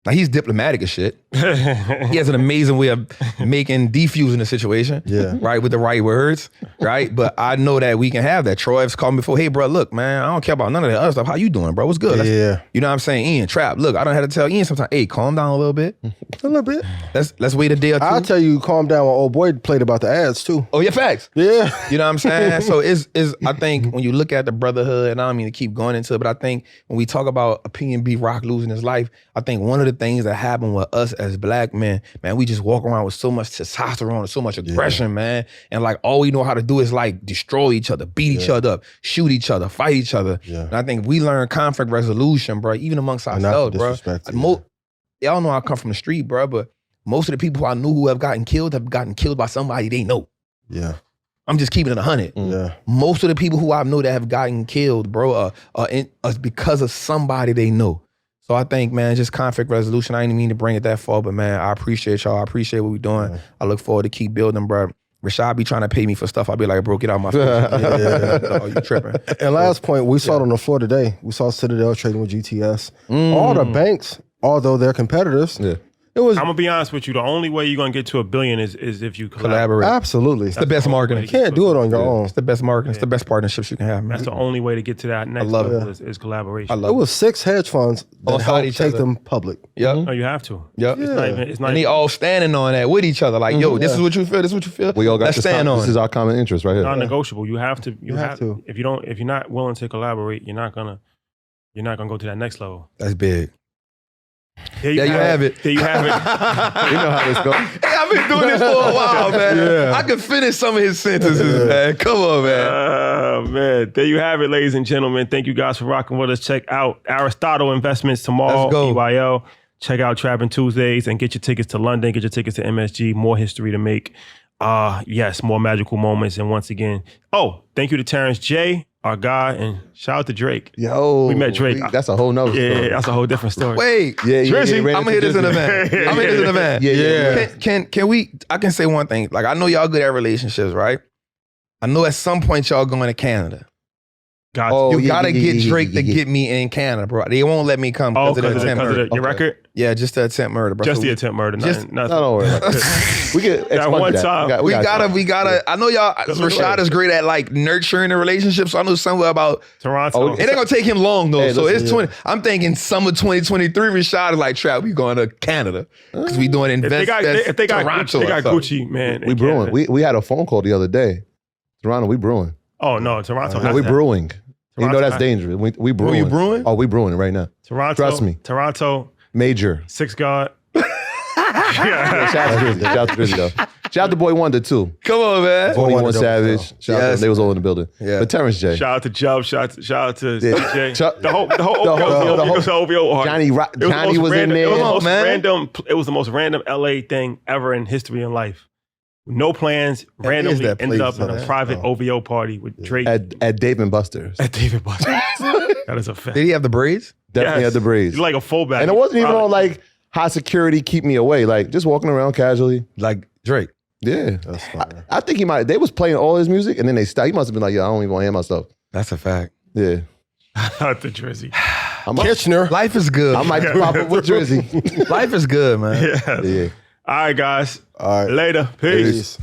Now he's diplomatic as shit. He has an amazing way of defusing the situation, right, with the right words, right? But I know that we can have that. Troy's called me before, hey, bro, look, man, I don't care about none of that other stuff. How you doing, bro? What's good? You know what I'm saying? Ian, Trap, look, I don't have to tell Ian sometimes, hey, calm down a little bit. A little bit. Let's wait a day or two. I'll tell you, calm down when old boy played about the ads too. Oh, yeah, facts. Yeah. You know what I'm saying? So I think when you look at the brotherhood, and I don't mean to keep going into it, but I think when we talk about Opinion B Rock losing his life, I think one of the things that happened with us as black men, man, we just walk around with so much testosterone and so much aggression, man. And like all we know how to do is like destroy each other, beat each other up, shoot each other, fight each other. And I think we learn conflict resolution, bro, even amongst ourselves, bro. Y'all know I come from the street, bro, but most of the people I knew who have gotten killed by somebody they know. Yeah. I'm just keeping it 100. Yeah. Most of the people who I know that have gotten killed, bro, are because of somebody they know. So I think, man, just conflict resolution. I didn't mean to bring it that far, but man, I appreciate y'all. I appreciate what we're doing. Yeah. I look forward to keep building, bro. Rashad be trying to pay me for stuff. I'll be like, bro, get out my face. Oh, you tripping. And last point, we saw it on the floor today. We saw Citadel trading with GTS. All the banks, although they're competitors, I'm gonna be honest with you. The only way you're gonna get to $1 billion is if you collaborate. Absolutely, it's the best marketing. You can't do it on your own. It's the best marketing. It's the best partnerships you can have, man. That's the only way to get to that next level is collaboration. It was 6 hedge funds that helped take them public. No, you have to. It's not and they all standing on that with each other. Like, yo, this is what you feel. This is what you feel. We all got to stand on. This is our common interest right here. Non-negotiable. You have to. You have to. If you're not willing to collaborate, you're not gonna go to that next level. That's big. There you have it. You know how this goes. Hey, I've been doing this for a while, man. I can finish some of his sentences, man. Come on, man. Oh, man. There you have it, ladies and gentlemen. Thank you guys for rocking with us. Check out Aristotle Investments tomorrow. Let's go. EYL. Check out Trapping Tuesdays and get your tickets to London. Get your tickets to MSG. More history to make. Yes, more magical moments. And once again, thank you to Terrence J, our guy, and shout out to Drake. Yo, we met Drake. That's a whole nother story. Yeah, that's a whole different story. Wait, Drizzy, I'm gonna hit this in the van. Can we? I can say one thing. Like, I know y'all good at relationships, right? I know at some point y'all going to Canada. You gotta get Drake to get me in Canada, bro. They won't let me come because of the attempt murder. Your record? Yeah, just the attempt murder, bro. Just the attempt murder. Nothing. Don't worry about that. We get that one time. We gotta. I know y'all. Rashad is great at like nurturing the relationship, so I know somewhere about Toronto. It ain't gonna take him long though. Hey, so listen, it's 20. I'm thinking summer 2023. Rashad is like, Trap, we going to Canada because we doing If they got Toronto. they got Gucci, man. We brewing. We had a phone call the other day. Toronto, we brewing. Oh no, Toronto. No, we brewing. You know that's dangerous. We brewing. Oh, you brewing? Oh, we brewing it right now. Toronto. Trust me. Toronto. Major. 6 God. Shout out to Drizzy. Shout out to Drizzy though. Shout out to Boy Wonder too. Come on, man. 21 Savage. Shout out to them. They was all in the building. Yeah. But Terrence J. Shout out to Chubb. Shout out to DJ. The whole OVO. Johnny was in there. It was the most random LA thing ever in history and life. No plans, randomly ended up in a private OVO party with Drake. At Dave and Buster's. At Dave and Buster's. That is a fact. Did he have the braids? Definitely had the braids. He's like a fullback. And it wasn't even on like high security, keep me away. Like just walking around casually. Like Drake. Yeah. That's fine. I think they was playing all his music and then they stopped. He must have been like, I don't even want to hear my stuff. That's a fact. Yeah. Out to Drizzy. Kitchener. Life is good. I might pop up with Drizzy. Life is good, man. Yeah. All right, guys. All right. Later. Peace.